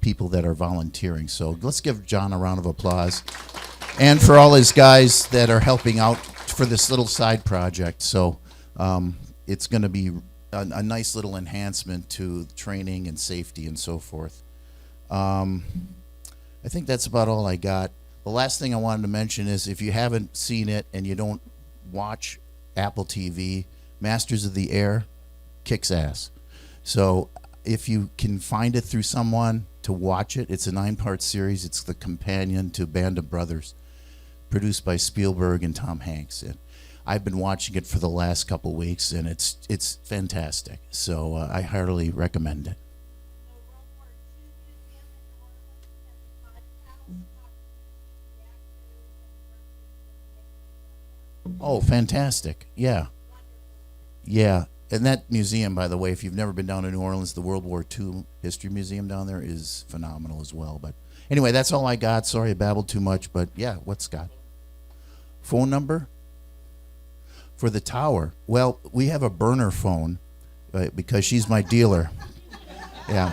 people that are volunteering. So let's give John a round of applause. And for all his guys that are helping out for this little side project. So it's going to be a nice little enhancement to training and safety and so forth. I think that's about all I got. The last thing I wanted to mention is if you haven't seen it and you don't watch Apple TV, Masters of the Air kicks ass. So if you can find it through someone to watch it, it's a 9-part series. It's the companion to Band of Brothers, produced by Spielberg and Tom Hanks. And I've been watching it for the last couple weeks, and it's fantastic. So I heartily recommend it. Oh, fantastic. Yeah. Yeah. And that museum, by the way, if you've never been down to New Orleans, the World War II History Museum down there is phenomenal as well. But anyway, that's all I got. Sorry I babbled too much, but yeah, what's Scott? Phone number? For the tower. Well, we have a burner phone because she's my dealer. Yeah.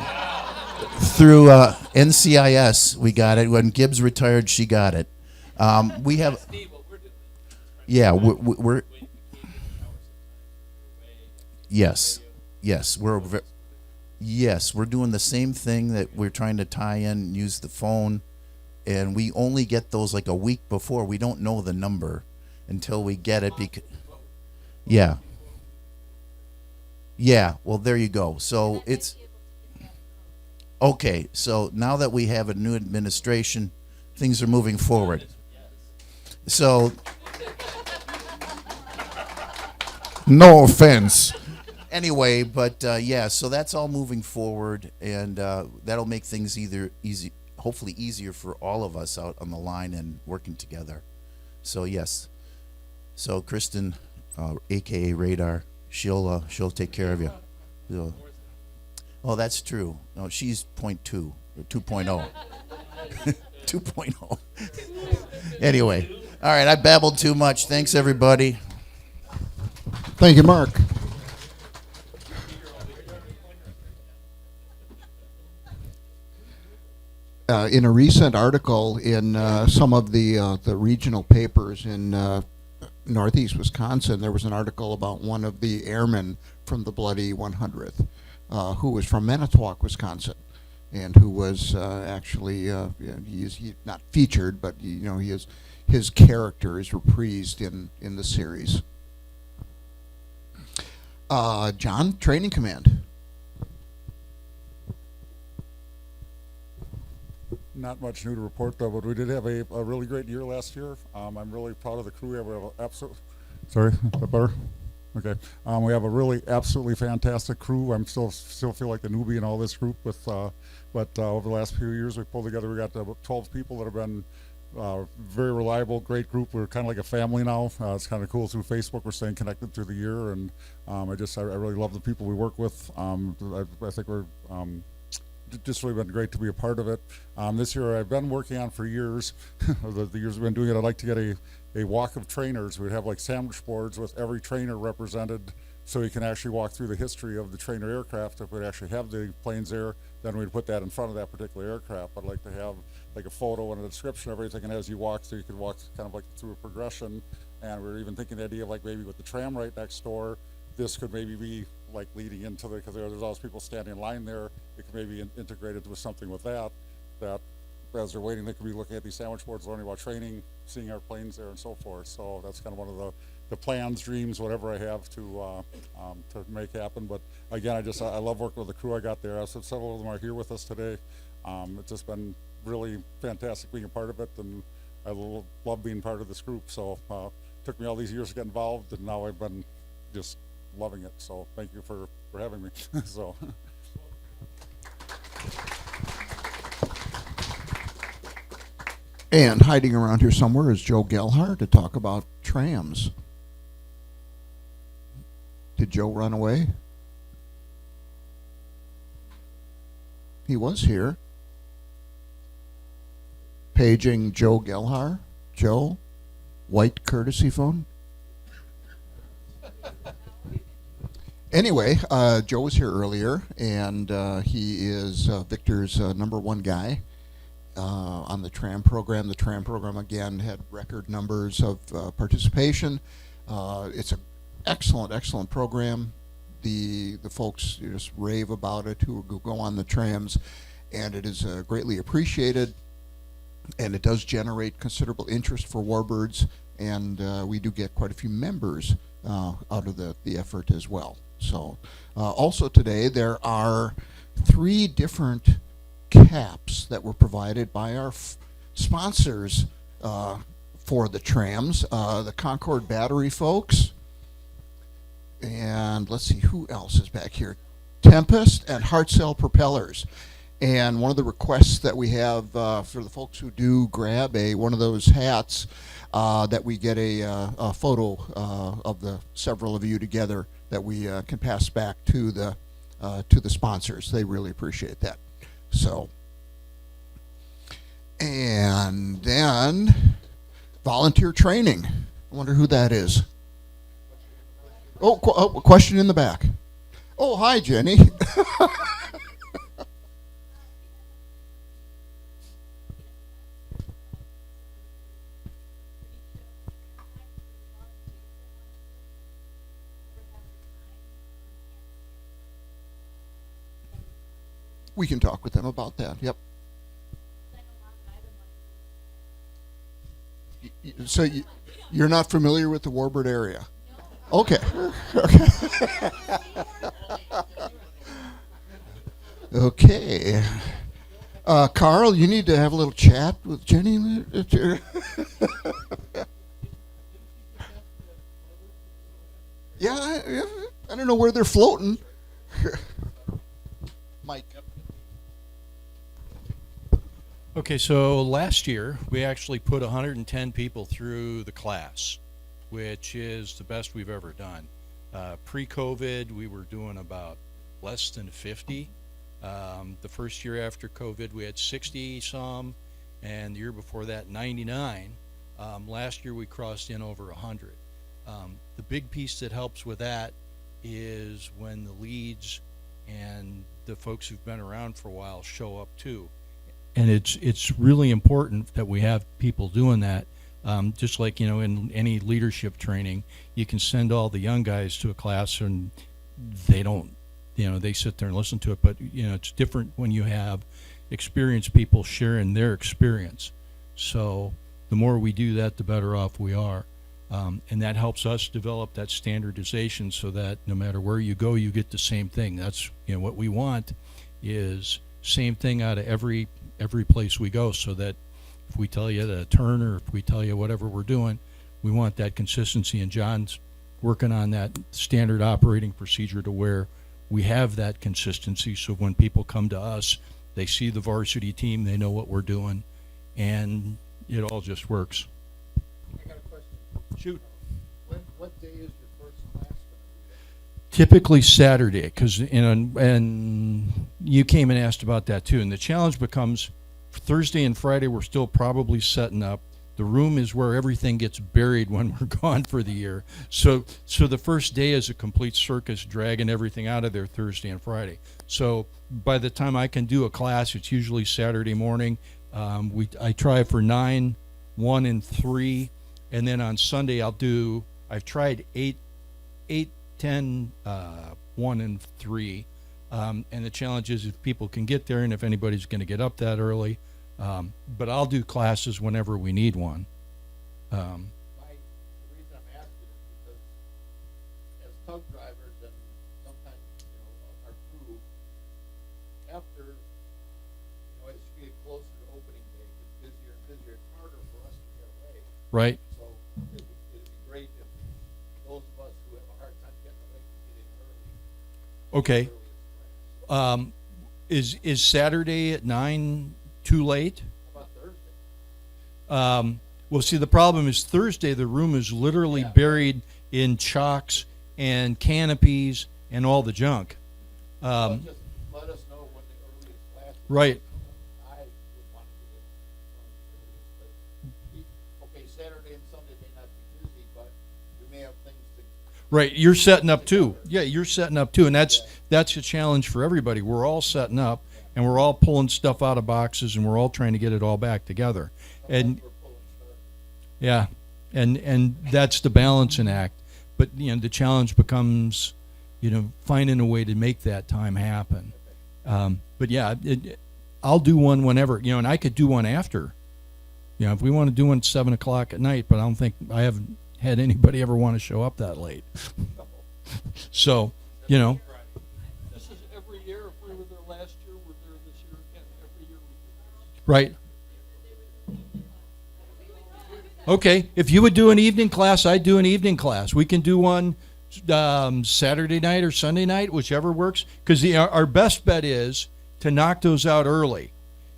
Through NCIS, we got it. When Gibbs retired, she got it. We have... Yeah, we're yes, we're doing the same thing that we're trying to tie in, use the phone, and we only get those like a week before. We don't know the number until we get it. Yeah. Well, there you go. So it's okay. So now that we have a new administration, things are moving forward. So. No offense. Anyway, but yeah, so that's all moving forward, and that'll make things hopefully easier for all of us out on the line and working together. So yes, so Kristen, aka Radar, she'll take care of you. So, oh, that's true. No, she's 0.2 or 2.0. 2.0. Anyway, all right, I babbled too much. Thanks, everybody. Thank you, Mark. In a recent article in some of the regional papers in northeast Wisconsin, there was an article about one of the airmen from the Bloody 100th who was from Manitowoc, Wisconsin, and who was actually he's not featured, but his character is reprised in the series. John, Training Command. Not much new to report, though, but we did have a really great year last year. I'm really proud of the crew. We have sorry, is that better? Okay. We have a really absolutely fantastic crew. I'm still feel like the newbie in all this group, but over the last few years we pulled together. We got about 12 people that have been very reliable, great group. We're kind of like a family now. It's kind of cool through Facebook. We're staying connected through the year, and I really love the people we work with. I think we're just really been great to be a part of it. This year I've been working on for years. the years we've been doing it, I'd like to get a walk of trainers. We'd have like sandwich boards with every trainer represented, so you can actually walk through the history of the trainer aircraft. If we actually have the planes there, then we'd put that in front of that particular aircraft. I'd like to have like a photo and a description of everything, and as you walk through, you could walk kind of like through a progression. And we're even thinking the idea of like maybe with the tram right next door, this could maybe be like leading into because there's always people standing in line there. It could maybe integrate it with something with that as they're waiting, they could be looking at these sandwich boards, learning about training, seeing our planes there and so forth. So that's kind of one of the plans, dreams, whatever I have to make happen. But again, I love working with the crew I got there. Several of them are here with us today. It's just been really fantastic being a part of it, and I love being part of this group. So it took me all these years to get involved, and now I've been just loving it. So thank you for having me. So. And hiding around here somewhere is Joe Gelhart to talk about trams. Did Joe run away? He was here. paging Joe Gelhar. Joe, white courtesy phone. Anyway, Joe was here earlier, and he is Victor's #1 guy on the TRAM program. The TRAM program, again, had record numbers of participation. It's an excellent program. The folks just rave about it who go on the trams, and it is greatly appreciated, and it does generate considerable interest for warbirds, and we do get quite a few members out of the effort as well. So also today there are 3 different caps that were provided by our sponsors for the trams, the Concord Battery folks, and let's see who else is back here, Tempest and Hartzell Propellers. And one of the requests that we have for the folks who do grab one of those hats, that we get a photo of the several of you together that we can pass back to the sponsors. They really appreciate that. So, and then volunteer training. I wonder who that is. Oh, question in the back. Oh, hi, Jenny. We can talk with them about that. Yep. So you're not familiar with the Warbird area? Okay. Okay. Carl, you need to have a little chat with Jenny. Yeah, I don't know where they're floating. Mike. Okay, so last year we actually put 110 people through the class, which is the best we've ever done. Pre-COVID, we were doing about less than 50. The first year after COVID, we had 60 some, and the year before that, 99. Last year, we crossed in over 100. The big piece that helps with that is when the leads and the folks who've been around for a while show up too. And it's really important that we have people doing that. Just like, in any leadership training, you can send all the young guys to a class and they don't, they sit there and listen to it. But, it's different when you have experienced people sharing their experience. So the more we do that, the better off we are. And that helps us develop that standardization so that no matter where you go, you get the same thing. That's, what we want is same thing out of every place we go, so that if we tell you to turn or if we tell you whatever we're doing, we want that consistency. And John's working on that standard operating procedure to where we have that consistency. So when people come to us, they see the varsity team, they know what we're doing, and it all just works. I got a question. Shoot. What day is your first class going to be? Typically Saturday, because and you came and asked about that too. And the challenge becomes Thursday and Friday we're still probably setting up. The room is where everything gets buried when we're gone for the year. So the first day is a complete circus, dragging everything out of there Thursday and Friday. So by the time I can do a class, it's usually Saturday morning. I try for 9, 1, and 3, and then on Sunday I've tried 8, 10, 1, and 3. And the challenge is if people can get there and if anybody's going to get up that early. But I'll do classes whenever we need one. The reason I'm asking is because as tug drivers and sometimes, our crew, after, as you get closer to opening day, it gets busier and busier, it's harder for us to get away. Right. So it'd be great if those of us who have a hard time getting away can get in early. Okay. Is Saturday at 9 too late? How about Thursday? Well, see, the problem is Thursday the room is literally buried in chocks and canopies and all the junk. Just let us know when the earliest class is. Right. I would want to get Right, you're setting up too. Yeah, you're setting up too, and that's a challenge for everybody. We're all setting up, and we're all pulling stuff out of boxes, and we're all trying to get it all back together. And yeah, and that's the balancing act. But the challenge becomes, finding a way to make that time happen. But yeah, I'll do one whenever, and I could do one after. If we want to do one at 7 o'clock at night, but I haven't had anybody ever want to show up that late. So, This is every year. If we were there last year, we're there this year again. Every year we do this. Right. Okay, if you would do an evening class, I'd do an evening class. We can do one Saturday night or Sunday night, whichever works. Because our best bet is to knock those out early,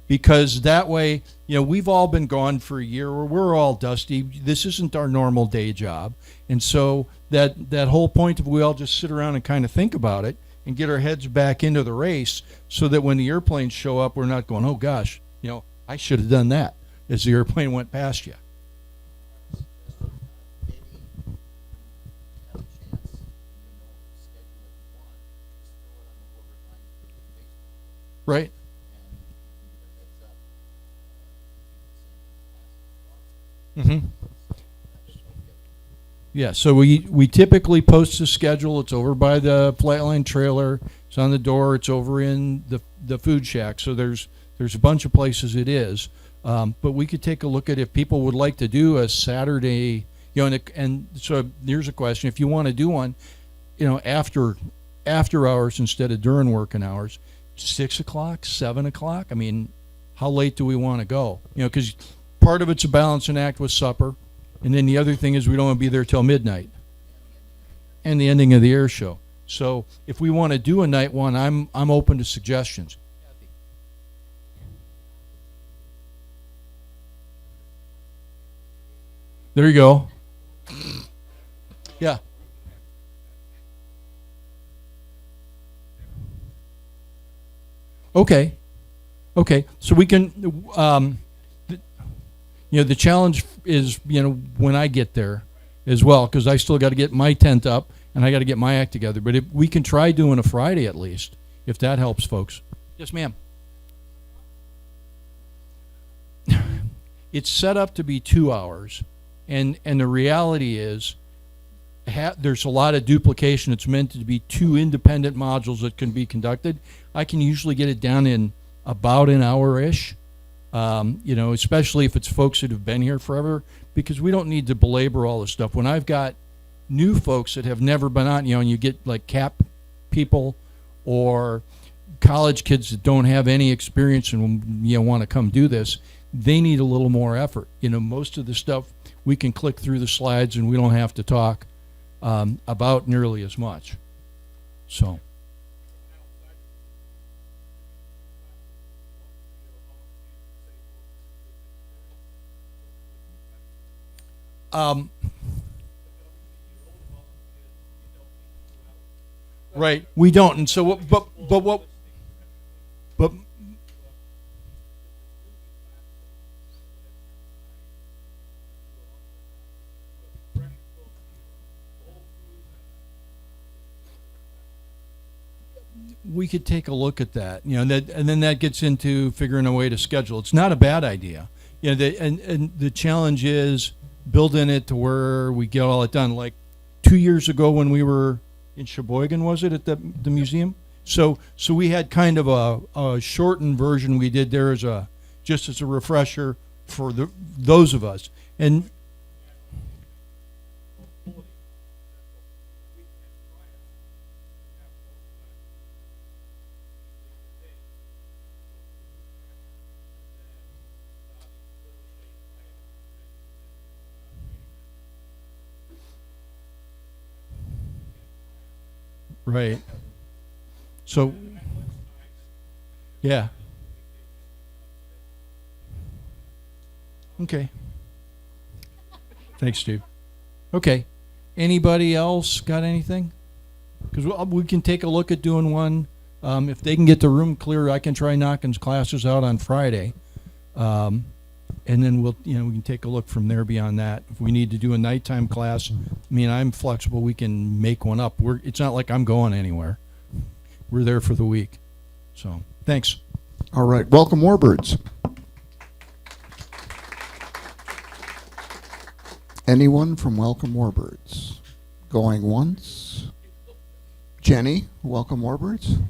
because that way, we've all been gone for a year, or we're all dusty. This isn't our normal day job, and so that whole point of we all just sit around and kind of think about it and get our heads back into the race, so that when the airplanes show up, we're not going, oh gosh, I should have done that as the airplane went past you. Right. Mm-hmm. Yeah, so we typically post a schedule. It's over by the flatline trailer. It's on the door. It's over in the food shack. So there's a bunch of places it is. But we could take a look at if people would like to do a Saturday, and so here's a question. If you want to do one, after hours instead of during working hours, 6 o'clock, 7 o'clock. I mean, how late do we want to go? Because part of it's a balancing act with supper, and then the other thing is we don't want to be there till midnight, and the ending of the air show. So if we want to do a night one, I'm open to suggestions. There you go. Yeah. Okay. So we can, the challenge is, when I get there as well, because I still got to get my tent up and I got to get my act together. But if we can try doing a Friday at least, if that helps folks. Yes, ma'am. It's set up to be 2 hours, and the reality is there's a lot of duplication. It's meant to be 2 independent modules that can be conducted. I can usually get it down in about an hour-ish, especially if it's folks that have been here forever, because we don't need to belabor all this stuff. When I've got new folks that have never been on, and you get like CAP people or college kids that don't have any experience and want to come do this, they need a little more effort. Most of the stuff we can click through the slides and we don't have to talk about nearly as much. So. Right, we don't, and so but we could take a look at that, and then that gets into figuring a way to schedule. It's not a bad idea, and the challenge is building it to where we get all it done. Like 2 years ago when we were in Sheboygan, was it, at the museum? So we had kind of a shortened version we did there just as a refresher for those of us. And right. So, yeah. Okay. Thanks, Steve. Okay. Anybody else got anything? Because we can take a look at doing one. If they can get the room clear, I can try knocking classes out on Friday. And and then we can take a look from there beyond that. If we need to do a nighttime class, I mean, I'm flexible. We can make one up. It's not like I'm going anywhere. We're there for the week. So, thanks. All right. Welcome, Warbirds. Anyone from Welcome Warbirds? Going once? Jenny, Welcome Warbirds?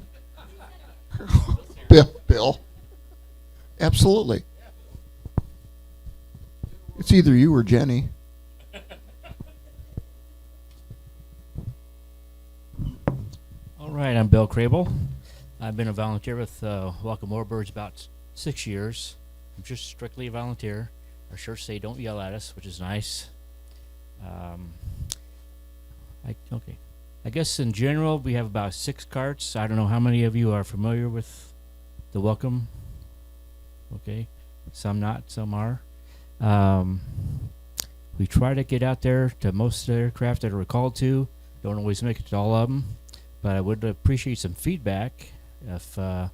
Bill. Absolutely. It's either you or Jenny. All right, I'm Bill Crable. I've been a volunteer with Welcome Warbirds about 6 years. I'm just strictly a volunteer. Our shirts say "Don't yell at us," which is nice. I guess in general we have about 6 carts. I don't know how many of you are familiar with the Welcome. Okay, some not, some are. We try to get out there to most of the aircraft that are called to. Don't always make it to all of them, but I would appreciate some feedback. If let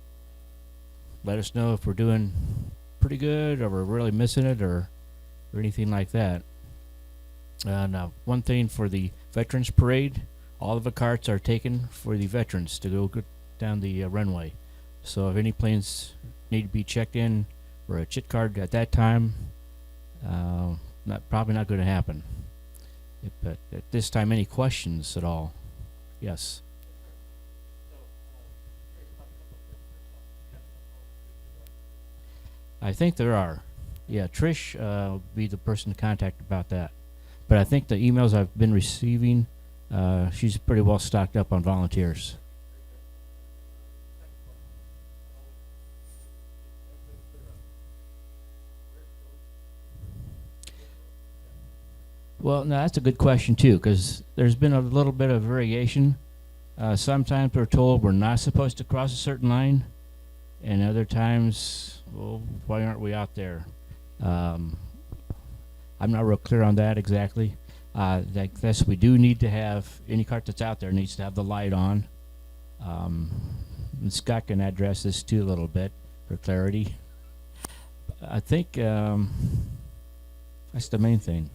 us know if we're doing pretty good or we're really missing it or anything like that. Now, one thing for the Veterans Parade, all of the carts are taken for the veterans to go down the runway. So if any planes need to be checked in for a chit card at that time, probably not going to happen. But at this time, any questions at all? Yes. I think there are. Yeah, Trish will be the person to contact about that. But I think the emails I've been receiving, she's pretty well stocked up on volunteers. Well, no, that's a good question too, because there's been a little bit of variation. Sometimes we're told we're not supposed to cross a certain line, and other times, well, why aren't we out there? I'm not real clear on that exactly. I guess we do need to have, any cart that's out there needs to have the light on. And Scott can address this too a little bit for clarity. I think that's the main thing.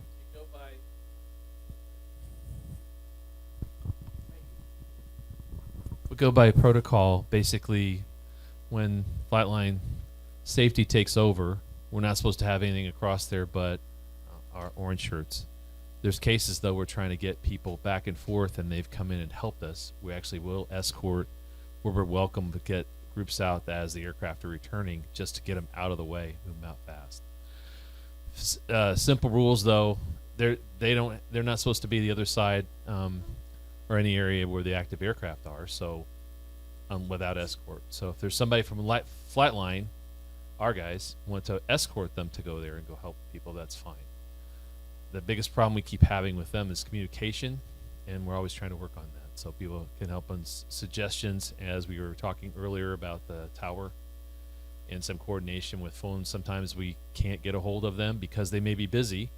We go by protocol. Basically, when flightline safety takes over, we're not supposed to have anything across there but our orange shirts. There's cases, though, we're trying to get people back and forth, and they've come in and helped us. We actually will escort Warbird Welcome to get groups out as the aircraft are returning, just to get them out of the way, move them out fast. Simple rules, though. They're not supposed to be the other side or any area where the active aircraft are, so without escort. So if there's somebody from Flightline, our guys want to escort them to go there and go help people, that's fine. The biggest problem we keep having with them is communication, and we're always trying to work on that. So people can help us suggestions, as we were talking earlier about the tower and some coordination with phones. Sometimes we can't get a hold of them because they may be busy.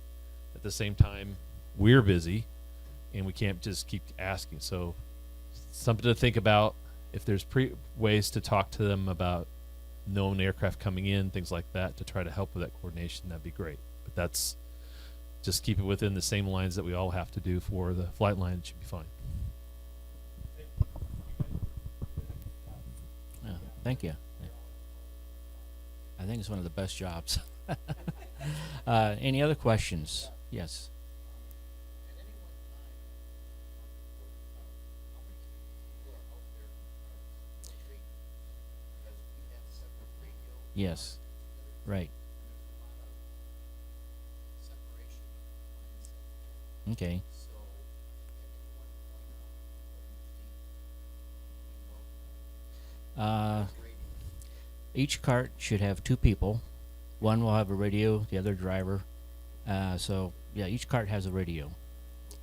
At the same time, we're busy, and we can't just keep asking. So something to think about. If there's ways to talk to them about known aircraft coming in, things like that, to try to help with that coordination, that'd be great. But that's just keep it within the same lines that we all have to do for the flight line. It should be fine. Yeah, thank you. I think it's one of the best jobs. Any other questions? Yes. Yes, right. Okay. Each cart should have 2 people. One will have a radio, the other driver. So yeah, each cart has a radio.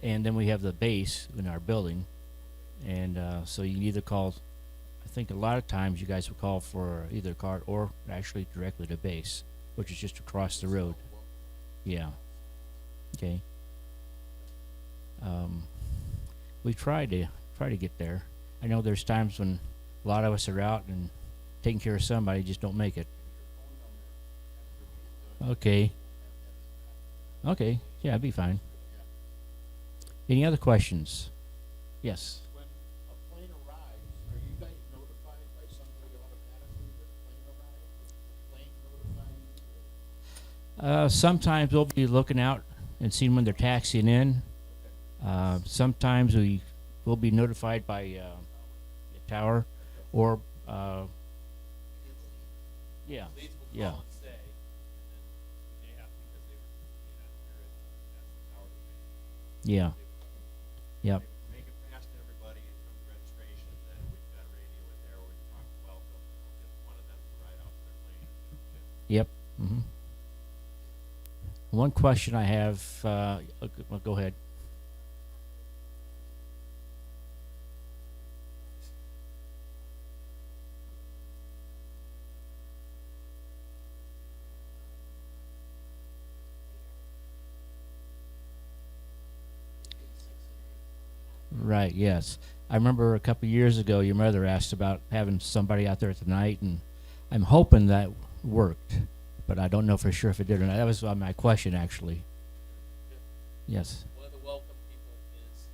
And then we have the base in our building. And so you can either call, I think a lot of times you guys will call for either cart or actually directly to base, which is just across the road. Yeah. Okay. We try to get there. I know there's times when a lot of us are out and taking care of somebody, just don't make it. Okay. Okay, yeah, it'd be fine. Any other questions? Yes. When a plane arrives, are you guys notified by somebody automatically that a plane arrived? Or the plane notifying you? Sometimes we'll be looking out and seeing when they're taxiing in. Sometimes we will be notified by the tower, or yeah, Leads will yeah, call and say, and then they have, because they were inaccurate, that's the tower domain. yeah, yep, Make it fast to everybody and come to registration, then we've got a radio in there with welcome. We'll get one of them to ride out to their plane. yep. One question I have, well, go ahead. Right, yes. I remember a couple years ago your mother asked about having somebody out there tonight, and I'm hoping that worked, but I don't know for sure if it did or not. That was my question, actually. Yes. One of the welcome people is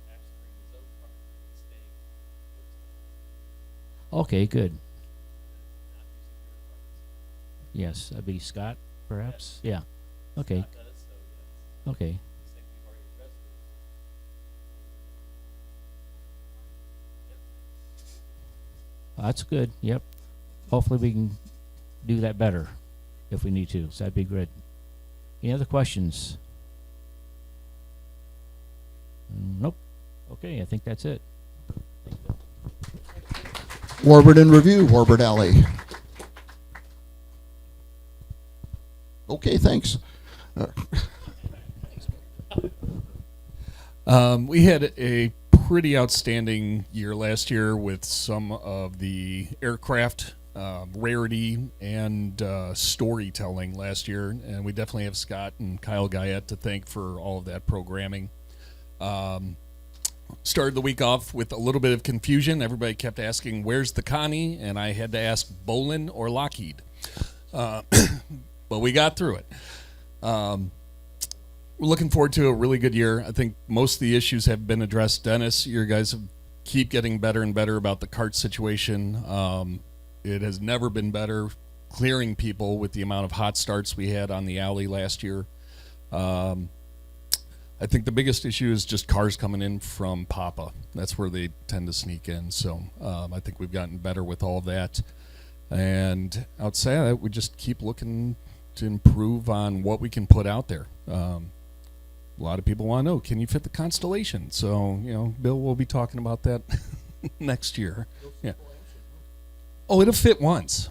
actually bringing his own car and staying. Okay, good. Not using your cars. Yes, that'd be Scott, perhaps? Yeah. Okay. Scott does, so yes. Okay. I think we've already addressed it. That's good. Yep. Hopefully we can do that better if we need to. So that'd be good. Any other questions? Nope. Okay, I think that's it. Warbird in review, Warbird Alley. Okay, thanks. We had a pretty outstanding year last year with some of the aircraft rarity and storytelling last year, and we definitely have Scott and Kyle Guyette to thank for all of that programming. Started the week off with a little bit of confusion. Everybody kept asking, where's the Connie? And I had to ask Bolin or Lockheed. But we got through it. We're looking forward to a really good year. I think most of the issues have been addressed. Dennis, you guys keep getting better and better about the cart situation. It has never been better clearing people with the amount of hot starts we had on the alley last year. I think the biggest issue is just cars coming in from Papa. That's where they tend to sneak in. So I think we've gotten better with all of that. And outside of that, we just keep looking to improve on what we can put out there. A lot of people want to know, can you fit the Constellation? So, you know, Bill will be talking about that next year. Yeah. Oh, it'll fit once.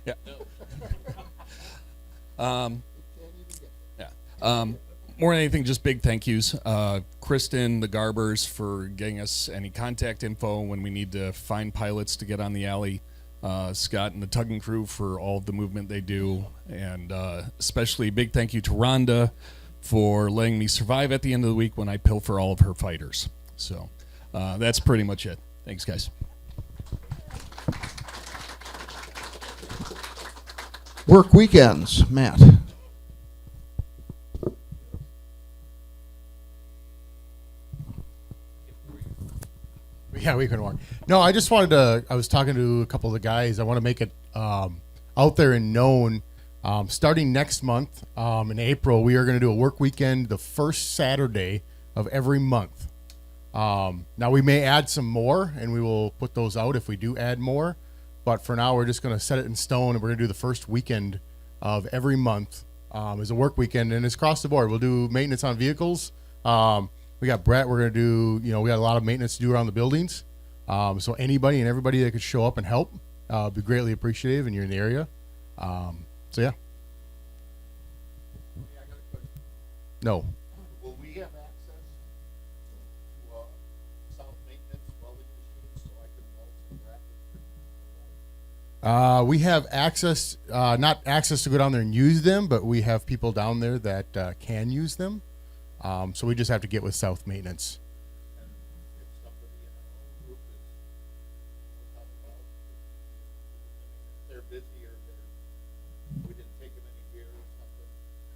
Yeah. More than anything, just big thank yous. Kristen, the Garbers, for getting us any contact info when we need to find pilots to get on the alley. Scott and the tugging crew for all of the movement they do. And especially big thank you to Rhonda for letting me survive at the end of the week when I pilfer all of her fighters. So that's pretty much it. Thanks, guys. Work weekends, Matt. Yeah, we can work. No, I just wanted to, I was talking to a couple of the guys. I want to make it out there and known. Starting next month, in April, we are going to do a work weekend the first Saturday of every month. Now, we may add some more, and we will put those out if we do add more. But for now, we're just going to set it in stone, and we're going to do the first weekend of every month as a work weekend, and it's across the board. We'll do maintenance on vehicles. We got Brett. We're going to do, you know, we got a lot of maintenance to do around the buildings. So anybody and everybody that could show up and help be greatly appreciative, and you're in the area. So yeah. No. Will we have access to South Maintenance welding machines so I can weld some brackets? We have access, not access to go down there and use them, but we have people down there that can use them. So we just have to get with South Maintenance. And if somebody in our own group is talking about, if they're busy or we didn't take them any gear,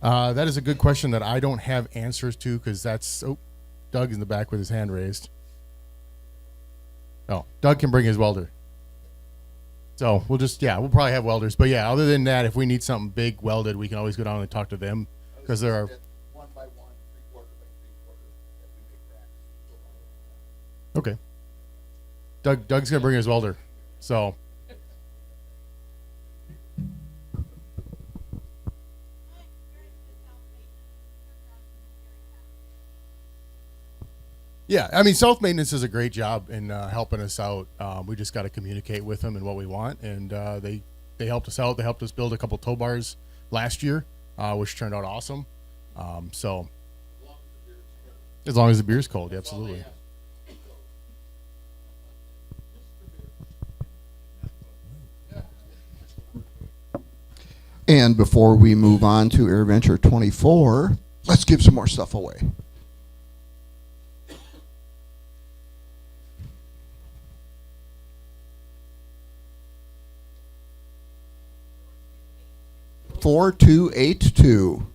That is a good question that I don't have answers to because that's Doug in the back with his hand raised. Oh, Doug can bring his welder. So we'll probably have welders. But yeah, other than that, if we need something big welded, we can always go down and talk to them because there are 1 by 1, 3/4 by 3/4 that we make racks. Okay. Doug's gonna bring his welder. So yeah, I mean, South Maintenance does a great job in helping us out. We just got to communicate with them and what we want, and they helped us out. They helped us build a couple tow bars last year, which turned out awesome. So as long as the beer's cold, absolutely. And before we move on to AirVenture 24, let's give some more stuff away. Four two eight two.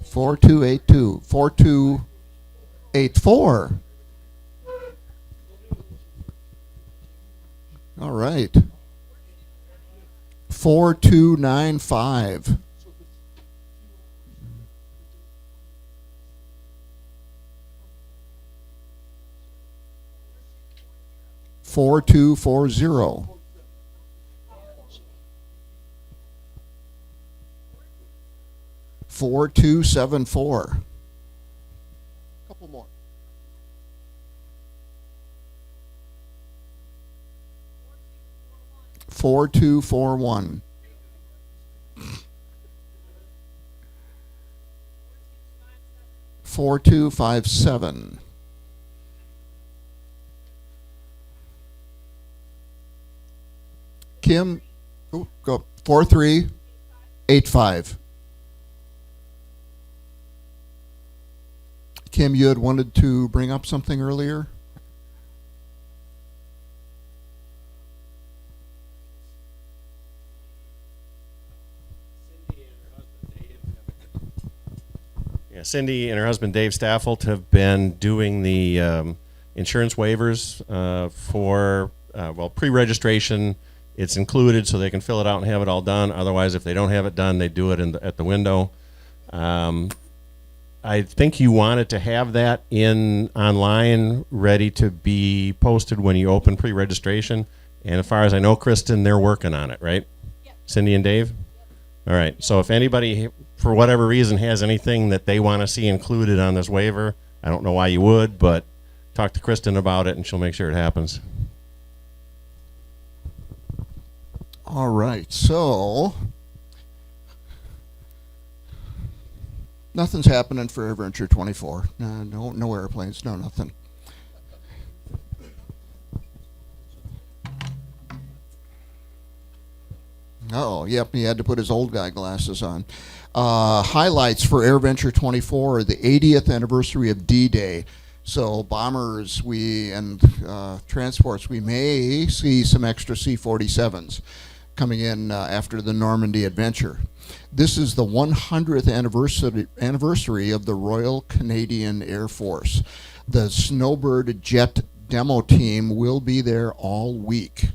4282. 4284. All right. 4295. 4240. 4274. Couple more. 4241. 4257. Kim, go 4385. Kim, you had wanted to bring up something earlier? Yeah, Cindy and her husband Dave Staffold have been doing the insurance waivers for pre-registration. It's included, so they can fill it out and have it all done. Otherwise, if they don't have it done, they do it at the window. I think you wanted to have that online, ready to be posted when you open pre-registration. And as far as I know, Kristen, they're working on it, right? Yep. Cindy and Dave? Yep. All right. So if anybody, for whatever reason, has anything that they want to see included on this waiver, I don't know why you would, but talk to Kristen about it, and she'll make sure it happens. All right. So nothing's happening for AirVenture 24. No airplanes, no nothing. Oh, yep, he had to put his old guy glasses on. Highlights for AirVenture 24 are the 80th anniversary of D-Day. So bombers, and transports, we may see some extra C-47s coming in after the Normandy adventure. This is the 100th anniversary of the Royal Canadian Air Force. The Snowbird Jet demo team will be there all week.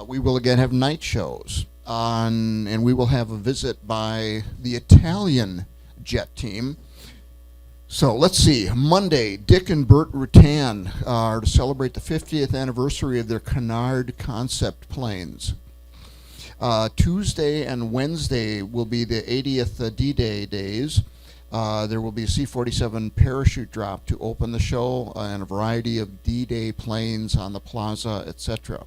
We will again have night shows, and we will have a visit by the Italian jet team. So let's see. Monday, Dick and Bert Rutan are to celebrate the 50th anniversary of their Canard concept planes. Tuesday and Wednesday will be the 80th D-Day days. There will be a C-47 parachute drop to open the show and a variety of D-Day planes on the plaza, etc.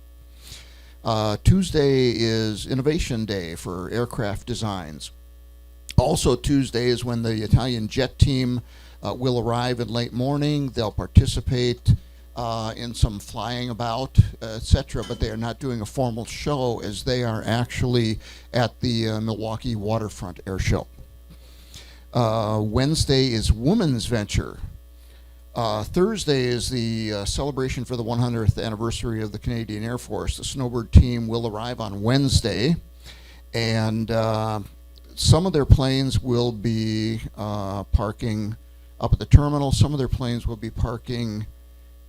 Tuesday is Innovation Day for aircraft designs. Also Tuesday is when the Italian jet team will arrive in late morning. They'll participate in some flying about, etc., but they are not doing a formal show as they are actually at the Milwaukee Waterfront Air Show. Wednesday is Women's Venture. Thursday is the celebration for the 100th anniversary of the Canadian Air Force. The Snowbird team will arrive on Wednesday, and some of their planes will be parking up at the terminal. Some of their planes will be parking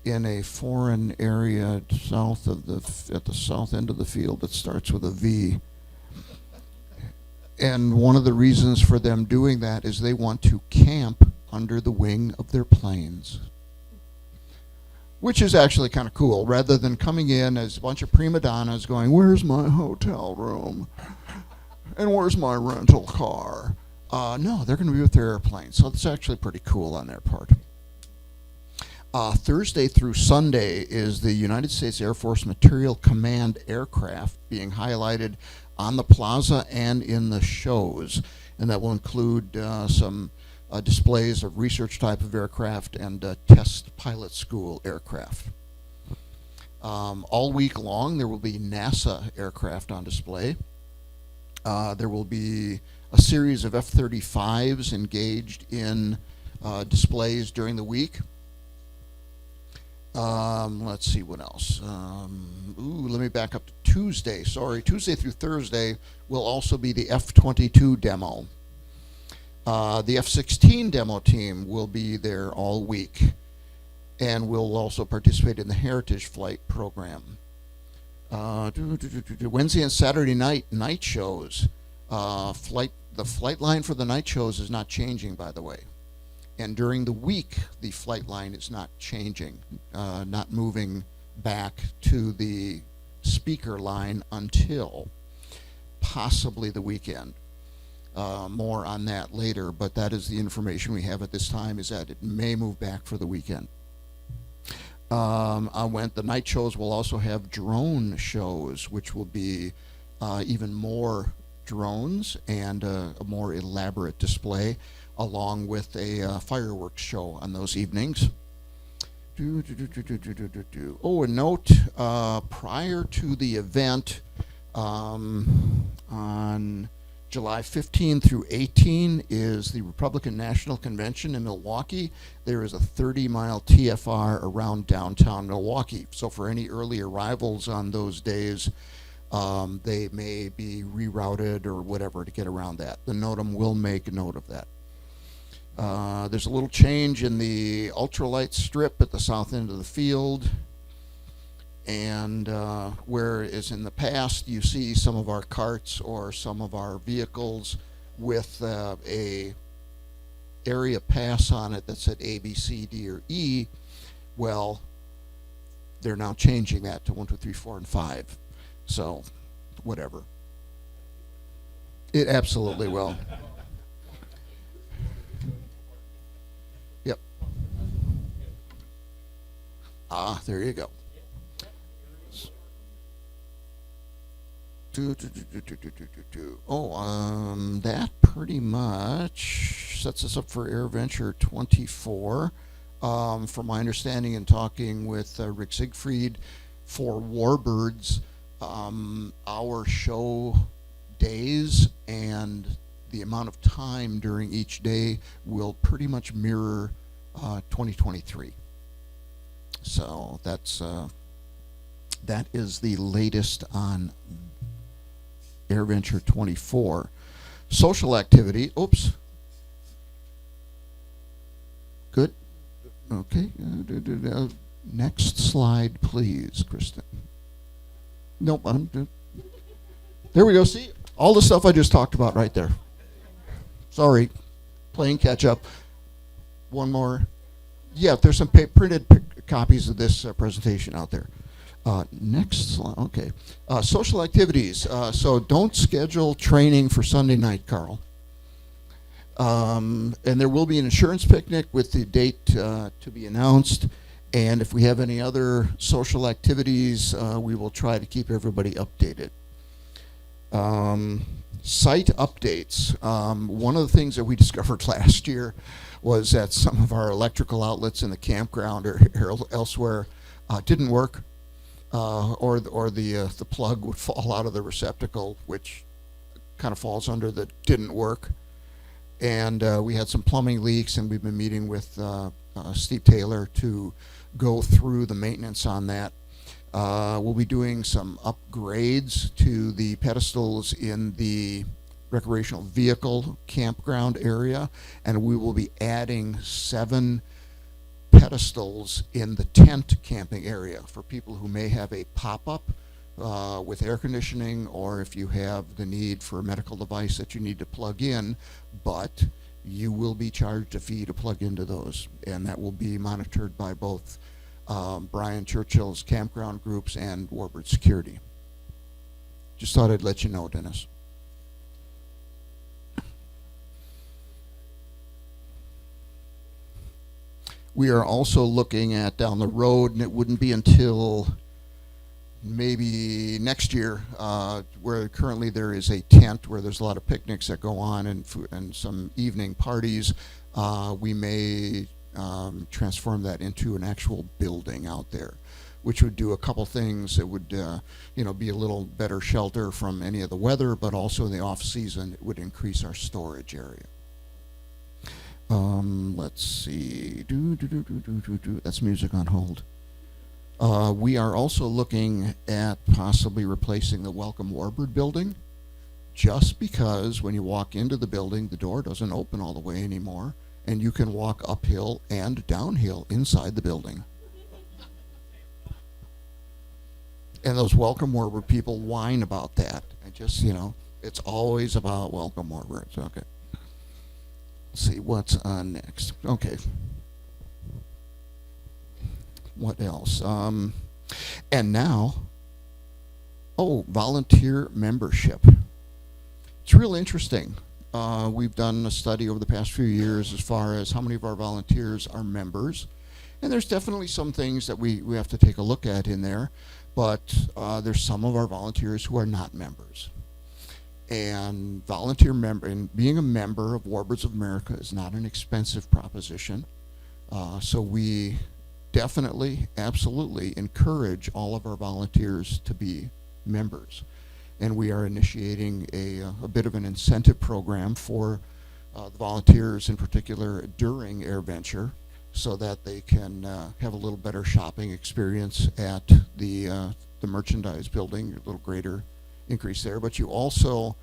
in a foreign area at the south end of the field that starts with a V. And one of the reasons for them doing that is they want to camp under the wing of their planes, which is actually kind of cool, rather than coming in as a bunch of prima donnas going, where's my hotel room? And where's my rental car? No, they're going to be with their airplane. So it's actually pretty cool on their part. Thursday through Sunday is the United States Air Force Material Command aircraft being highlighted on the plaza and in the shows. And that will include some displays of research type of aircraft and test pilot school aircraft. All week long, there will be NASA aircraft on display. There will be a series of F-35s engaged in displays during the week. Let's see what else. Let me back up to Tuesday. Sorry, Tuesday through Thursday will also be the F-22 demo. The F-16 demo team will be there all week and will also participate in the Heritage Flight program. Wednesday and Saturday night shows. The flight line for the night shows is not changing, by the way. And during the week, the flight line is not changing, not moving back to the speaker line until possibly the weekend. More on that later, but that is the information we have at this time, is that it may move back for the weekend. The night shows will also have drone shows, which will be even more drones and a more elaborate display, along with a fireworks show on those evenings. Oh, a note, prior to the event on July 15 through 18 is the Republican National Convention in Milwaukee. There is a 30-mile TFR around downtown Milwaukee. So for any early arrivals on those days, they may be rerouted or whatever to get around that. The NOTAM will make a note of that. There's a little change in the ultralight strip at the south end of the field. And whereas in the past you see some of our carts or some of our vehicles with a area pass on it that said A, B, C, D, or E, well, they're now changing that to 1, 2, 3, 4, and 5. So, whatever. It absolutely will. Yep. There you go. That pretty much sets us up for AirVenture 24. From my understanding and talking with Rick Siegfried for Warbirds, our show days and the amount of time during each day will pretty much mirror 2023. So that is the latest on AirVenture 24. Social activity. Oops. Good. Okay. Next slide, please, Kristen. Nope. There we go. See, all the stuff I just talked about right there. Sorry. Playing catch up. One more. Yeah, there's some printed copies of this presentation out there. Next slide. Okay. Social activities. So don't schedule training for Sunday night, Carl. And there will be an insurance picnic with the date to be announced. And if we have any other social activities, we will try to keep everybody updated. Site updates. One of the things that we discovered last year was that some of our electrical outlets in the campground or elsewhere didn't work. Or the plug would fall out of the receptacle, which kind of falls under the didn't work. And we had some plumbing leaks, and we've been meeting with Steve Taylor to go through the maintenance on that. We'll be doing some upgrades to the pedestals in the recreational vehicle campground area, and we will be adding 7 pedestals in the tent camping area for people who may have a pop-up with air conditioning, or if you have the need for a medical device that you need to plug in, but you will be charged a fee to plug into those, and that will be monitored by both Brian Churchill's campground groups and Warbird Security. Just thought I'd let you know, Dennis. We are also looking at down the road, and it wouldn't be until maybe next year, where currently there is a tent where there's a lot of picnics that go on and some evening parties. We may transform that into an actual building out there, which would do a couple things. It would be a little better shelter from any of the weather, but also in the off season it would increase our storage area. Let's see. That's music on hold. We are also looking at possibly replacing the Welcome Warbird building, just because when you walk into the building, the door doesn't open all the way anymore, and you can walk uphill and downhill inside the building. And those Welcome Warbird people whine about that. I just, it's always about Welcome Warbirds. Okay. Let's see what's on next. Okay. What else? And now, volunteer membership. It's real interesting. We've done a study over the past few years as far as how many of our volunteers are members. And there's definitely some things that we have to take a look at in there. But there's some of our volunteers who are not members. And being a member of Warbirds of America is not an expensive proposition. So we definitely, absolutely encourage all of our volunteers to be members. And we are initiating a bit of an incentive program for the volunteers in particular during AirVenture, so that they can have a little better shopping experience at the merchandise building, a little greater increase there. But you also,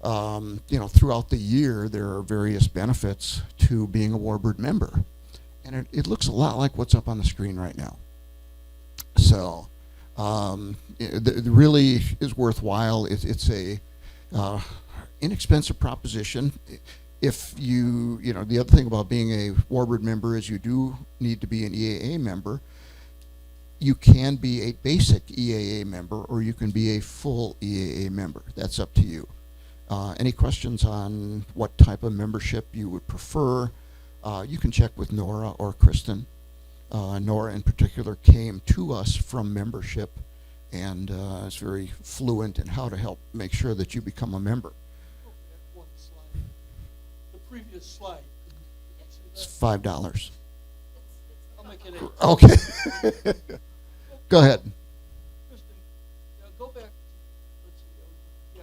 throughout the year, there are various benefits to being a Warbird member. And it looks a lot like what's up on the screen right now. So it really is worthwhile. It's a inexpensive proposition. If the other thing about being a Warbird member is you do need to be an EAA member. You can be a basic EAA member, or you can be a full EAA member. That's up to you. Any questions on what type of membership you would prefer? You can check with Nora or Kristen. Nora in particular came to us from membership and is very fluent in how to help make sure that you become a member. One slide. The previous slide. It's $5. I'll make it 8. Okay. Go ahead. Kristen, go back. Let's see. You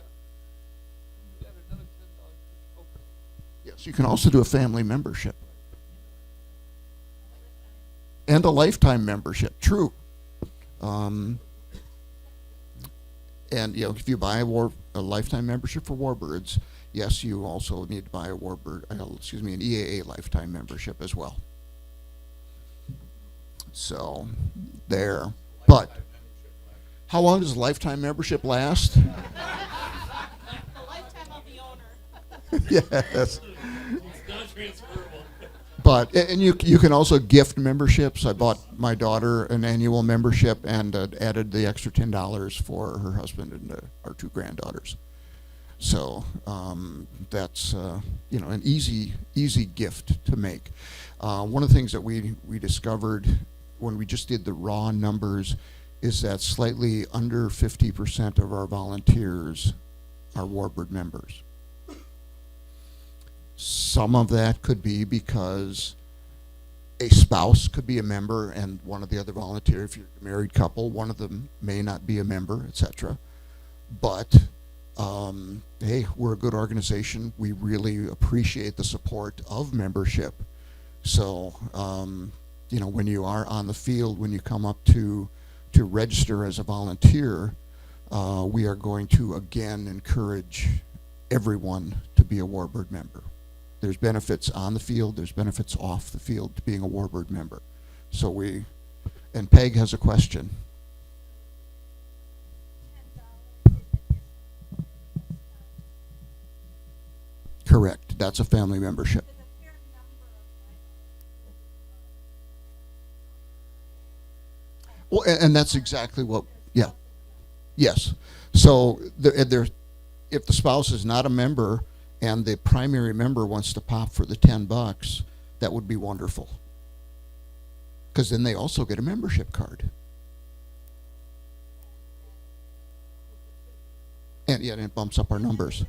got another $10. Okay. Yes, you can also do a family membership. And a lifetime membership, true. And if you buy a lifetime membership for Warbirds, yes, you also need to buy an EAA lifetime membership as well. So, there. But how long does a lifetime membership last? The lifetime of the owner. Yes. It's not transferable. But, and you can also gift memberships. I bought my daughter an annual membership and added the extra $10 for her husband and our 2 granddaughters. So that's an easy gift to make. One of the things that we discovered when we just did the raw numbers is that slightly under 50% of our volunteers are Warbird members. Some of that could be because a spouse could be a member and one of the other volunteers, if you're a married couple, one of them may not be a member, etc. But hey, we're a good organization. We really appreciate the support of membership. So, when you are on the field, when you come up to register as a volunteer, we are going to again encourage everyone to be a Warbird member. There's benefits on the field, there's benefits off the field to being a Warbird member. So and Peg has a question. Correct, that's a family membership. Well, and that's exactly what, yeah. Yes. So if the spouse is not a member and the primary member wants to pop for the $10, that would be wonderful. Because then they also get a membership card. And yeah, it bumps up our numbers.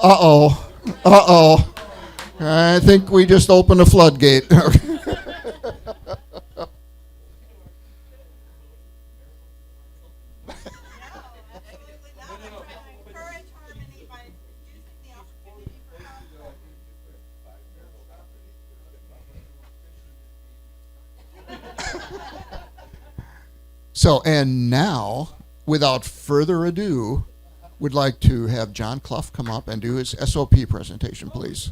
Uh-oh. Uh-oh. I think we just opened a floodgate. So, and now, without further ado, would like to have John Clough come up and do his SOP presentation, please.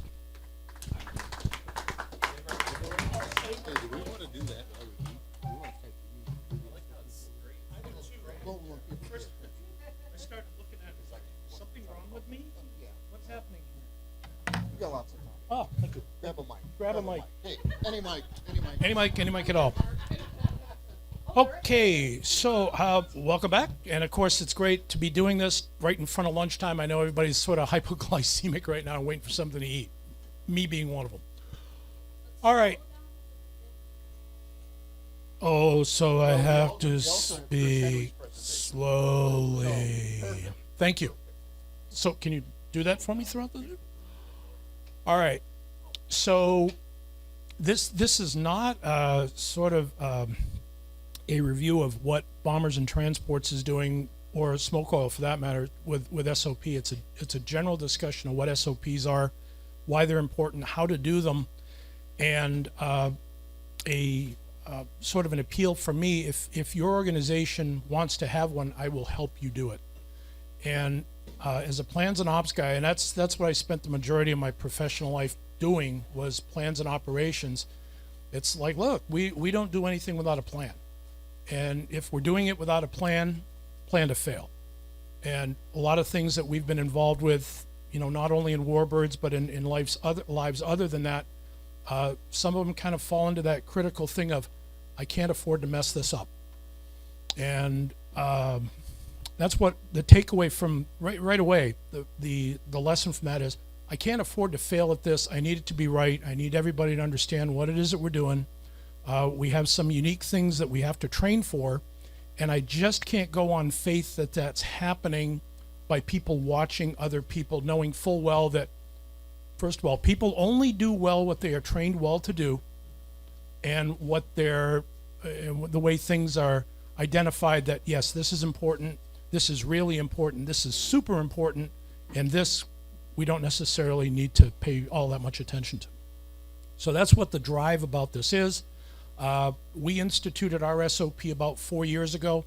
Oh, thank you. Grab a mic. Grab a mic. Hey, any mic. Any mic at all. Okay, so welcome back. And of course, it's great to be doing this right in front of lunchtime. I know everybody's sort of hypoglycemic right now and waiting for something to eat, me being one of them. All right. Oh, so I have to speak slowly. Thank you. So can you do that for me throughout the day? All right. So this is not sort of a review of what Bombers and Transports is doing, or Smoke Oil for that matter, with SOP. It's a general discussion of what SOPs are, why they're important, how to do them, and a sort of an appeal from me. If your organization wants to have one, I will help you do it. And as a plans and ops guy, and that's what I spent the majority of my professional life doing, was plans and operations. It's like, look, we don't do anything without a plan. And if we're doing it without a plan to fail. And a lot of things that we've been involved with, not only in Warbirds, but in lives other than that, some of them kind of fall into that critical thing of, I can't afford to mess this up. And that's what the takeaway from right away, the lesson from that is, I can't afford to fail at this. I need it to be right. I need everybody to understand what it is that we're doing. We have some unique things that we have to train for, and I just can't go on faith that that's happening by people watching other people, knowing full well that, first of all, people only do well what they are trained well to do, and what the way things are identified, that yes, this is important, this is really important, this is super important, and this we don't necessarily need to pay all that much attention to. So that's what the drive about this is. We instituted our SOP about 4 years ago,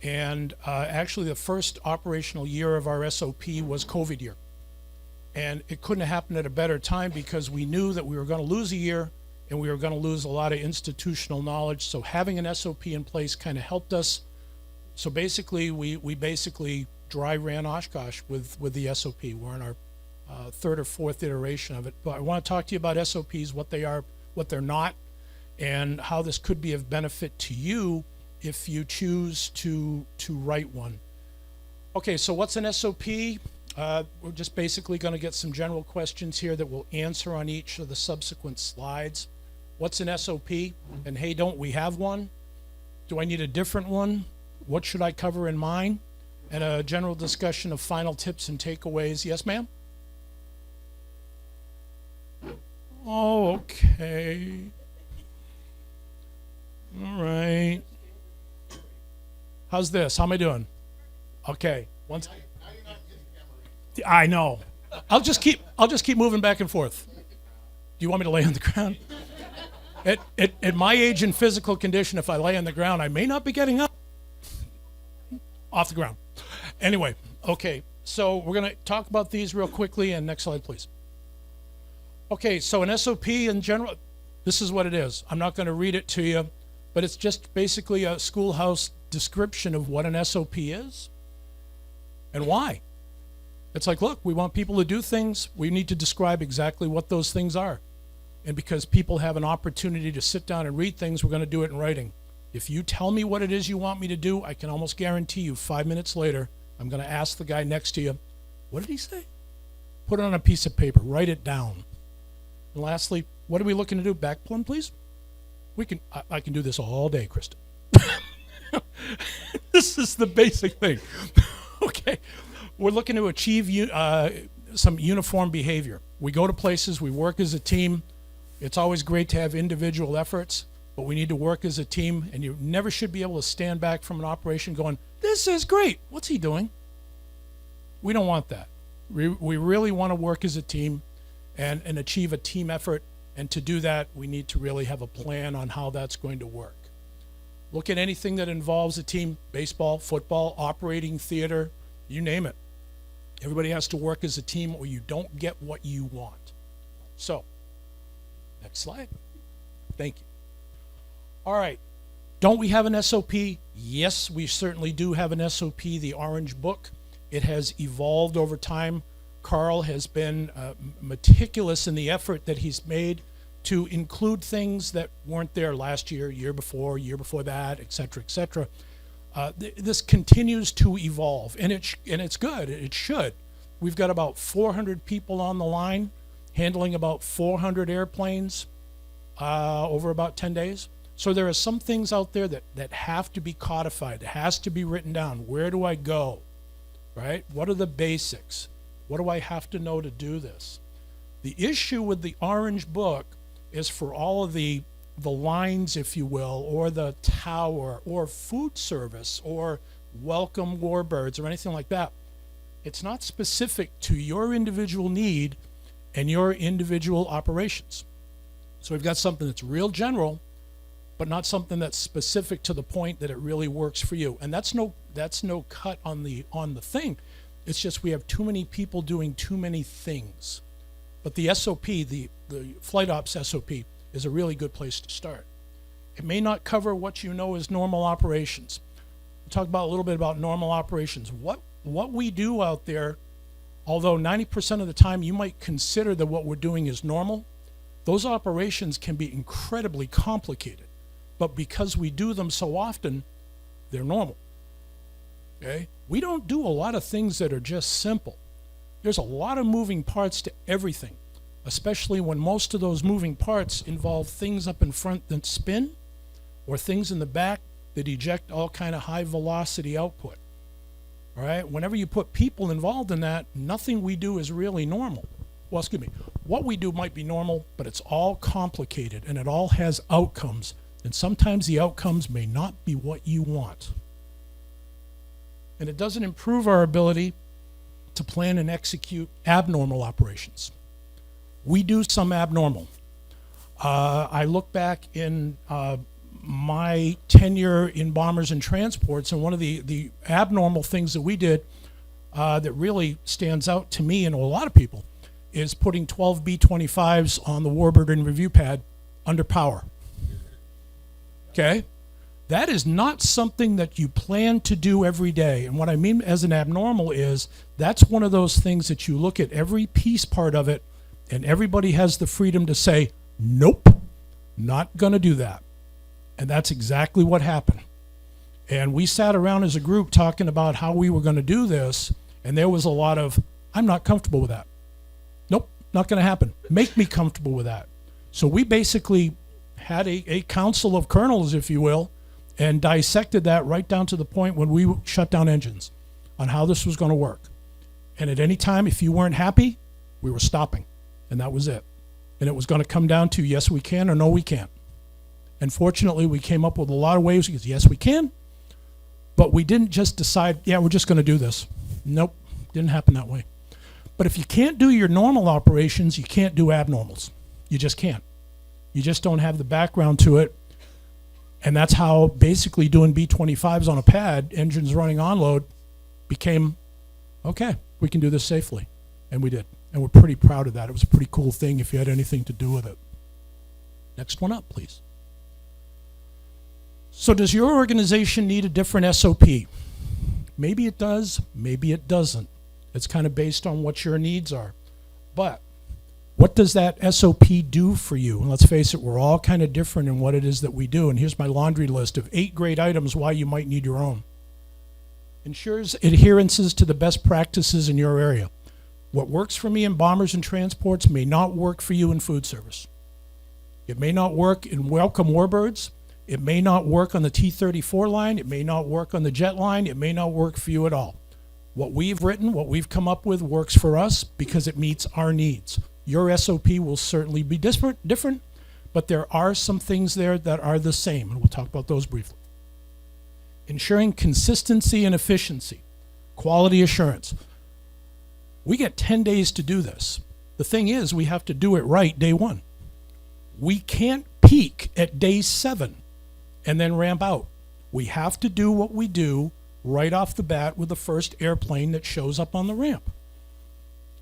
and actually the first operational year of our SOP was COVID year. And it couldn't have happened at a better time, because we knew that we were going to lose a year and we were going to lose a lot of institutional knowledge. So having an SOP in place kind of helped us. So basically, we basically dry ran Oshkosh with the SOP. We're in our third or fourth iteration of it. But I want to talk to you about SOPs, what they are, what they're not, and how this could be of benefit to you if you choose to write one. Okay, so what's an SOP? We're just basically going to get some general questions here that we'll answer on each of the subsequent slides. What's an SOP? And hey, don't we have one? Do I need a different one? What should I cover in mine? And a general discussion of final tips and takeaways. Yes, ma'am? Oh, okay. All right. How's this? How am I doing? Okay. I know. I'll just keep moving back and forth. Do you want me to lay on the ground? At my age and physical condition, if I lay on the ground, I may not be getting up off the ground. Anyway, okay, so we're going to talk about these real quickly, and next slide, please. Okay, so an SOP in general, this is what it is. I'm not going to read it to you, but it's just basically a schoolhouse description of what an SOP is and why. It's like, look, we want people to do things. We need to describe exactly what those things are. And because people have an opportunity to sit down and read things, we're going to do it in writing. If you tell me what it is you want me to do, I can almost guarantee you 5 minutes later, I'm going to ask the guy next to you, what did he say? Put it on a piece of paper, write it down. And lastly, what are we looking to do? Back plumb, please? I can do this all day, Kristen. This is the basic thing. Okay. We're looking to achieve some uniform behavior. We go to places, we work as a team. It's always great to have individual efforts, but we need to work as a team, and you never should be able to stand back from an operation going, this is great. What's he doing? We don't want that. We really want to work as a team and achieve a team effort, and to do that, we need to really have a plan on how that's going to work. Look at anything that involves a team, baseball, football, operating theater, you name it. Everybody has to work as a team or you don't get what you want. So, next slide. Thank you. All right. Don't we have an SOP? Yes, we certainly do have an SOP, the Orange Book. It has evolved over time. Carl has been meticulous in the effort that he's made to include things that weren't there last year, year before that, et cetera, et cetera. This continues to evolve, and it's good. It should. We've got about 400 people on the line, handling about 400 airplanes over about 10 days. So there are some things out there that have to be codified. It has to be written down. Where do I go, right? What are the basics? What do I have to know to do this? The issue with the Orange Book is for all of the lines, if you will, or the tower, or food service, or welcome warbirds, or anything like that. It's not specific to your individual need and your individual operations. So we've got something that's real general, but not something that's specific to the point that it really works for you. And that's no cut on the thing. It's just we have too many people doing too many things. But the SOP, the Flight Ops SOP, is a really good place to start. It may not cover what you know as normal operations. We'll talk about a little bit about normal operations. What we do out there, although 90% of the time you might consider that what we're doing is normal, those operations can be incredibly complicated. But because we do them so often, they're normal. Okay? We don't do a lot of things that are just simple. There's a lot of moving parts to everything, especially when most of those moving parts involve things up in front that spin or things in the back that eject all kind of high velocity output. All right? Whenever you put people involved in that, nothing we do is really normal. Well, excuse me, what we do might be normal, but it's all complicated and it all has outcomes. And sometimes the outcomes may not be what you want. And it doesn't improve our ability to plan and execute abnormal operations. We do some abnormal. I look back in my tenure in bombers and transports, and one of the abnormal things that we did that really stands out to me and a lot of people is putting 12 B-25s on the Warbird and review pad under power. Okay? That is not something that you plan to do every day. And what I mean as an abnormal is that's one of those things that you look at every piece part of it and everybody has the freedom to say, nope, not going to do that. And that's exactly what happened. And we sat around as a group talking about how we were going to do this, and there was a lot of, I'm not comfortable with that. Nope, not going to happen. Make me comfortable with that. So we basically had a council of colonels, if you will, and dissected that right down to the point when we shut down engines on how this was going to work. And at any time, if you weren't happy, we were stopping. And that was it. And it was going to come down to yes, we can or no, we can't. And fortunately, we came up with a lot of ways because yes, we can. But we didn't just decide, yeah, we're just going to do this. Nope, didn't happen that way. But if you can't do your normal operations, you can't do abnormals. You just can't. You just don't have the background to it. And that's how basically doing B-25s on a pad, engines running on load, became, okay, we can do this safely. And we did. And we're pretty proud of that. It was a pretty cool thing if you had anything to do with it. Next one up, please. So does your organization need a different SOP? Maybe it does, maybe it doesn't. It's kind of based on what your needs are. But what does that SOP do for you? And let's face it, we're all kind of different in what it is that we do. And here's my laundry list of 8 great items why you might need your own. Ensures adherences to the best practices in your area. What works for me in bombers and transports may not work for you in food service. It may not work in welcome warbirds. It may not work on the T-34 line. It may not work on the jet line. It may not work for you at all. What we've written, what we've come up with works for us because it meets our needs. Your SOP will certainly be different, but there are some things there that are the same, and we'll talk about those briefly. Ensuring consistency and efficiency, quality assurance. We get 10 days to do this. The thing is, we have to do it right day one. We can't peak at day 7 and then ramp out. We have to do what we do right off the bat with the first airplane that shows up on the ramp.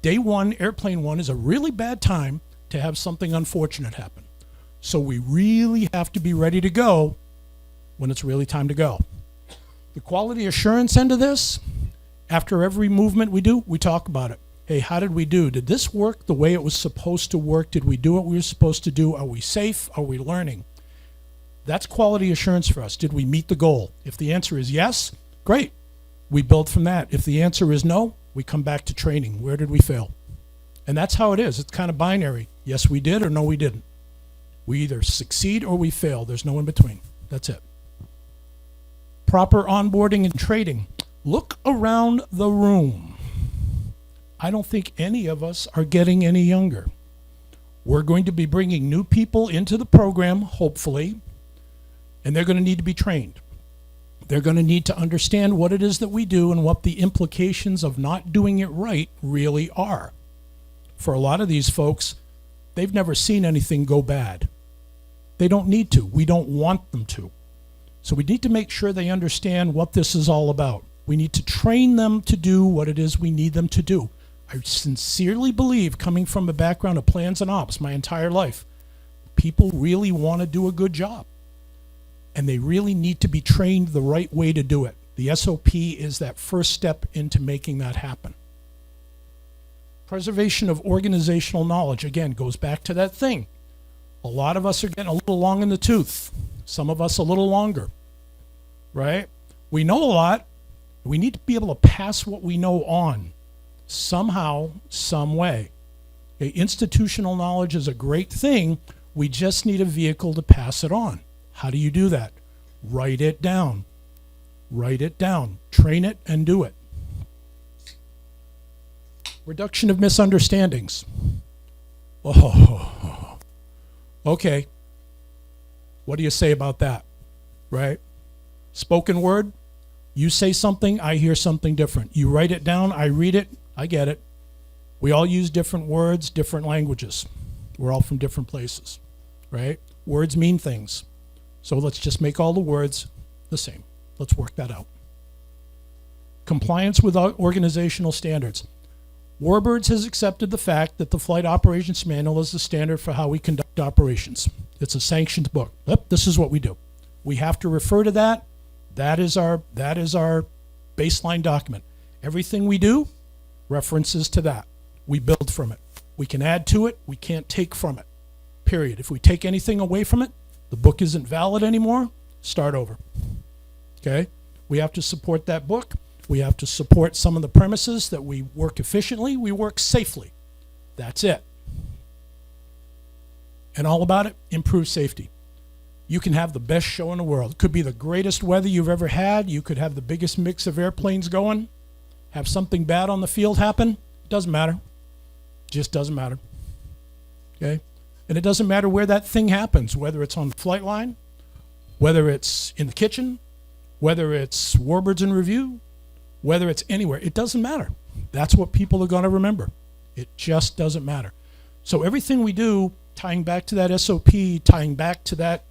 Day 1, airplane 1 is a really bad time to have something unfortunate happen. So we really have to be ready to go when it's really time to go. The quality assurance end of this, after every movement we do, we talk about it. Hey, how did we do? Did this work the way it was supposed to work? Did we do what we were supposed to do? Are we safe? Are we learning? That's quality assurance for us. Did we meet the goal? If the answer is yes, great. We build from that. If the answer is no, we come back to training. Where did we fail? And that's how it is. It's kind of binary. Yes, we did, or no, we didn't. We either succeed or we fail. There's no in between. That's it. Proper onboarding and training. Look around the room. I don't think any of us are getting any younger. We're going to be bringing new people into the program, hopefully, and they're going to need to be trained. They're going to need to understand what it is that we do and what the implications of not doing it right really are. For a lot of these folks, they've never seen anything go bad. They don't need to. We don't want them to. So we need to make sure they understand what this is all about. We need to train them to do what it is we need them to do. I sincerely believe, coming from a background of plans and ops my entire life, people really want to do a good job. And they really need to be trained the right way to do it. The SOP is that first step into making that happen. Preservation of organizational knowledge, again, goes back to that thing. A lot of us are getting a little long in the tooth. Some of us a little longer, right? We know a lot. We need to be able to pass what we know on somehow, some way. Okay, institutional knowledge is a great thing. We just need a vehicle to pass it on. How do you do that? Write it down. Write it down. Train it and do it. Reduction of misunderstandings. Oh, okay. What do you say about that? Right? Spoken word, you say something, I hear something different. You write it down, I read it, I get it. We all use different words, different languages. We're all from different places, right? Words mean things. So let's just make all the words the same. Let's work that out. Compliance with organizational standards. Warbirds has accepted the fact that the Flight Operations Manual is the standard for how we conduct operations. It's a sanctioned book. Yep, this is what we do. We have to refer to that. That is our baseline document. Everything we do references to that. We build from it. We can add to it. We can't take from it. Period. If we take anything away from it, the book isn't valid anymore. Start over. Okay? We have to support that book. We have to support some of the premises that we work efficiently. We work safely. That's it. And all about it, improve safety. You can have the best show in the world. It could be the greatest weather you've ever had. You could have the biggest mix of airplanes going. Have something bad on the field happen. Doesn't matter. Just doesn't matter. Okay? And it doesn't matter where that thing happens, whether it's on the flight line, whether it's in the kitchen, whether it's Warbirds in Review, whether it's anywhere. It doesn't matter. That's what people are going to remember. It just doesn't matter. So everything we do, tying back to that SOP, tying back to that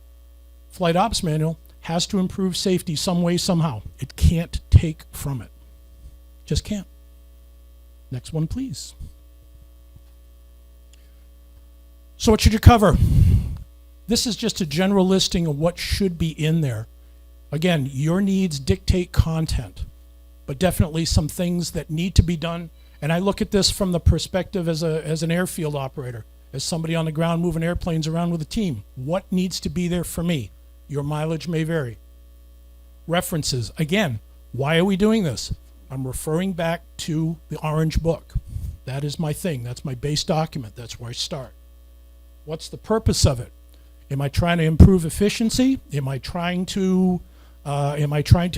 flight ops manual, has to improve safety some way, somehow. It can't take from it. Just can't. Next one, please. So what should you cover? This is just a general listing of what should be in there. Again, your needs dictate content, but definitely some things that need to be done. And I look at this from the perspective as an airfield operator, as somebody on the ground moving airplanes around with a team. What needs to be there for me? Your mileage may vary. References. Again, why are we doing this? I'm referring back to the Orange Book. That is my thing. That's my base document. That's where I start. What's the purpose of it? Am I trying to improve efficiency? Am I trying to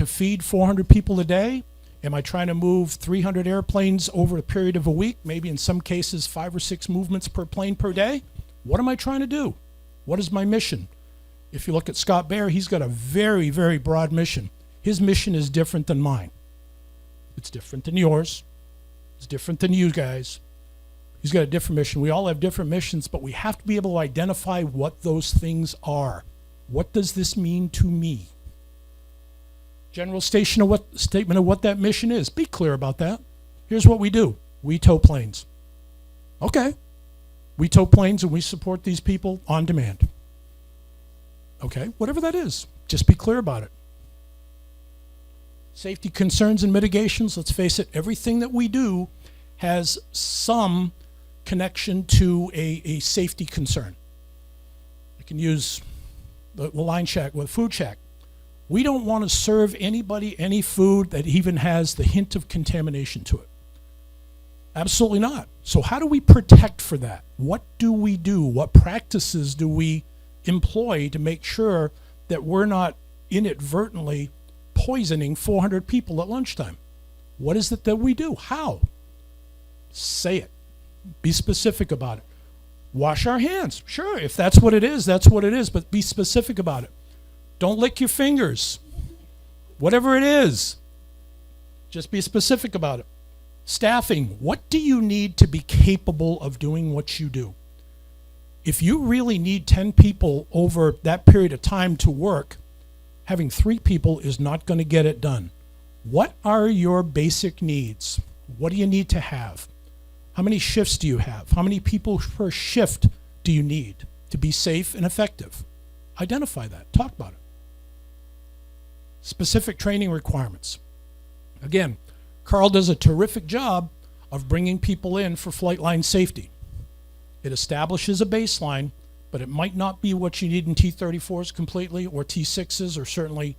feed 400 people a day? Am I trying to move 300 airplanes over a period of a week? Maybe in some cases 5 or 6 movements per plane per day? What am I trying to do? What is my mission? If you look at Scott Baer, he's got a very, very broad mission. His mission is different than mine. It's different than yours. It's different than you guys. He's got a different mission. We all have different missions, but we have to be able to identify what those things are. What does this mean to me? General statement of what that mission is. Be clear about that. Here's what we do. We tow planes. Okay. We tow planes and we support these people on demand. Okay, whatever that is. Just be clear about it. Safety concerns and mitigations. Let's face it, everything that we do has some connection to a safety concern. I can use the line shack with food shack. We don't want to serve anybody any food that even has the hint of contamination to it. Absolutely not. So how do we protect for that? What do we do? What practices do we employ to make sure that we're not inadvertently poisoning 400 people at lunchtime? What is it that we do? How? Say it. Be specific about it. Wash our hands. Sure, if that's what it is, that's what it is, but be specific about it. Don't lick your fingers. Whatever it is, just be specific about it. Staffing. What do you need to be capable of doing what you do? If you really need 10 people over that period of time to work, having 3 people is not going to get it done. What are your basic needs? What do you need to have? How many shifts do you have? How many people per shift do you need to be safe and effective? Identify that. Talk about it. Specific training requirements. Again, Carl does a terrific job of bringing people in for flight line safety. It establishes a baseline, but it might not be what you need in T-34s completely, or T-6s, or certainly,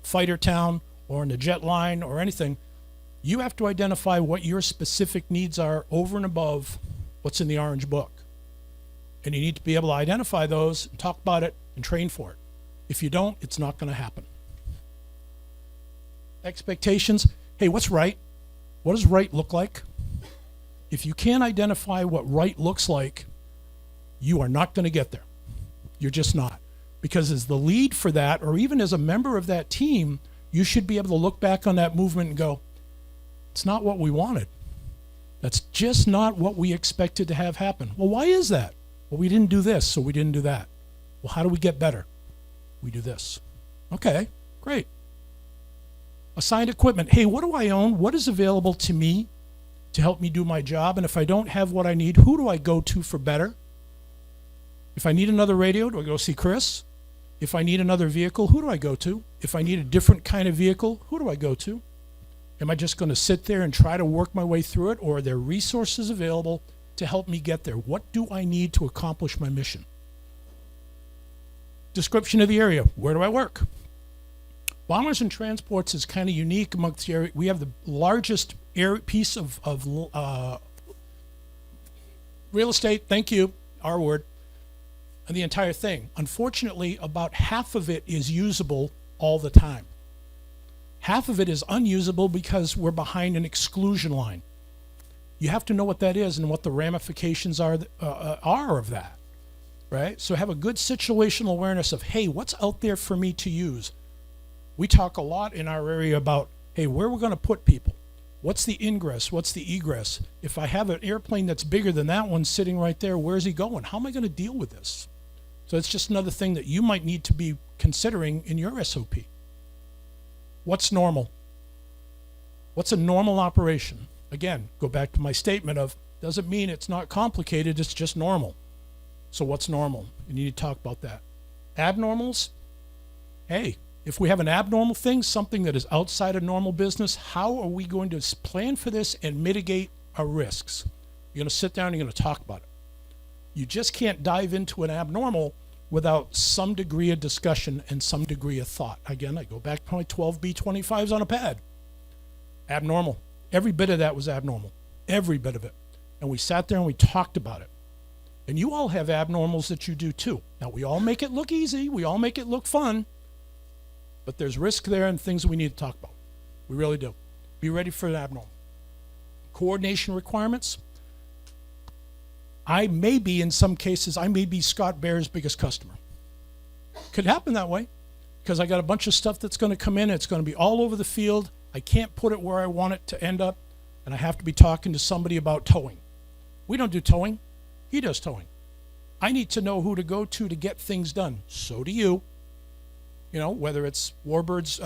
Fighter Town, or in the jet line, or anything. You have to identify what your specific needs are over and above what's in the Orange Book. And you need to be able to identify those, and talk about it, and train for it. If you don't, it's not going to happen. Expectations. Hey, what's right? What does right look like? If you can't identify what right looks like, you are not going to get there. You're just not. Because as the lead for that, or even as a member of that team, you should be able to look back on that movement and go, it's not what we wanted. That's just not what we expected to have happen. Well, why is that? Well, we didn't do this, so we didn't do that. Well, how do we get better? We do this. Okay, great. Assigned equipment. Hey, what do I own? What is available to me to help me do my job? And if I don't have what I need, who do I go to for better? If I need another radio, do I go see Chris? If I need another vehicle, who do I go to? If I need a different kind of vehicle, who do I go to? Am I just going to sit there and try to work my way through it, or are there resources available to help me get there? What do I need to accomplish my mission? Description of the area. Where do I work? Bombers and transports is kind of unique amongst the area. We have the largest piece of real estate, thank you, our word, and the entire thing. Unfortunately, about half of it is usable all the time. Half of it is unusable because we're behind an exclusion line. You have to know what that is and what the ramifications are of that, right? So have a good situational awareness of, hey, what's out there for me to use? We talk a lot in our area about, hey, where we're going to put people. What's the ingress? What's the egress? If I have an airplane that's bigger than that one sitting right there, where's he going? How am I going to deal with this? So it's just another thing that you might need to be considering in your SOP. What's normal? What's a normal operation? Again, go back to my statement of, doesn't mean it's not complicated, it's just normal. So what's normal? And you need to talk about that. Abnormals? Hey, if we have an abnormal thing, something that is outside of normal business, how are we going to plan for this and mitigate our risks? You're going to sit down and you're going to talk about it. You just can't dive into an abnormal without some degree of discussion and some degree of thought. Again, I go back to my 12B25s on a pad. Abnormal. Every bit of that was abnormal. Every bit of it. And we sat there and we talked about it. And you all have abnormals that you do too. Now, we all make it look easy. We all make it look fun. But there's risk there and things that we need to talk about. We really do. Be ready for an abnormal. Coordination requirements. I may be, in some cases, I may be Scott Bear's biggest customer. Could happen that way because I got a bunch of stuff that's going to come in. It's going to be all over the field. I can't put it where I want it to end up, and I have to be talking to somebody about towing. We don't do towing. He does towing. I need to know who to go to get things done. So do you. You know, whether it's Warbirds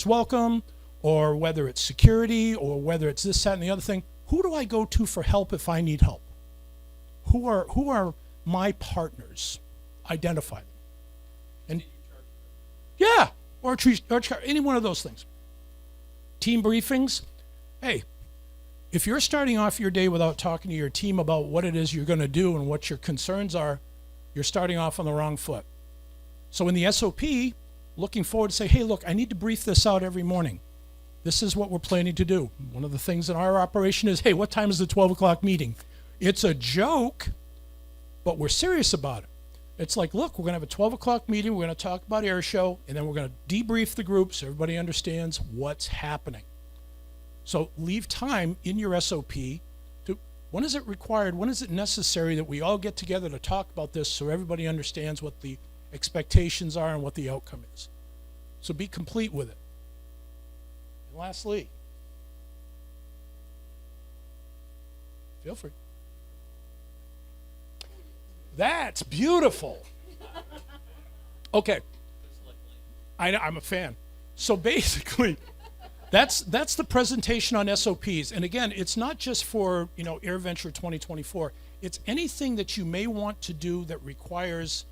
Welcome, or whether it's security, or whether it's this, that, and the other thing. Who do I go to for help if I need help? Who are my partners? Identify them. And yeah, or any one of those things. Team briefings. Hey, if you're starting off your day without talking to your team about what it is you're going to do and what your concerns are, you're starting off on the wrong foot. So in the SOP, looking forward to say, hey, look, I need to brief this out every morning. This is what we're planning to do. One of the things in our operation is, hey, what time is the 12 o'clock meeting? It's a joke, but we're serious about it. It's like, look, we're going to have a 12 o'clock meeting. We're going to talk about air show, and then we're going to debrief the group so everybody understands what's happening. So leave time in your SOP to, when is it required, when is it necessary that we all get together to talk about this so everybody understands what the expectations are and what the outcome is. So be complete with it. And lastly, feel free. That's beautiful. Okay. I'm a fan. So basically, that's the presentation on SOPs. And again, it's not just for, AirVenture 2024. It's anything that you may want to do that requires,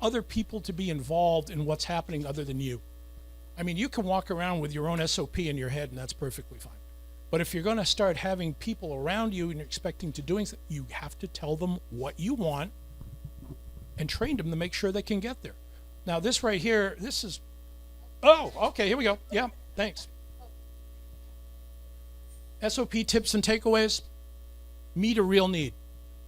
other people to be involved in what's happening other than you. I mean, you can walk around with your own SOP in your head, and that's perfectly fine. But if you're going to start having people around you and you're expecting to doing something, you have to tell them what you want and train them to make sure they can get there. Now, this right here, this is, oh, okay, here we go. Yeah, thanks. SOP tips and takeaways. Meet a real need.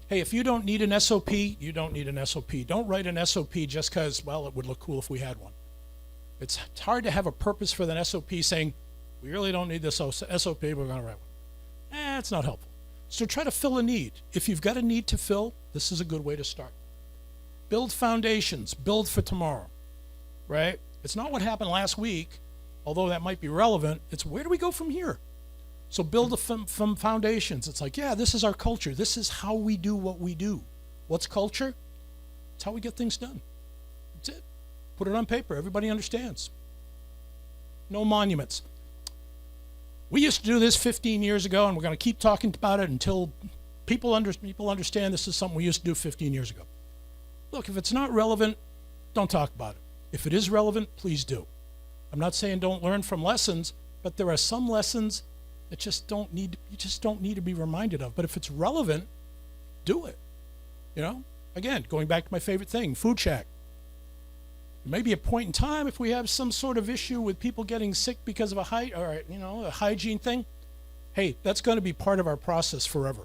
Hey, if you don't need an SOP, you don't need an SOP. Don't write an SOP just because, well, it would look cool if we had one. It's hard to have a purpose for an SOP saying, we really don't need this SOP, we're going to write one. It's not helpful. So try to fill a need. If you've got a need to fill, this is a good way to start. Build foundations. Build for tomorrow, right? It's not what happened last week, although that might be relevant. It's where do we go from here? So build from foundations. It's like, yeah, this is our culture. This is how we do what we do. What's culture? It's how we get things done. That's it. Put it on paper. Everybody understands. No monuments. We used to do this 15 years ago, and we're going to keep talking about it until people understand this is something we used to do 15 years ago. Look, if it's not relevant, don't talk about it. If it is relevant, please do. I'm not saying don't learn from lessons, but there are some lessons that you just don't need to be reminded of. But if it's relevant, do it. Again, going back to my favorite thing, food shack. There may be a point in time if we have some sort of issue with people getting sick because of a hygiene thing. Hey, that's going to be part of our process forever,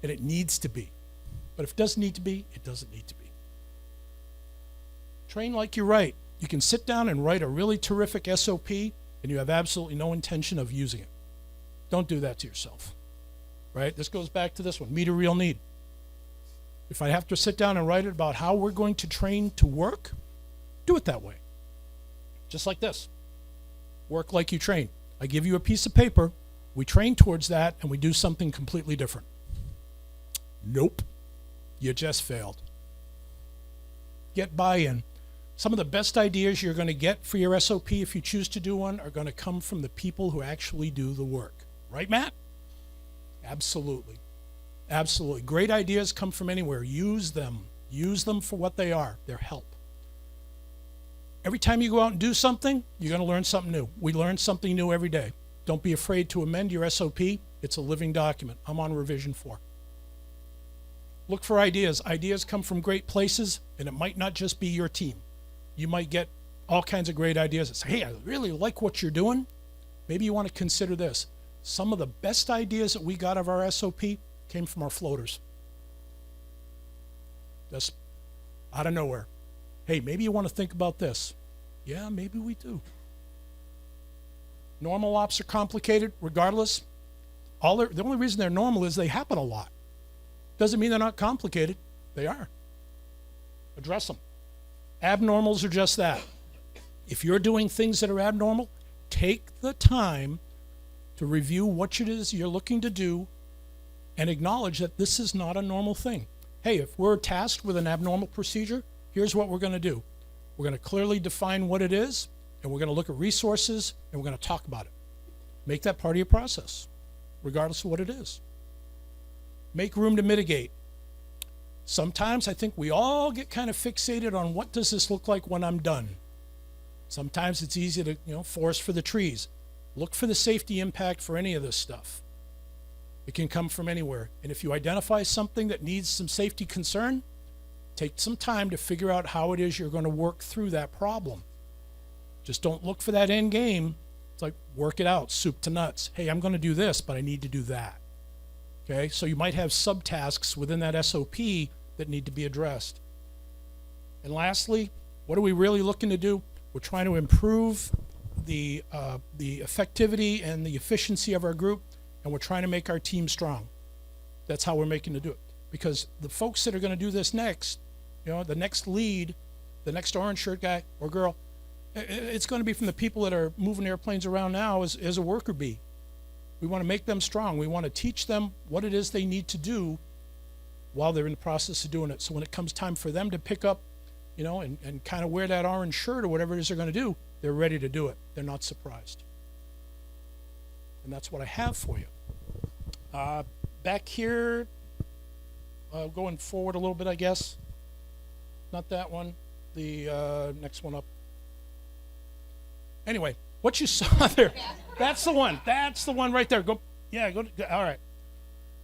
and it needs to be. But if it doesn't need to be, it doesn't need to be. Train like you write. You can sit down and write a really terrific SOP, and you have absolutely no intention of using it. Don't do that to yourself, right? This goes back to this one, meet a real need. If I have to sit down and write it about how we're going to train to work, do it that way. Just like this. Work like you train. I give you a piece of paper, we train towards that, and we do something completely different. Nope. You just failed. Get buy-in. Some of the best ideas you're going to get for your SOP, if you choose to do one, are going to come from the people who actually do the work. Right, Matt? Absolutely. Absolutely. Great ideas come from anywhere. Use them. Use them for what they are. They're help. Every time you go out and do something, you're going to learn something new. We learn something new every day. Don't be afraid to amend your SOP. It's a living document. I'm on revision 4. Look for ideas. Ideas come from great places, and it might not just be your team. You might get all kinds of great ideas that say, hey, I really like what you're doing. Maybe you want to consider this. Some of the best ideas that we got of our SOP came from our floaters. Just out of nowhere. Hey, maybe you want to think about this. Yeah, maybe we do. Normal ops are complicated, regardless. The only reason they're normal is they happen a lot. Doesn't mean they're not complicated. They are. Address them. Abnormals are just that. If you're doing things that are abnormal, take the time to review what it is you're looking to do and acknowledge that this is not a normal thing. Hey, if we're tasked with an abnormal procedure, here's what we're going to do. We're going to clearly define what it is, and we're going to look at resources, and we're going to talk about it. Make that part of your process, regardless of what it is. Make room to mitigate. Sometimes I think we all get kind of fixated on what does this look like when I'm done. Sometimes it's easy to, forest for the trees. Look for the safety impact for any of this stuff. It can come from anywhere. And if you identify something that needs some safety concern, take some time to figure out how it is you're going to work through that problem. Just don't look for that end game. It's like, work it out, soup to nuts. Hey, I'm going to do this, but I need to do that. Okay, so you might have subtasks within that SOP that need to be addressed. And lastly, what are we really looking to do? We're trying to improve the effectivity and the efficiency of our group, and we're trying to make our team strong. That's how we're making to do it. Because the folks that are going to do this next, the next lead, the next orange shirt guy or girl, it's going to be from the people that are moving airplanes around now as a worker bee. We want to make them strong. We want to teach them what it is they need to do while they're in the process of doing it. So when it comes time for them to pick up, and kind of wear that orange shirt or whatever it is they're going to do, they're ready to do it. They're not surprised. And that's what I have for you. Back here, going forward a little bit, I guess. Not that one. The next one up. Anyway, what you saw there, that's the one. That's the one right there. Go. All right.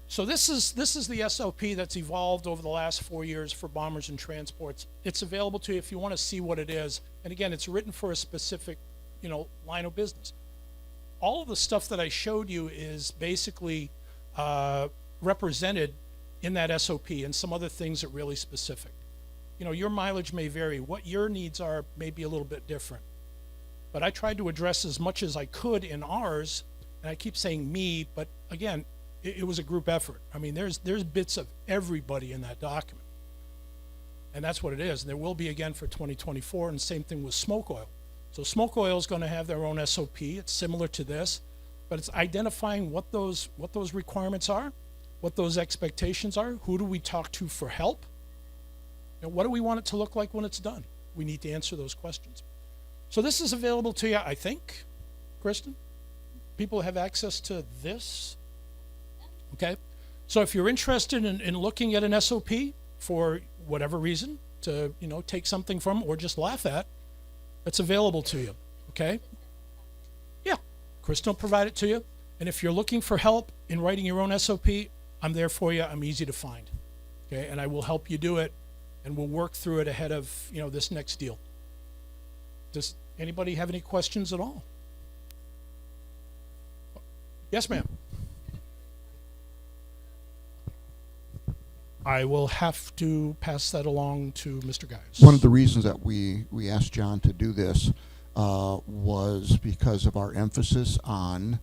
So this is the SOP that's evolved over the last 4 years for bombers and transports. It's available to you if you want to see what it is. And again, it's written for a specific, line of business. All of the stuff that I showed you is basically represented in that SOP, and some other things that are really specific. Your mileage may vary. What your needs are may be a little bit different. But I tried to address as much as I could in ours, and I keep saying me, but again, it was a group effort. I mean, there's bits of everybody in that document. And that's what it is. And there will be again for 2024, and same thing with smoke oil. So smoke oil is going to have their own SOP. It's similar to this, but it's identifying what those requirements are, what those expectations are, who do we talk to for help, and what do we want it to look like when it's done? We need to answer those questions. So this is available to you, I think, Kristen. People have access to this. Okay, so if you're interested in looking at an SOP for whatever reason to take something from or just laugh at, it's available to you. Okay, yeah, Kristen will provide it to you. And if you're looking for help in writing your own SOP, I'm there for you. I'm easy to find. Okay, and I will help you do it, and we'll work through it ahead of this next deal. Does anybody have any questions at all? Yes, ma'am. I will have to pass that along to Mr. Guys. One of the reasons that we asked John to do this was because of our emphasis on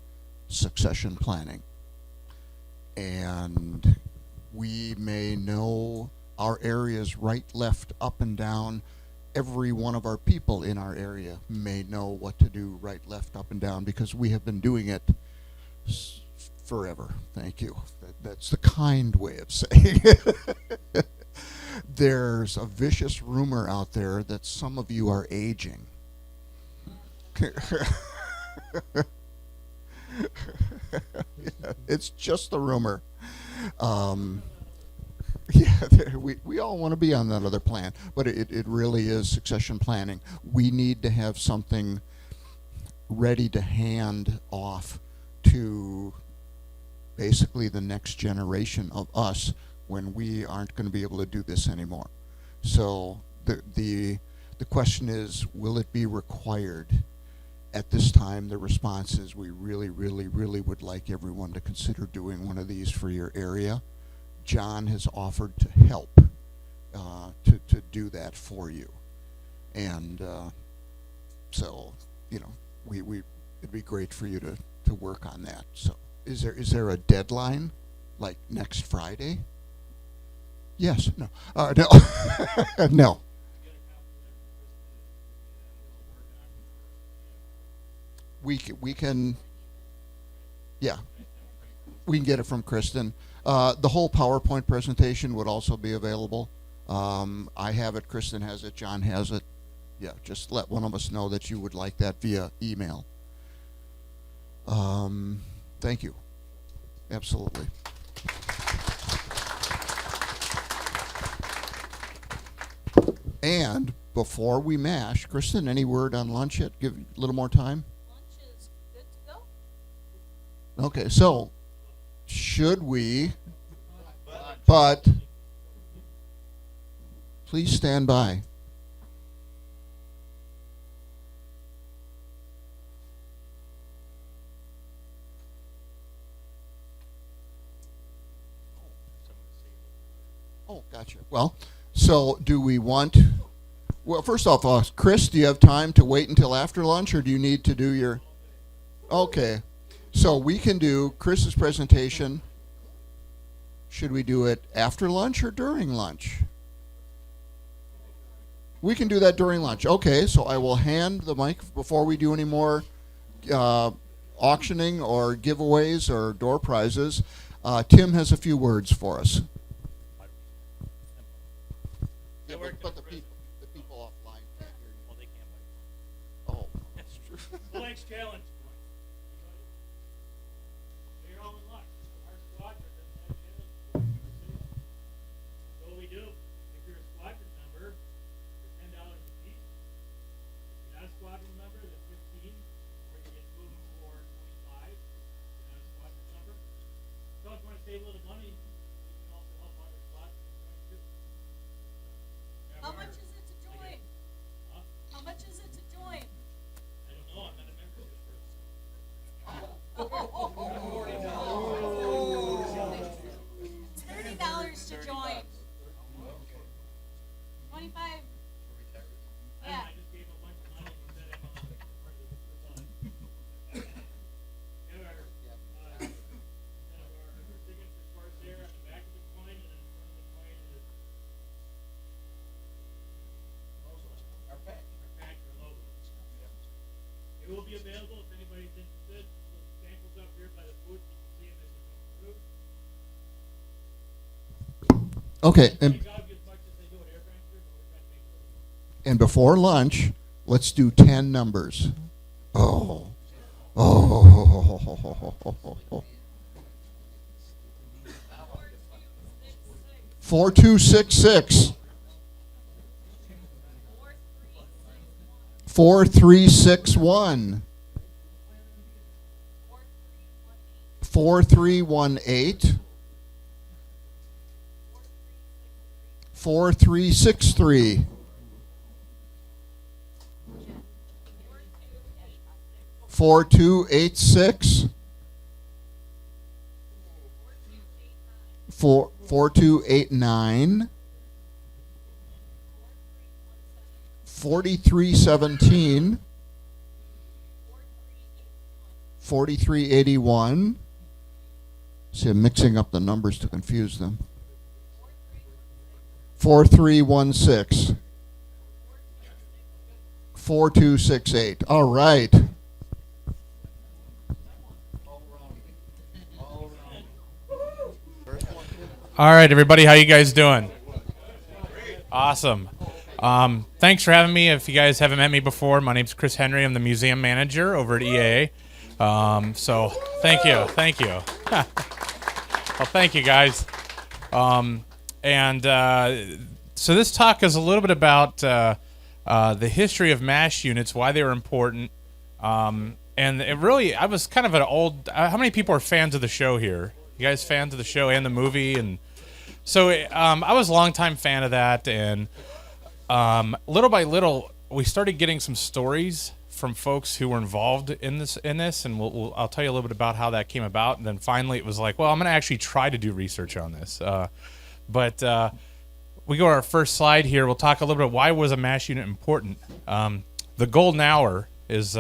succession planning. And we may know our areas right, left, up, and down every one of our people in our area may know what to do right, left, up, and down, because we have been doing it forever. Thank you. That's the kind way of saying it. There's a vicious rumor out there that some of you are aging. It's just a rumor. Yeah, we all want to be on that other plan, but it really is succession planning. We need to have something ready to hand off to basically the next generation of us when we aren't going to be able to do this anymore. So the question is, will it be required? At this time, the response is we really, really, really would like everyone to consider doing one of these for your area. John has offered to help to do that for you, and so it'd be great for you to work on that. So is there a deadline, like next Friday? Yes. No. No. No. We can, yeah, we can get it from Kristen. The whole PowerPoint presentation would also be available. I have it, Kristen has it, John has it. Yeah, just let one of us know that you would like that via email. Thank you. Absolutely. And before we mash, Kristen, any word on lunch yet? Give a little more time. Lunch is good to go. Okay, so should we, but please stand by. Oh, gotcha. Well, so do we want, well, first off, Chris, do you have time to wait until after lunch, or do you need to do your, okay. So we can do Chris's presentation. Should we do it after lunch or during lunch? We can do that during lunch. Okay, so I will hand the mic before we do any more auctioning or giveaways or door prizes. Tim has a few words for us. Yeah, but the people offline can't hear you. Well, they can't. Oh, that's true. Blake's challenge. You're all in luck. Our squadron doesn't have challenge. So what we do, if you're a squadron member, for $10 a piece. If you're not a squadron member, then 15, or you get two of them for 25. If you're not a squadron member. So if you want to save a little money, you can also help other squadrons too. How much is it to join? Huh? How much is it to join? I don't know. I'm not a member of this person. It's $30 to join. 25. Yeah. I just gave a bunch of money and said I'm a part of this. And our signature scores there on the back of the coin, and then in front of the coin is our patch, our logo. It will be available if anybody's interested. The samples up here by the booth, you can see them as you come through. Okay, They gotta be as much as they do at Air Frankfurt, but we're trying to make it a little more. and before lunch, let's do 10 numbers. Oh. Oh. 4266. 4361. 4318. 4363. 4286. 4289. 4317. 4381. See, I'm mixing up the numbers to confuse them. 4316. 4268. All right. All right, everybody, how you guys doing? Awesome. Thanks for having me. If you guys haven't met me before, my name's Chris Henry. I'm the museum manager over at EAA. So thank you. Well, thank you, guys. So this talk is a little bit about the history of MASH units, why they were important. And it really, I was kind of an old, how many people are fans of the show here? You guys fans of the show and the movie? And so I was a longtime fan of that, and little by little, we started getting some stories from folks who were involved in this, and I'll tell you a little bit about how that came about. And then finally, it was like, well, I'm going to actually try to do research on this. But we go to our first slide here. We'll talk a little bit. Why was a MASH unit important? The golden hour is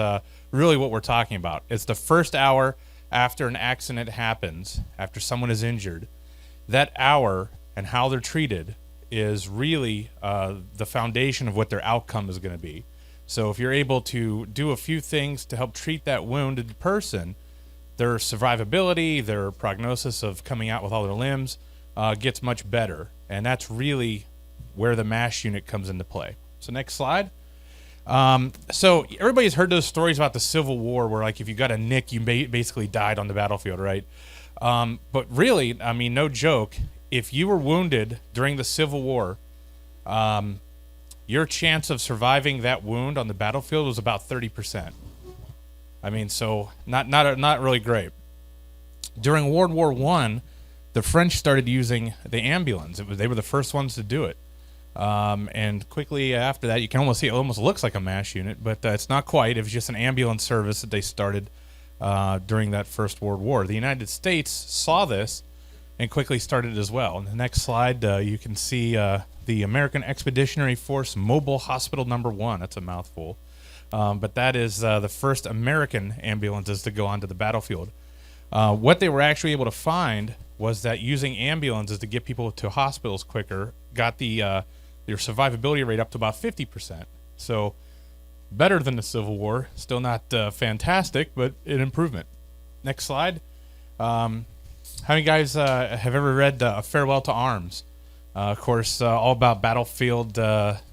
really what we're talking about. It's the first hour after an accident happens, after someone is injured. That hour and how they're treated is really the foundation of what their outcome is going to be. So if you're able to do a few things to help treat that wounded person, their survivability, their prognosis of coming out with all their limbs gets much better. And that's really where the MASH unit comes into play. So next slide. So everybody's heard those stories about the Civil War where, like, if you got a nick, you basically died on the battlefield, right? But really, I mean, no joke, if you were wounded during the Civil War, your chance of surviving that wound on the battlefield was about 30%. I mean, so not really great. During World War I, the French started using the ambulance. They were the first ones to do it. And quickly after that, you can almost see it almost looks like a MASH unit, but it's not quite. It was just an ambulance service that they started during that First World War. The United States saw this and quickly started as well. On the next slide, you can see the American Expeditionary Force Mobile Hospital Number 1. That's a mouthful. But that is the first American ambulances to go onto the battlefield. What they were actually able to find was that using ambulances to get people to hospitals quicker got their survivability rate up to about 50%. So better than the Civil War. Still not fantastic, but an improvement. Next slide. How many guys have ever read A Farewell to Arms? Of course, all about battlefield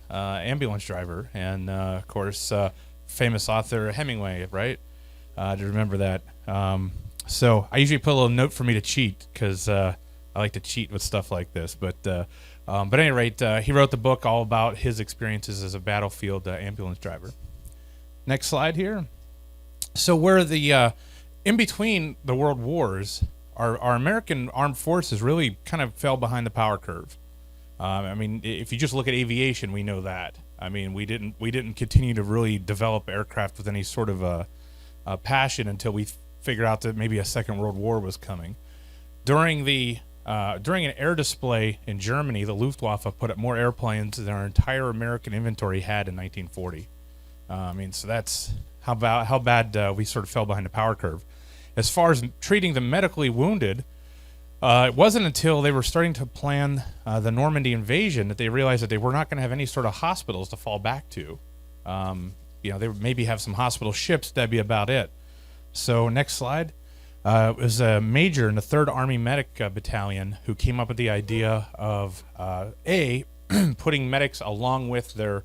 ambulance driver, and of course, famous author Hemingway, right? Do you remember that? So I usually put a little note for me to cheat because I like to cheat with stuff like this. But at any rate, he wrote the book all about his experiences as a battlefield ambulance driver. Next slide here. So where the in between the world wars, our American armed forces really kind of fell behind the power curve. I mean, if you just look at aviation, we know that. I mean, we didn't continue to really develop aircraft with any sort of a passion until we figured out that maybe a Second World War was coming. During an air display in Germany, the Luftwaffe put up more airplanes than our entire American inventory had in 1940. I mean, so that's how bad we sort of fell behind the power curve. As far as treating the medically wounded, it wasn't until they were starting to plan the Normandy invasion that they realized that they were not going to have any sort of hospitals to fall back to. They would maybe have some hospital ships, that'd be about it. So next slide. It was a major in the 3rd Army Medic Battalion who came up with the idea of putting medics along with their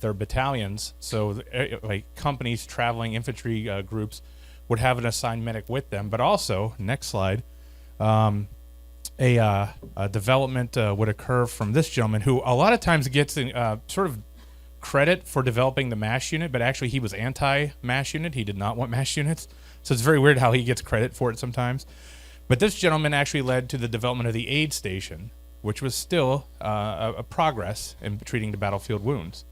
battalions, so like companies, traveling infantry groups would have an assigned medic with them. But also, next slide, a development would occur from this gentleman who a lot of times gets sort of credit for developing the MASH unit, but actually he was anti-MASH unit. He did not want MASH units. So it's very weird how he gets credit for it sometimes. But this gentleman actually led to the development of the aid station, which was still a progress in treating the battlefield wounds.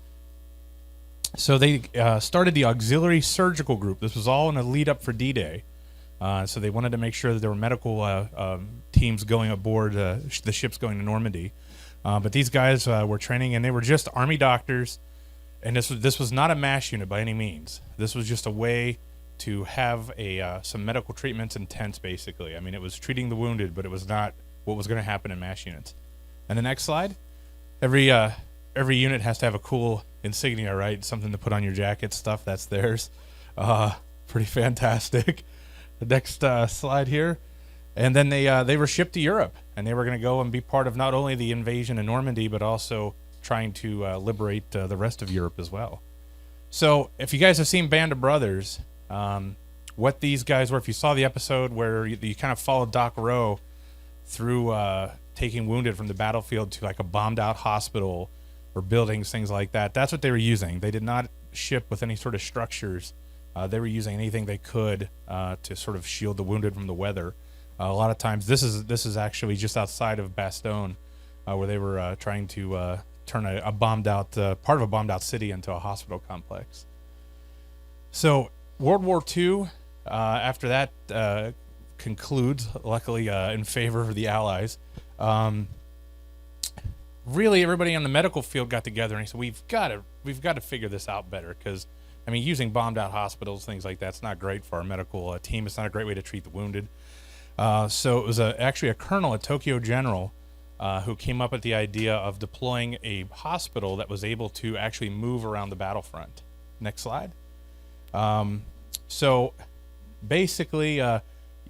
So they started the Auxiliary Surgical Group. This was all in a lead up for D-Day. So they wanted to make sure that there were medical teams going aboard the ships going to Normandy. But these guys were training, and they were just Army doctors. And this was not a MASH unit by any means. This was just a way to have some medical treatments in tents, basically. I mean, it was treating the wounded, but it was not what was going to happen in MASH units. And the next slide. Every unit has to have a cool insignia, right? Something to put on your jacket stuff. That's theirs. Pretty fantastic. The next slide here. And then they were shipped to Europe, and they were going to go and be part of not only the invasion in Normandy, but also trying to liberate the rest of Europe as well. So if you guys have seen Band of Brothers, what these guys were, if you saw the episode where you kind of followed Doc Rowe through taking wounded from the battlefield to like a bombed out hospital or buildings, things like that, that's what they were using. They did not ship with any sort of structures. They were using anything they could to sort of shield the wounded from the weather. A lot of times, this is actually just outside of Bastogne, where they were trying to turn a bombed out part of a bombed out city into a hospital complex. So World War II, after that concludes, luckily in favor of the Allies. Really, everybody on the medical field got together and said, we've got to figure this out better, because I mean, using bombed out hospitals, things like that's not great for our medical team. It's not a great way to treat the wounded. So it was actually a colonel at Tokyo General who came up with the idea of deploying a hospital that was able to actually move around the battlefront. Next slide. So basically,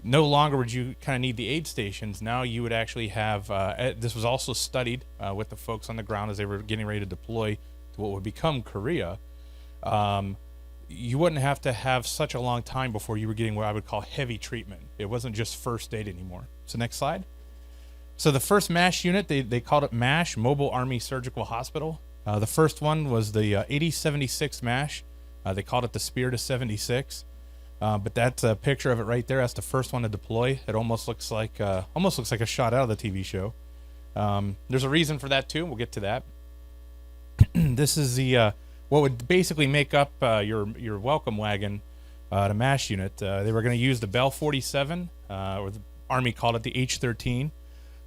no longer would you kind of need the aid stations. Now you would actually have, this was also studied with the folks on the ground as they were getting ready to deploy to what would become Korea. You wouldn't have to have such a long time before you were getting what I would call heavy treatment. It wasn't just first aid anymore. So next slide. So the first MASH unit, they called it MASH, Mobile Army Surgical Hospital. The first one was the 8076 MASH. They called it the Spirit of 76. But that's a picture of it right there. That's the first one to deploy. It almost looks like a shot out of the TV show. There's a reason for that too. We'll get to that. This is the what would basically make up your welcome wagon, the MASH unit. They were going to use the Bell 47, or the Army called it the H-13.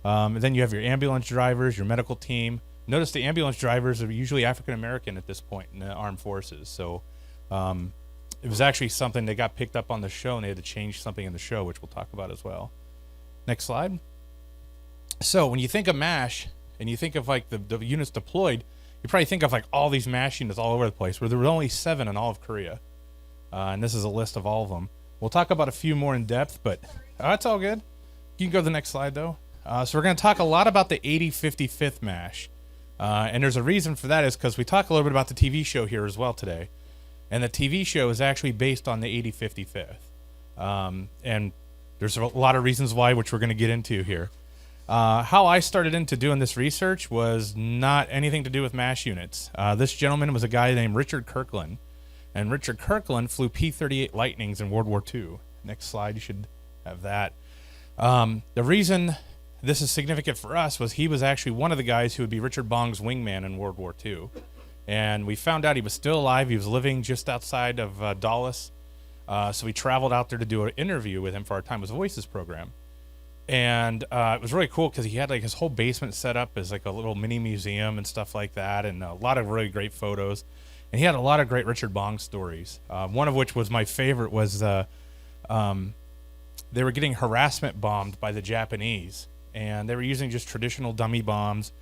And then you have your ambulance drivers, your medical team. Notice the ambulance drivers are usually African American at this point in the armed forces. So it was actually something that got picked up on the show, and they had to change something in the show, which we'll talk about as well. Next slide. So when you think of MASH and you think of like the units deployed, you probably think of like all these MASH units all over the place, where there were only 7 in all of Korea. And this is a list of all of them. We'll talk about a few more in depth, but that's all good. You can go to the next slide, though. So we're going to talk a lot about the 8055th MASH. And there's a reason for that, is because we talk a little bit about the TV show here as well today. And the TV show is actually based on the 8055th. And there's a lot of reasons why, which we're going to get into here. How I started into doing this research was not anything to do with MASH units. This gentleman was a guy named Richard Kirkland. And Richard Kirkland flew P-38 Lightnings in World War II. Next slide, you should have that. The reason this is significant for us was he was actually one of the guys who would be Richard Bong's wingman in World War II. And we found out he was still alive. He was living just outside of Dulles. So we traveled out there to do an interview with him for our Time Was Voices program. And it was really cool because he had like his whole basement set up as like a little mini museum and stuff like that, and a lot of really great photos. And he had a lot of great Richard Bong stories. One of which was my favorite was they were getting harassment bombed by the Japanese, and they were using just traditional dummy bombs,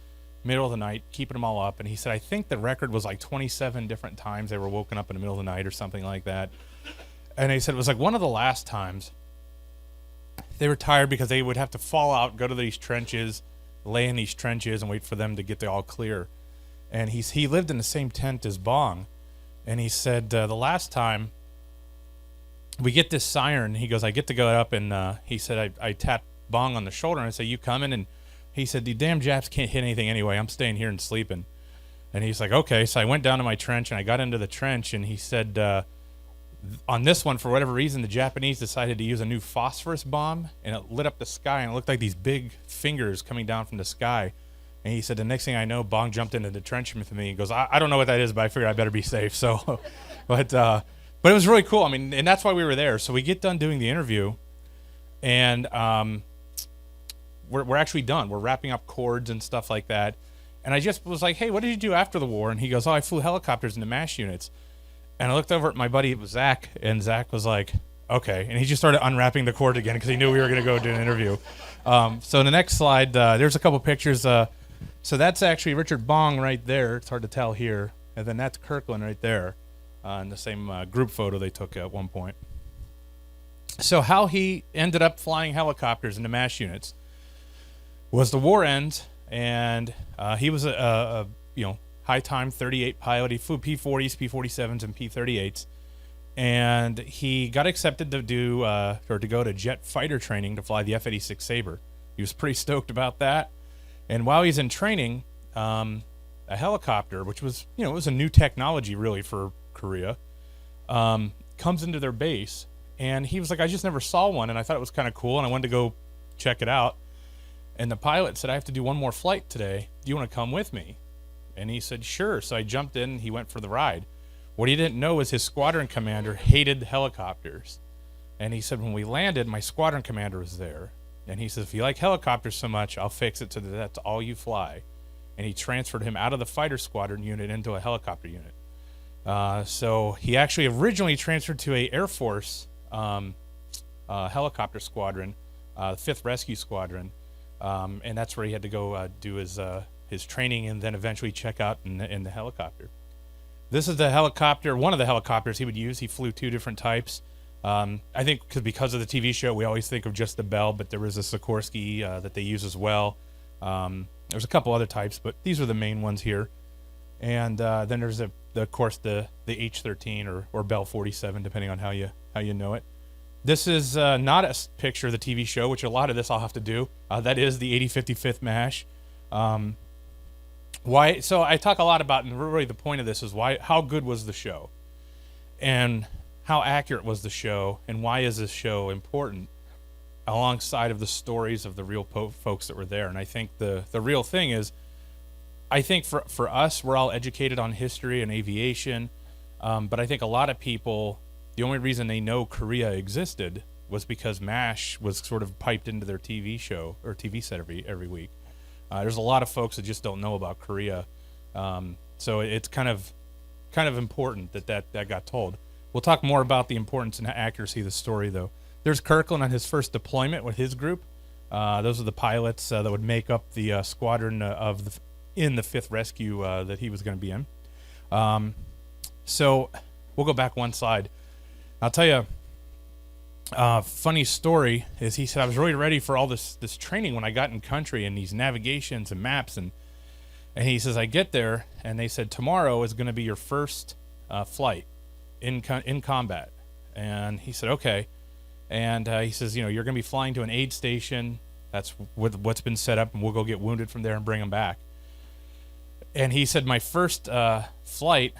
middle of the night, keeping them all up. And he said, I think the record was like 27 different times they were woken up in the middle of the night or something like that. And he said it was like one of the last times they were tired because they would have to fall out, go to these trenches, lay in these trenches, and wait for them to get the all clear. And he lived in the same tent as Bong. And he said, the last time we get this siren, he goes, I get to go up, and he said, I tapped Bong on the shoulder, and I said, you coming? And he said, the damn Japs can't hit anything anyway. I'm staying here and sleeping. And he's like, okay. So I went down to my trench, and I got into the trench, and he said, on this one, for whatever reason, the Japanese decided to use a new phosphorus bomb, and it lit up the sky, and it looked like these big fingers coming down from the sky. And he said, the next thing I know, Bong jumped into the trench with me. He goes, I don't know what that is, but I figured I better be safe. So, but it was really cool. I mean, and that's why we were there. So we get done doing the interview, and we're actually done. We're wrapping up cords and stuff like that. And I just was like, hey, what did you do after the war? And he goes, I flew helicopters into MASH units. And I looked over at my buddy, it was Zach, and Zach was like, okay. And he just started unwrapping the cord again because he knew we were going to go do an interview. So in the next slide, there's a couple pictures. So that's actually Richard Bong right there. It's hard to tell here. and then that's Kirkland right there, in the same group photo they took at one point. So how he ended up flying helicopters into MASH units was the war ends, and he was a high time 38 pilot. He flew P-40s, P-47s, and P-38s, and he got accepted to do to go to jet fighter training to fly the F-86 Sabre. He was pretty stoked about that, and while he's in training, a helicopter, which was it was a new technology really for Korea, comes into their base. And he was like, I just never saw one, and I thought it was kind of cool, and I wanted to go check it out. And the pilot said, I have to do one more flight today. Do you want to come with me? And he said, sure. So I jumped in, and he went for the ride. What he didn't know is his squadron commander hated helicopters. And he said, when we landed, my squadron commander was there. And he says, if you like helicopters so much, I'll fix it so that that's all you fly. And he transferred him out of the fighter squadron unit into a helicopter unit. So he actually originally transferred to a Air Force helicopter squadron, the 5th Rescue Squadron, and that's where he had to go do his training and then eventually check out in the helicopter. This is the helicopter, one of the helicopters he would use. He flew 2 different types. I think because of the TV show, we always think of just the Bell, but there was a Sikorsky that they use as well. There's a couple other types, but these are the main ones here. And then there's of course the H-13 or Bell 47, depending on how you know it. This is not a picture of the TV show, which a lot of this I'll have to do. That is the 8055th MASH. Why? So I talk a lot about, and really the point of this is how good was the show, and how accurate was the show, and why is this show important, alongside of the stories of the real folks that were there. And I think the real thing is, I think for us, we're all educated on history and aviation, but I think a lot of people, the only reason they know Korea existed was because MASH was sort of piped into their TV show or TV set every week. There's a lot of folks that just don't know about Korea, so it's kind of important that got told. We'll talk more about the importance and accuracy of the story, though. There's Kirkland on his first deployment with his group. Those are the pilots that would make up the squadron in the 5th Rescue that he was going to be in. So we'll go back one slide. I'll tell you a funny story is he said, I was really ready for all this training when I got in country and these navigations and maps. And he says, I get there and they said, tomorrow is going to be your first flight in combat. And he said, okay. And he says, you're going to be flying to an aid station. That's what's been set up, and we'll go get wounded from there and bring them back. And he said, my first flight,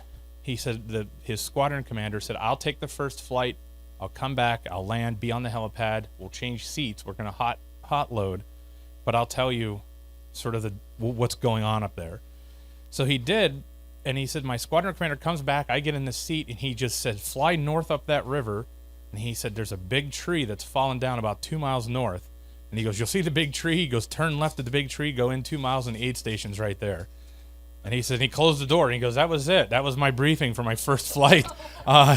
he said his squadron commander said, I'll take the first flight, I'll come back, I'll land, be on the helipad, we'll change seats, we're going to hot load, but I'll tell you sort of what's going on up there. So he did, and he said, my squadron commander comes back, I get in the seat, and he just said, fly north up that river. And he said, there's a big tree that's fallen down about 2 miles north. And he goes, you'll see the big tree. He goes, turn left at the big tree, go in 2 miles, and the aid station's right there. And he said, he closed the door, and he goes, that was it. That was my briefing for my first flight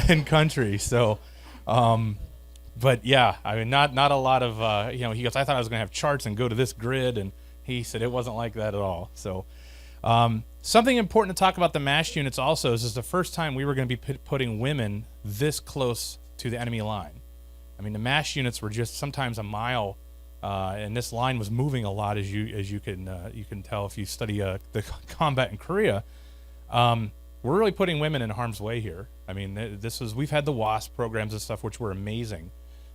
in country. So, but yeah, I mean, not a lot of, he goes, I thought I was going to have charts and go to this grid. And he said it wasn't like that at all. So something important to talk about the MASH units also is this is the first time we were going to be putting women this close to the enemy line. I mean, the MASH units were just sometimes a mile, and this line was moving a lot, as you can tell if you study the combat in Korea. We're really putting women in harm's way here. I mean, we've had the WASP programs and stuff, which were amazing,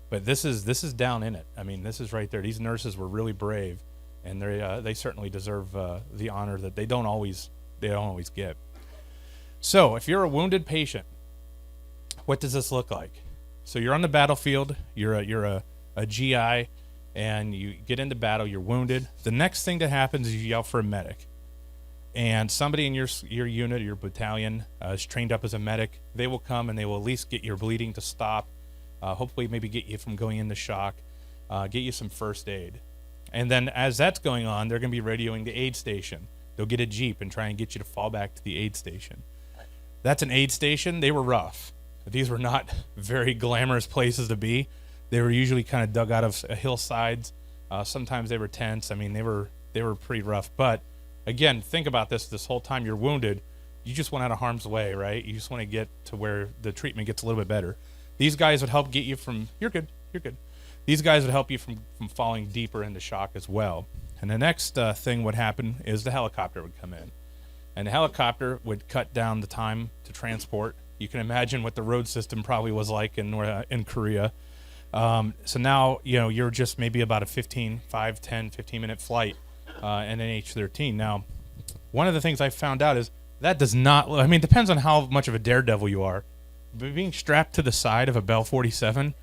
but this is down in it. I mean, this is right there. These nurses were really brave, and they certainly deserve the honor that they don't always get. So, if you're a wounded patient, what does this look like? So you're on the battlefield, you're a GI, and you get into battle, you're wounded. The next thing that happens is you yell for a medic. And somebody in your unit, your battalion, is trained up as a medic. They will come and they will at least get your bleeding to stop, hopefully maybe get you from going into shock, get you some first aid. And then as that's going on, they're going to be radioing the aid station. They'll get a Jeep and try and get you to fall back to the aid station. That's an aid station. They were rough. These were not very glamorous places to be. They were usually kind of dug out of hillsides. Sometimes they were tents. I mean, they were pretty rough. But again, think about this whole time you're wounded. you just want out of harm's way, right? You just want to get to where the treatment gets a little bit better. These guys would help get you from, you're good. These guys would help you from falling deeper into shock as well. And the next thing would happen is the helicopter would come in. And the helicopter would cut down the time to transport. You can imagine what the road system probably was like in Korea. So now, you're just maybe about a 15-minute flight in an H-13. Now, one of the things I found out is that does not, it depends on how much of a daredevil you are. But being strapped to the side of a Bell 47,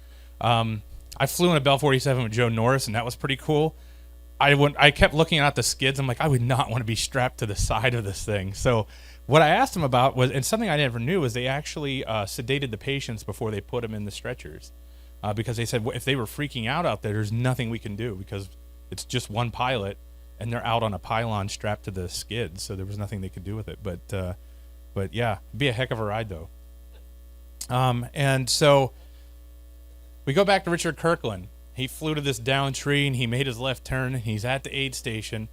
I flew in a Bell 47 with Joe Norris, and that was pretty cool. I kept looking at the skids. I'm like, I would not want to be strapped to the side of this thing. So what I asked them about was, and something I never knew, was they actually sedated the patients before they put them in the stretchers. Because they said if they were freaking out there, there's nothing we can do because it's just one pilot, and they're out on a pylon strapped to the skids, so there was nothing they could do with it. But yeah, it'd be a heck of a ride, though. And so we go back to Richard Kirkland. He flew to this down tree, and he made his left turn, and he's at the aid station,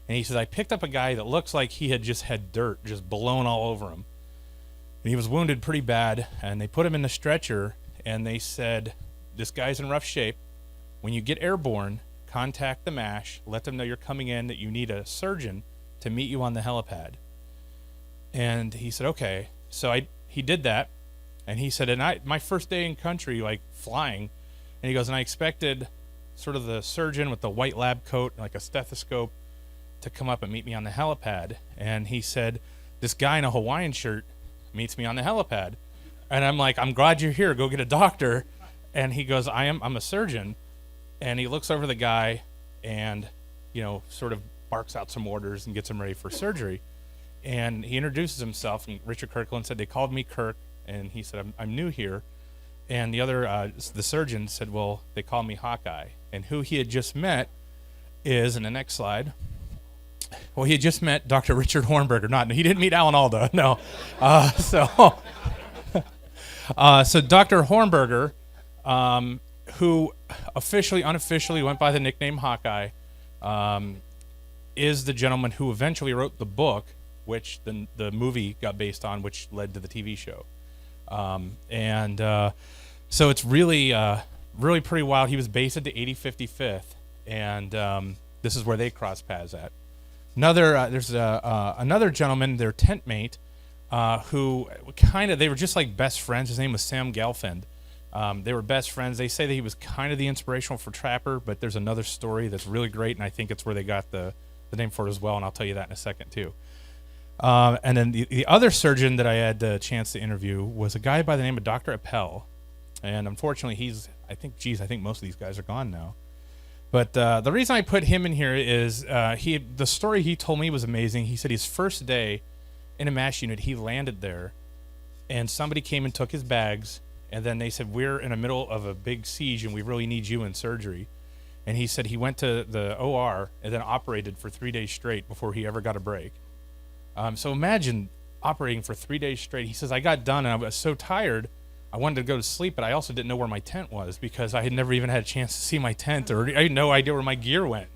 and he says, I picked up a guy that looks like he had just had dirt just blown all over him. And he was wounded pretty bad, and they put him in the stretcher, and they said, this guy's in rough shape. When you get airborne, contact the MASH, let them know you're coming in, that you need a surgeon to meet you on the helipad. And he said, okay. So he did that, and he said, and my first day in country, like flying, and he goes, and I expected sort of the surgeon with the white lab coat, like a stethoscope, to come up and meet me on the helipad. And he said, this guy in a Hawaiian shirt meets me on the helipad. And I'm like, I'm glad you're here. Go get a doctor. And he goes, I'm a surgeon. And he looks over the guy and, sort of barks out some orders and gets him ready for surgery. And he introduces himself. And Richard Kirkland said, they called me Kirk. And he said, I'm new here. And the surgeon said, well, they call me Hawkeye. And who he had just met is, in the next slide, well, he had just met Dr. Richard Hornberger. He didn't meet Alan Alda, no. So Dr. Hornberger, who unofficially went by the nickname Hawkeye, is the gentleman who eventually wrote the book, which the movie got based on, which led to the TV show. So it's really pretty wild. He was based at the 8055th, and this is where they cross paths at. There's another gentleman, their tent mate, who they were just like best friends. His name was Sam Gelfand. They were best friends. They say that he was kind of the inspirational for Trapper, but there's another story that's really great, and I think it's where they got the name for it as well, and I'll tell you that in a second too. And then the other surgeon that I had the chance to interview was a guy by the name of Dr. Appel. And unfortunately, I think most of these guys are gone now. But the reason I put him in here is the story he told me was amazing. He said his first day in a MASH unit, he landed there, and somebody came and took his bags, and then they said, we're in the middle of a big siege, and we really need you in surgery. And he said he went to the OR and then operated for 3 days straight before he ever got a break. So imagine operating for 3 days straight. He says, I got done, and I was so tired, I wanted to go to sleep, but I also didn't know where my tent was because I had never even had a chance to see my tent, or I had no idea where my gear went,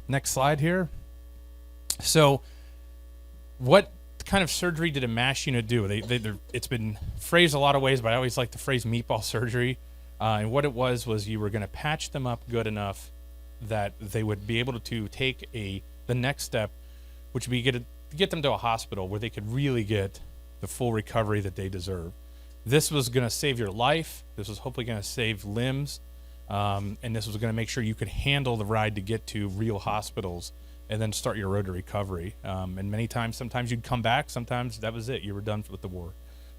Next slide here. So what kind of surgery did a MASH unit do? It's been phrased a lot of ways, but I always like the phrase meatball surgery. And what it was you were going to patch them up good enough that they would be able to take the next step, which would be get them to a hospital where they could really get the full recovery that they deserve. This was going to save your life. This was hopefully going to save limbs. And this was going to make sure you could handle the ride to get to real hospitals and then start your road to recovery. And many times, sometimes you'd come back. Sometimes that was it. You were done with the war.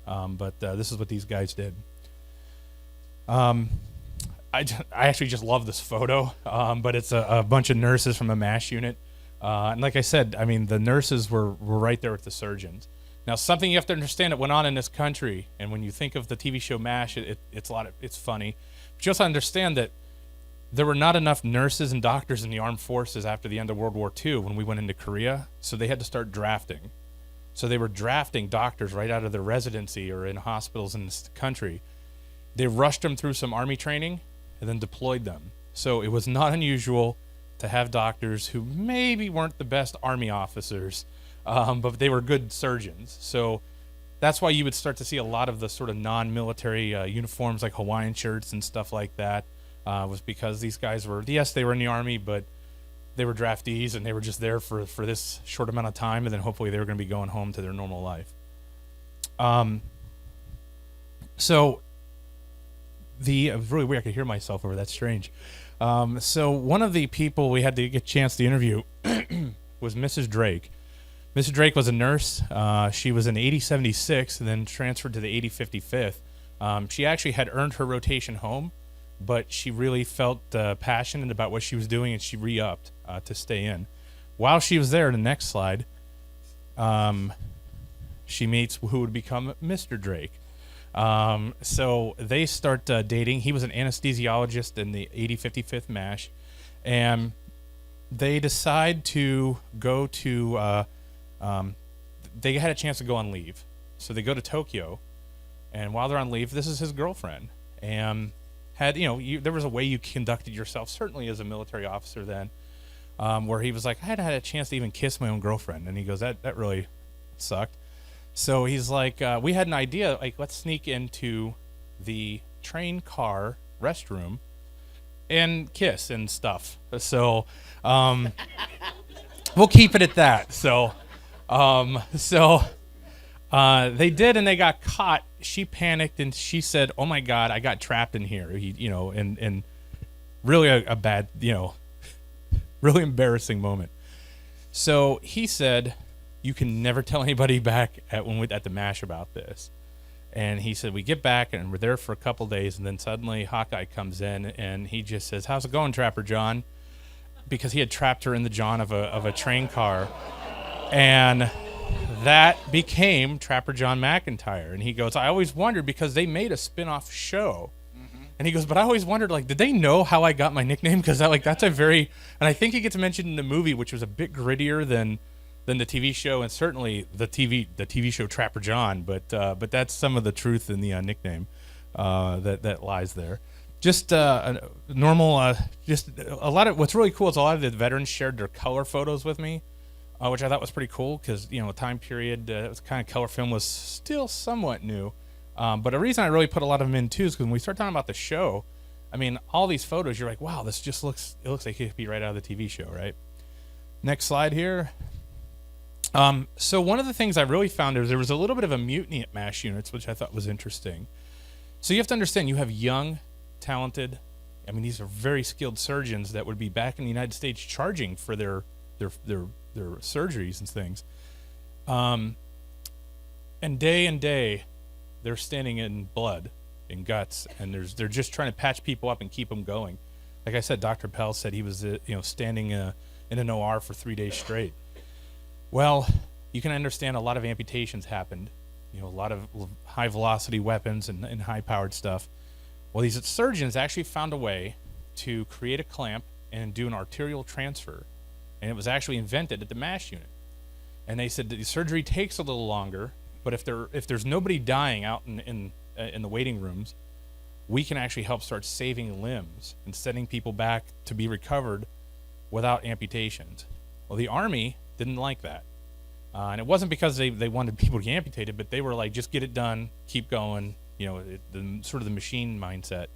But this is what these guys did. I actually just love this photo, but it's a bunch of nurses from a MASH unit. And like I said, the nurses were right there with the surgeons. Now, something you have to understand that went on in this country, and when you think of the TV show MASH, it's funny. But you also understand that there were not enough nurses and doctors in the armed forces after the end of World War II when we went into Korea, so they had to start drafting. So they were drafting doctors right out of their residency or in hospitals in this country. They rushed them through some Army training and then deployed them. So it was not unusual to have doctors who maybe weren't the best Army officers but they were good surgeons. So that's why you would start to see a lot of the sort of non-military uniforms, like Hawaiian shirts and stuff like that, was because these guys were, yes, they were in the Army, but they were draftees and they were just there for this short amount of time, and then hopefully they were going to be going home to their normal life. So the really weird, I could hear myself over, that's strange. So one of the people we had to get a chance to interview was Mrs. Drake. Mrs. Drake was a nurse. She was in 8076 and then transferred to the 8055th. She actually had earned her rotation home, but she really felt passionate about what she was doing, and she re-upped to stay in. While she was there, the next slide, she meets who would become Mr. Drake. So they start dating. He was an anesthesiologist in the 8055th MASH, and they decide to go to, they had a chance to go on leave. So they go to Tokyo, and while they're on leave, this is his girlfriend. And had, there was a way you conducted yourself, certainly as a military officer then, where he was like, I hadn't had a chance to even kiss my own girlfriend. And he goes, that really sucked. So he's like, we had an idea, like, let's sneak into the train car restroom and kiss and stuff. So we'll keep it at that. So they did, and they got caught. She panicked, and she said, oh my God, I got trapped in here. And really a bad, really embarrassing moment. So he said, you can never tell anybody back at the MASH about this. And he said, we get back and we're there for a couple days, and then suddenly Hawkeye comes in and he just says, how's it going, Trapper John? Because he had trapped her in the john of a train car. And that became Trapper John McIntyre. And he goes, I always wondered, because they made a spin-off show. And he goes, but I always wondered, like, did they know how I got my nickname? Because that's a very, and I think he gets mentioned in the movie, which was a bit grittier than the TV show, and certainly the TV show Trapper John, but that's some of the truth in the nickname that lies there. Just a normal, just a lot of what's really cool is a lot of the veterans shared their color photos with me, which I thought was pretty cool because time period, it was kind of color film was still somewhat new, but a reason I really put a lot of them in too is because when we start talking about the show, I mean, all these photos, you're like, wow, this just looks like it could be right out of the TV show, right? Next slide here. So one of the things I really found is there was a little bit of a mutiny at MASH units, which I thought was interesting. So you have to understand, you have young, talented, I mean, these are very skilled surgeons that would be back in the United States charging for their surgeries and things. And day, they're standing in blood and guts, and they're just trying to patch people up and keep them going. Like I said, Dr. Pell said he was standing in an OR for 3 days straight. Well, you can understand a lot of amputations happened, a lot of high velocity weapons and high powered stuff. Well, these surgeons actually found a way to create a clamp and do an arterial transfer. And it was actually invented at the MASH unit. And they said that the surgery takes a little longer, but if there's nobody dying out in the waiting rooms, we can actually help start saving limbs and sending people back to be recovered without amputations. Well, the Army didn't like that. And it wasn't because they wanted people to get amputated, but they were like, just get it done, keep going, sort of the machine mindset.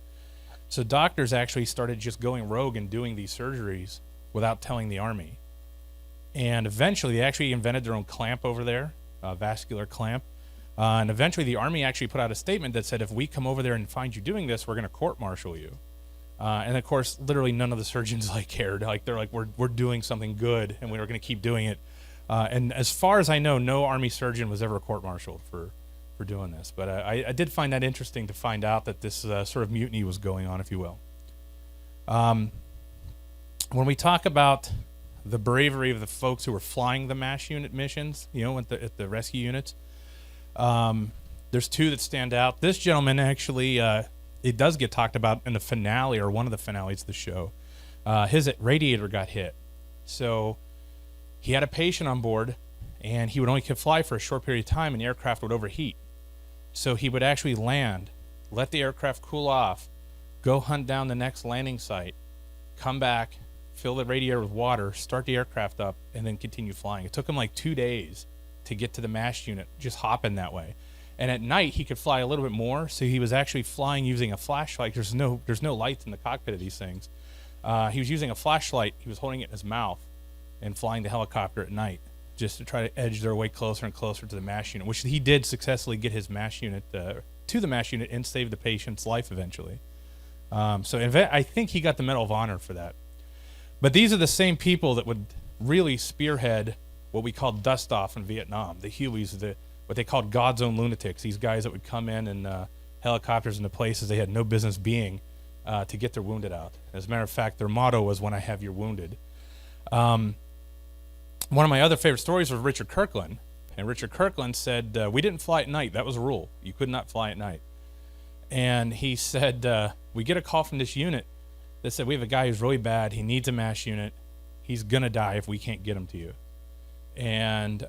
So doctors actually started just going rogue and doing these surgeries without telling the Army. And eventually they actually invented their own clamp over there, vascular clamp. And eventually the Army actually put out a statement that said, if we come over there and find you doing this, we're going to court-martial you. And of course, literally none of the surgeons cared. They're like, we're doing something good, and we're going to keep doing it. And as far as I know, no Army surgeon was ever court-martialed for doing this. But I did find that interesting to find out that this sort of mutiny was going on, if you will. When we talk about the bravery of the folks who were flying the MASH unit missions, at the rescue units, there's two that stand out. This gentleman actually, it does get talked about in the finale, or one of the finales of the show. His radiator got hit. So he had a patient on board, and he would only could fly for a short period of time, and the aircraft would overheat. So he would actually land, let the aircraft cool off, go hunt down the next landing site, come back, fill the radiator with water, start the aircraft up, and then continue flying. It took him like 2 days to get to the MASH unit, just hopping that way. And at night he could fly a little bit more, so he was actually flying using a flashlight. There's no lights in the cockpit of these things. He was using a flashlight. He was holding it in his mouth and flying the helicopter at night, just to try to edge their way closer and closer to the MASH unit, which he did successfully get his MASH unit to the MASH unit and save the patient's life eventually. I think he got the Medal of Honor for that. But these are the same people that would really spearhead what we called dust off in Vietnam. The Hueys, what they called God's own lunatics, these guys that would come in helicopters into places they had no business being to get their wounded out. As a matter of fact, their motto was, "When I have your wounded." One of my other favorite stories was Richard Kirkland. And Richard Kirkland said, we didn't fly at night. That was a rule. You could not fly at night. And he said, we get a call from this unit that said, we have a guy who's really bad. He needs a MASH unit. He's going to die if we can't get him to you. And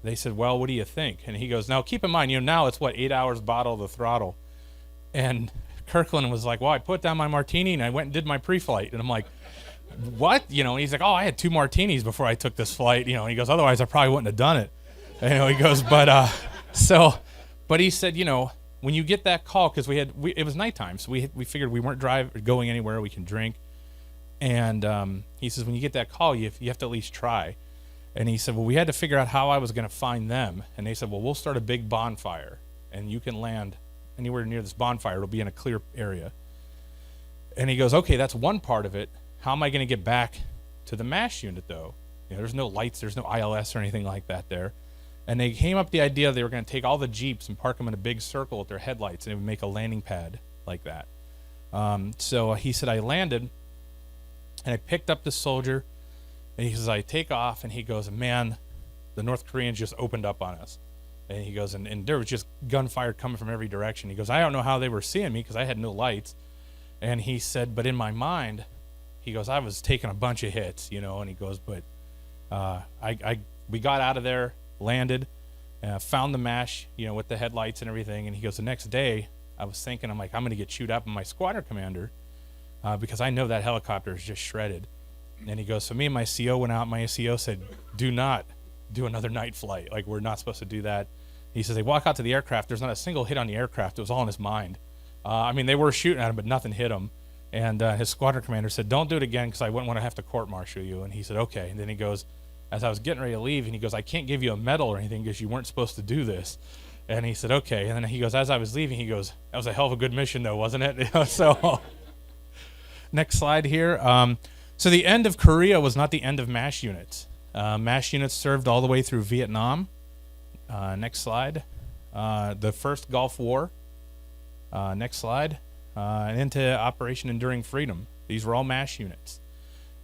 they said, well, what do you think? And he goes, now keep in mind, now it's 8 hours bottle of the throttle. And Kirkland was like, well, I put down my martini and I went and did my pre-flight. And I'm like, what? And he's like, oh, I had 2 martinis before I took this flight. And he goes, otherwise I probably wouldn't have done it. And he goes, but he said, when you get that call, because it was nighttime, so we figured we weren't going anywhere, we can drink. And he says, when you get that call, you have to at least try. And he said, well, we had to figure out how I was going to find them. And they said, well, we'll start a big bonfire, and you can land anywhere near this bonfire. It'll be in a clear area. And he goes, okay, that's one part of it. How am I going to get back to the MASH unit, though? There's no lights, there's no ILS or anything like that there. And they came up with the idea they were going to take all the Jeeps and park them in a big circle with their headlights, and it would make a landing pad like that. So he said, I landed, and I picked up the soldier, and he says, I take off, and he goes, man, the North Koreans just opened up on us. And he goes, and there was just gunfire coming from every direction. He goes, I don't know how they were seeing me because I had no lights. And he said, but in my mind, he goes, I was taking a bunch of hits, and he goes, but we got out of there, landed, found the MASH, with the headlights and everything. And he goes, the next day, I was thinking, I'm going to get chewed up by my squadron commander because I know that helicopter is just shredded. And he goes, so me and my CO went out. My CO said, do not do another night flight. We're not supposed to do that. He says, they walk out to the aircraft. There's not a single hit on the aircraft. It was all in his mind. They were shooting at him, but nothing hit him. And his squadron commander said, don't do it again because I wouldn't want to have to court-martial you. And he said, okay. And then he goes, as I was getting ready to leave, and he goes, I can't give you a medal or anything because you weren't supposed to do this. And he said, okay. And then he goes, as I was leaving, he goes, that was a hell of a good mission, though, wasn't it? So next slide here. So the end of Korea was not the end of MASH units. MASH units served all the way through Vietnam. Next slide. The first Gulf War. Next slide. And into Operation Enduring Freedom. These were all MASH units.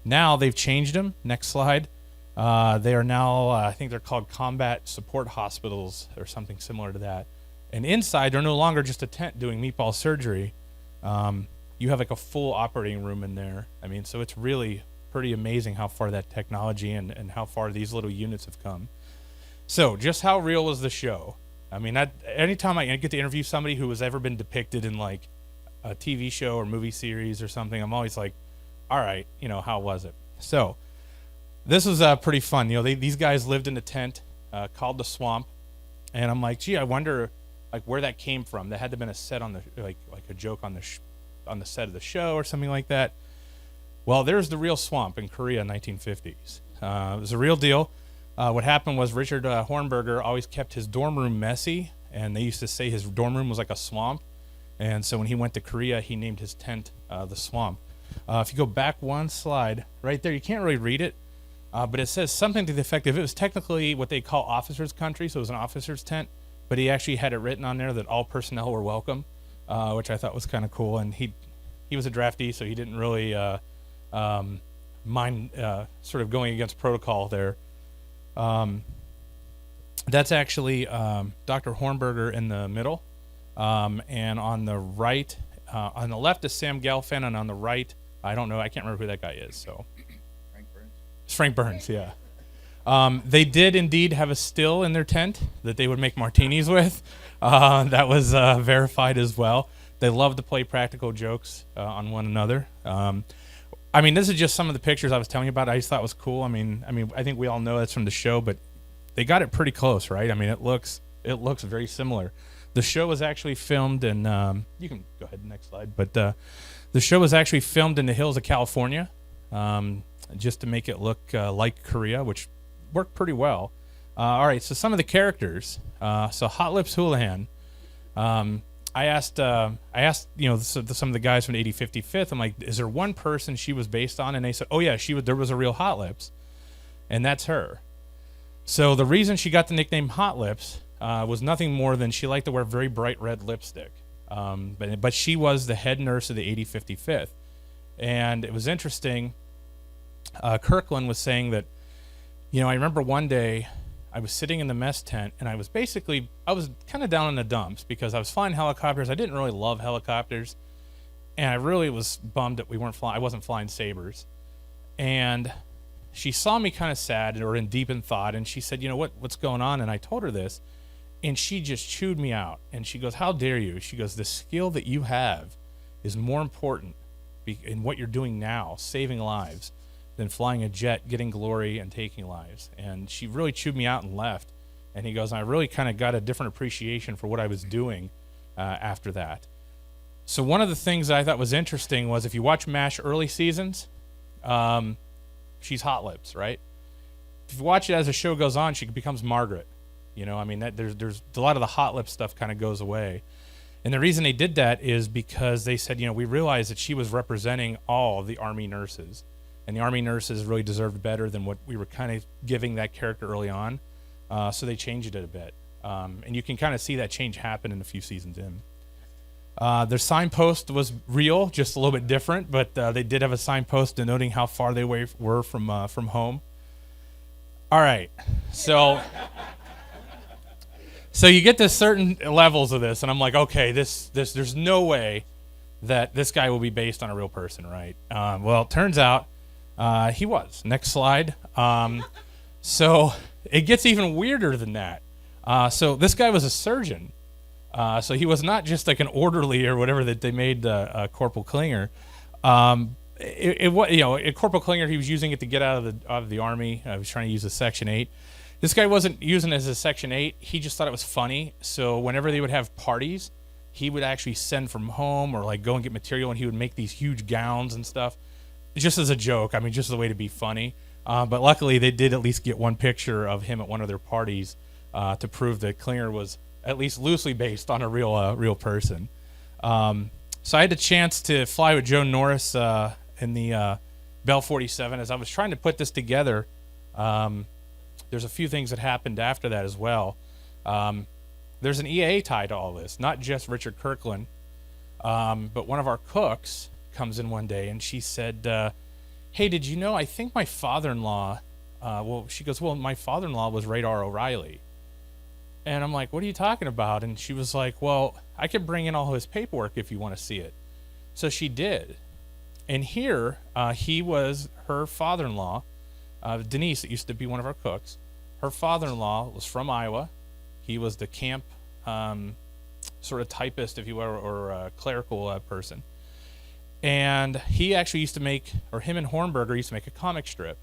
Now they've changed them. Next slide. They are now, I think they're called combat support hospitals or something similar to that. And inside, they're no longer just a tent doing meatball surgery. You have a full operating room in there. So it's really pretty amazing how far that technology and how far these little units have come. So just how real was the show? Anytime I get to interview somebody who has ever been depicted in a TV show or movie series or something, I'm always like, all right, how was it? So this was pretty fun. These guys lived in a tent called the Swamp, and I'm like, gee, I wonder where that came from. That had to have been a set on the like a joke on the set of the show or something like that. Well, there's the real swamp in Korea in 1950s. It was a real deal. What happened was Richard Hornberger always kept his dorm room messy, and they used to say his dorm room was like a swamp. And so when he went to Korea, he named his tent the Swamp. If you go back one slide, right there, you can't really read it, but it says something to the effect of it was technically what they call officers' country, so it was an officer's tent, but he actually had it written on there that all personnel were welcome, which I thought was kind of cool. And he was a draftee, so he didn't really mind sort of going against protocol there. That's actually Dr. Hornberger in the middle, and on the right, on the left is Sam Gelfand, and on the right, I don't know, I can't remember who that guy is. So Frank Burns. It's Frank Burns, yeah. They did indeed have a still in their tent that they would make martinis with. That was verified as well. They loved to play practical jokes on one another. I mean, this is just some of the pictures I was telling you about. I just thought was cool. I mean, I think we all know that's from the show, but they got it pretty close, right? I mean, it looks very similar. The show was actually filmed in. You can go ahead, next slide. But the show was actually filmed in the hills of California, just to make it look like Korea, which worked pretty well. All right, so some of the characters. So Hot Lips Houlihan. I asked some of the guys from the 8055th. I'm like, is there one person she was based on? And they said, oh yeah, there was a real Hot Lips, and that's her. So the reason she got the nickname Hot Lips was nothing more than she liked to wear very bright red lipstick. But she was the head nurse of the 8055th, and it was interesting. Kirkland was saying that, I remember one day I was sitting in the mess tent, and I was kind of down in the dumps because I was flying helicopters. I didn't really love helicopters, and I really was bummed that I wasn't flying Sabres. And she saw me kind of sad or in deep in thought, and she said, what's going on? And I told her this, and she just chewed me out. And she goes, how dare you? She goes, the skill that you have is more important in what you're doing now, saving lives, than flying a jet, getting glory, and taking lives. And she really chewed me out and left. And he goes, I really kind of got a different appreciation for what I was doing after that. So one of the things that I thought was interesting was if you watch MASH early seasons, she's Hot Lips, right? If you watch it as the show goes on, she becomes Margaret. There's a lot of the Hot Lips stuff kind of goes away. And the reason they did that is because they said, we realized that she was representing all of the Army nurses. And the Army nurses really deserved better than what we were kind of giving that character early on. So they changed it a bit. And you can kind of see that change happen in a few seasons in. Their signpost was real, just a little bit different, but they did have a signpost denoting how far they were from home. All right, so you get to certain levels of this, and I'm like, okay, there's no way that this guy will be based on a real person, right? Well, it turns out he was. Next slide. So it gets even weirder than that. So this guy was a surgeon. So he was not just like an orderly or whatever that they made Corporal Klinger. Corporal Klinger, he was using it to get out of the Army. He was trying to use a Section 8. This guy wasn't using it as a Section 8. He just thought it was funny. So whenever they would have parties, he would actually send from home or like go and get material, and he would make these huge gowns and stuff just as a joke. Just as a way to be funny. But luckily, they did at least get one picture of him at one of their parties to prove that Klinger was at least loosely based on a real person. So I had the chance to fly with Joe Norris in the Bell 47. As I was trying to put this together, there's a few things that happened after that as well. There's an EA tie to all this, not just Richard Kirkland, but one of our cooks comes in one day and she said, hey, did you know, I think my father-in-law, she goes, well, my father-in-law was Radar O'Reilly. And I'm like, what are you talking about? And she was like, well, I could bring in all his paperwork if you want to see it. So she did. And here, he was her father-in-law, Denise, that used to be one of our cooks. Her father-in-law was from Iowa. He was the camp sort of typist, if you will, or clerical person. And he actually used to make, or him and Hornberger used to make a comic strip.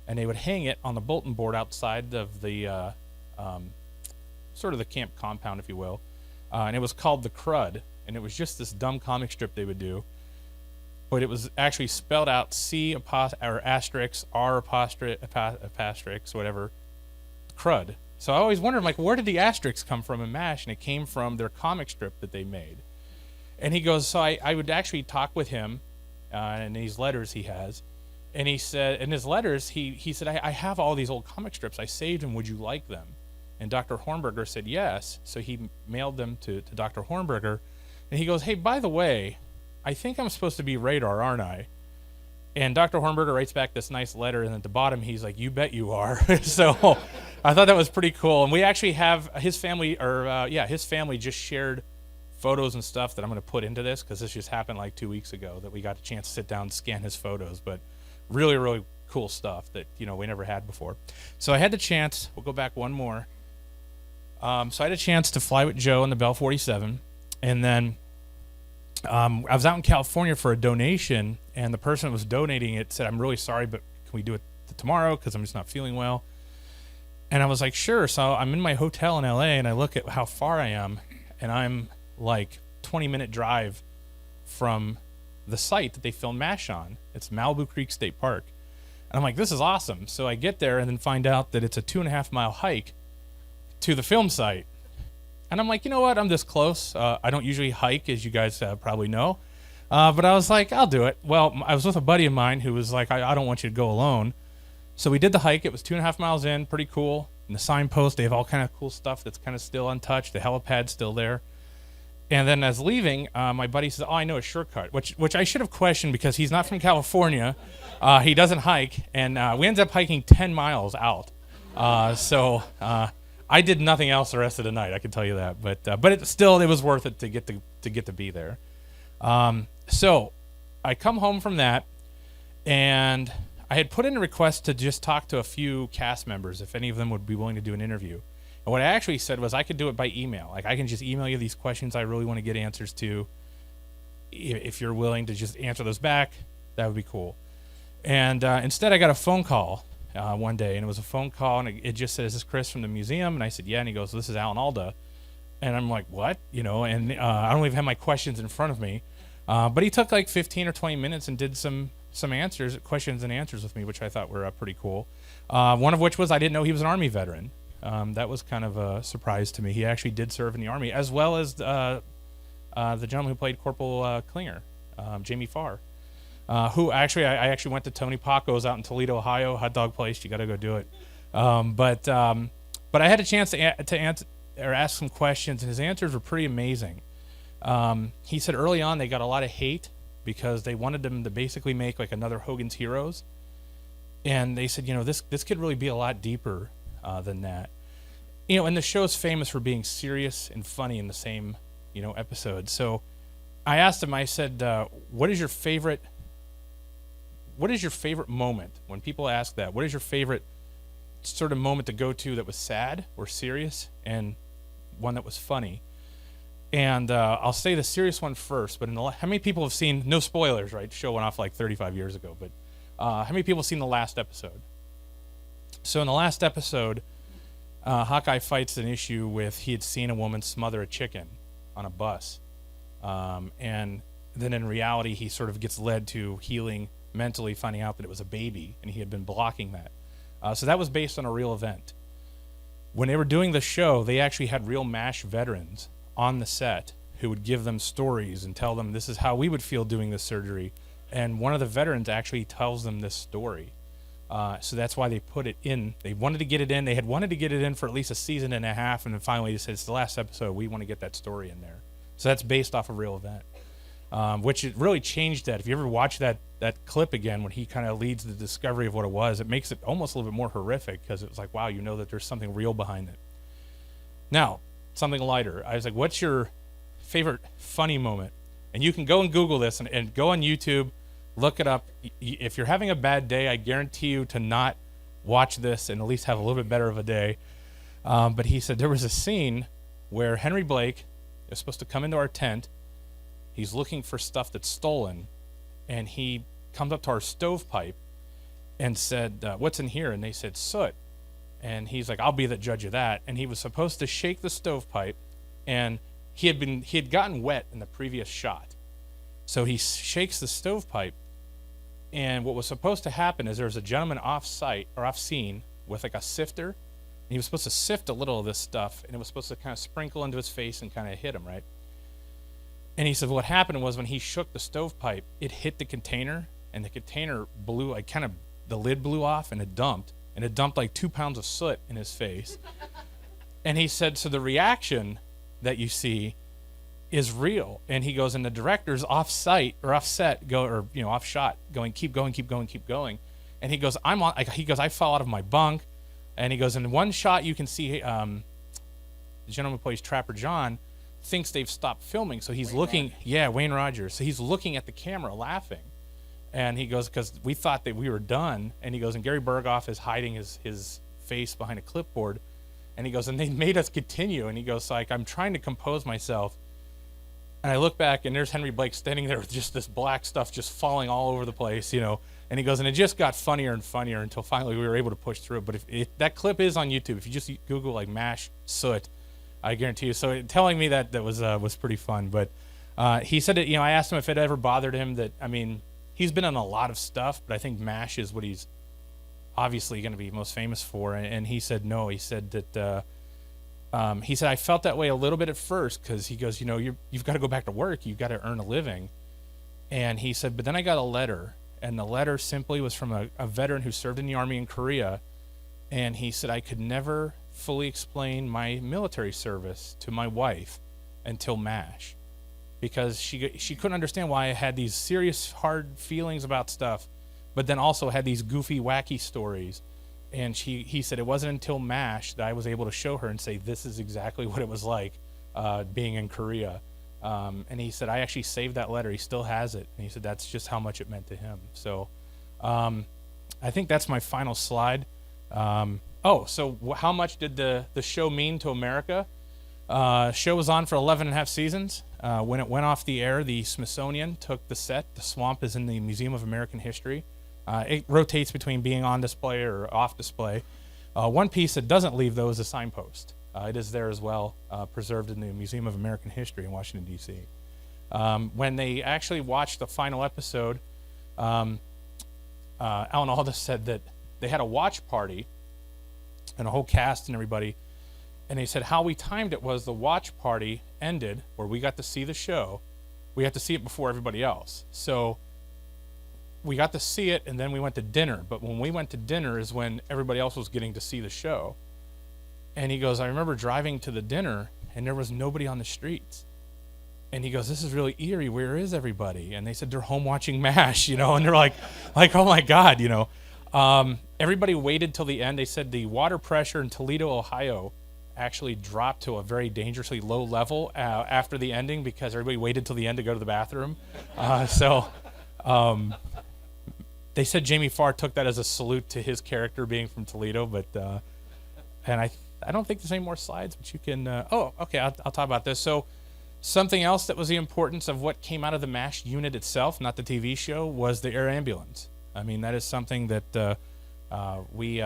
And they would hang it on the bulletin board outside of the sort of the camp compound, if you will. And it was called The Crud. And it was just this dumb comic strip they would do. But it was actually spelled out C or asterisk, R apostrophe, whatever, Crud. So I always wondered, like, where did the asterisks come from in MASH? And it came from their comic strip that they made. And he goes, so I would actually talk with him in these letters he has. And he said, in his letters, he said, I have all these old comic strips. I saved them. Would you like them? And Dr. Hornberger said yes. So he mailed them to Dr. Hornberger. And he goes, hey, by the way, I think I'm supposed to be Radar, aren't I? And Dr. Hornberger writes back this nice letter, and at the bottom he's like, you bet you are. So I thought that was pretty cool. And we actually have his family, his family just shared photos and stuff that I'm going to put into this, because this just happened like 2 weeks ago that we got a chance to sit down and scan his photos. But really, really cool stuff that, we never had before. So I had the chance, we'll go back one more. So I had a chance to fly with Joe in the Bell 47, and then I was out in California for a donation, and the person that was donating it said, "I'm really sorry, but can we do it tomorrow? Because I'm just not feeling well." And I was like, "Sure." So I'm in my hotel in LA, and I look at how far I am, and I'm like 20-minute drive from the site that they filmed MASH on. It's Malibu Creek State Park. And I'm like, this is awesome. So I get there and then find out that it's a 2.5-mile hike to the film site. And I'm like, you know what? I'm this close. I don't usually hike, as you guys probably know. But I was like, I'll do it. Well, I was with a buddy of mine who was like, I don't want you to go alone. So we did the hike. It was 2.5 miles in, pretty cool. And the signpost, they have all kind of cool stuff that's kind of still untouched. The helipad's still there. And then as leaving, my buddy says, "Oh, I know a shortcut," which I should have questioned because he's not from California. He doesn't hike, and we ended up hiking 10 miles out. So I did nothing else the rest of the night. I can tell you that. But it was worth it to get to be there. So I come home from that, and I had put in a request to just talk to a few cast members if any of them would be willing to do an interview. And what I actually said was I could do it by email. Like, I can just email you these questions I really want to get answers to. If you're willing to just answer those back, that would be cool. And instead, I got a phone call one day, and it was a phone call, and it just said, "Is this Chris from the museum?" And I said, "Yeah." And he goes, "This is Alan Alda." And I'm like, "What?" And I don't even have my questions in front of me. But he took like 15 or 20 minutes and did some questions and answers with me, which I thought were pretty cool. One of which was I didn't know he was an Army veteran. That was kind of a surprise to me. He actually did serve in the Army, as well as the gentleman who played Corporal Klinger, Jamie Farr, who actually I actually went to Tony Paco's out in Toledo, Ohio, hot dog place. You got to go do it. But I had a chance to answer or ask some questions, and his answers were pretty amazing. He said early on they got a lot of hate because they wanted them to basically make like another Hogan's Heroes, and they said, this could really be a lot deeper than that. And the show's famous for being serious and funny in the same, episode. So I asked him, I said, what is your favorite moment? When people ask that, what is your favorite sort of moment to go to that was sad or serious and one that was funny? And I'll say the serious one first, but how many people have seen, no spoilers, right? The show went off like 35 years ago, but how many people have seen the last episode? So in the last episode, Hawkeye fights an issue with he had seen a woman smother a chicken on a bus. And then in reality, he sort of gets led to healing mentally, finding out that it was a baby, and he had been blocking that. So that was based on a real event. When they were doing the show, they actually had real MASH veterans on the set who would give them stories and tell them this is how we would feel doing this surgery. And one of the veterans actually tells them this story. So that's why they put it in. They wanted to get it in. They had wanted to get it in for at least a season and a half, and then finally they said, it's the last episode. We want to get that story in there. So that's based off a real event, which it really changed that. If you ever watch that clip again when he kind of leads the discovery of what it was, it makes it almost a little bit more horrific because it was like, wow, that there's something real behind it. Now, something lighter. I was like, what's your favorite funny moment? And you can go and Google this and go on YouTube. Look it up. If you're having a bad day, I guarantee you to not watch this and at least have a little bit better of a day. But he said there was a scene where Henry Blake is supposed to come into our tent. He's looking for stuff that's stolen, and he comes up to our stovepipe and said, "What's in here?" And they said, "Soot." And he's like, "I'll be the judge of that." And he was supposed to shake the stovepipe, and he had gotten wet in the previous shot. So he shakes the stovepipe, and what was supposed to happen is there was a gentleman off-site or off-scene with like a sifter, and he was supposed to sift a little of this stuff, and it was supposed to kind of sprinkle into his face and kind of hit him, right? And he said what happened was when he shook the stovepipe, it hit the container, and the container blew, like kind of the lid blew off, and it dumped like 2 pounds of soot in his face. And he said, so the reaction that you see is real. And he goes, and the director's off-site or off-set off-shot going, keep going, keep going, keep going. And he goes, I fell out of my bunk. And he goes, in one shot you can see the gentleman who plays Trapper John thinks they've stopped filming. So he's Wayne Rogers. So he's looking at the camera laughing. And he goes, because we thought that we were done. And he goes, and Gary Berghoff is hiding his face behind a clipboard. And he goes, and they made us continue. And he goes, like, I'm trying to compose myself. And I look back, and there's Henry Blake standing there with just this black stuff just falling all over the place, And he goes, and it just got funnier and funnier until finally we were able to push through it. But if that clip is on YouTube, if you just Google like MASH soot, I guarantee you. So telling me that was pretty fun. But he said that, I asked him if it ever bothered him that, he's been on a lot of stuff, but I think MASH is what he's obviously going to be most famous for. And he said no. He said that he said I felt that way a little bit at first because he goes, you've got to go back to work. You've got to earn a living. And he said, but then I got a letter, and the letter simply was from a veteran who served in the Army in Korea. And he said I could never fully explain my military service to my wife until MASH, because she couldn't understand why I had these serious, hard feelings about stuff, but then also had these goofy, wacky stories. And he said it wasn't until MASH that I was able to show her and say, this is exactly what it was like being in Korea. And he said, I actually saved that letter. He still has it. And he said, that's just how much it meant to him. So I think that's my final slide. So how much did the show mean to America? Show was on for 11 and a half seasons. When it went off the air, the Smithsonian took the set. The swamp is in the Museum of American History. It rotates between being on display or off display. One piece that doesn't leave, though, is a signpost. It is there as well, preserved in the Museum of American History in Washington, D.C. When they actually watched the final episode, Alan Alda said that they had a watch party and a whole cast and everybody, and they said how we timed it was the watch party ended, where we got to see the show. We had to see it before everybody else. So we got to see it, and then we went to dinner. But when we went to dinner is when everybody else was getting to see the show. And he goes, I remember driving to the dinner, and there was nobody on the streets. And he goes, this is really eerie. Where is everybody? And they said, they're home watching MASH, and they're like, oh my God, Everybody waited till the end. They said the water pressure in Toledo, Ohio, actually dropped to a very dangerously low level after the ending because everybody waited till the end to go to the bathroom. They said Jamie Farr took that as a salute to his character being from Toledo, but and I don't think there's any more slides, but you can. Okay, I'll talk about this. So something else that was the importance of what came out of the MASH unit itself, not the TV show, was the air ambulance. That is something that we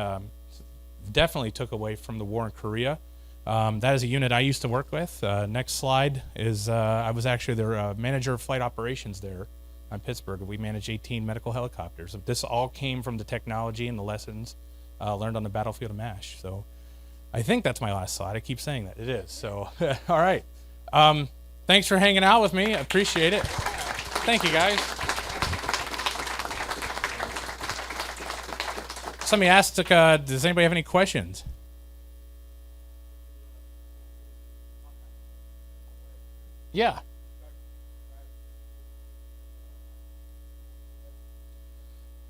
definitely took away from the war in Korea. That is a unit I used to work with. Next slide is I was actually their manager of flight operations there in Pittsburgh. We managed 18 medical helicopters. This all came from the technology and the lessons learned on the battlefield of MASH. So I think that's my last slide. I keep saying that. It is. So, all right. Thanks for hanging out with me. I appreciate it. Thank you, guys. Somebody asked, does anybody have any questions? Yeah.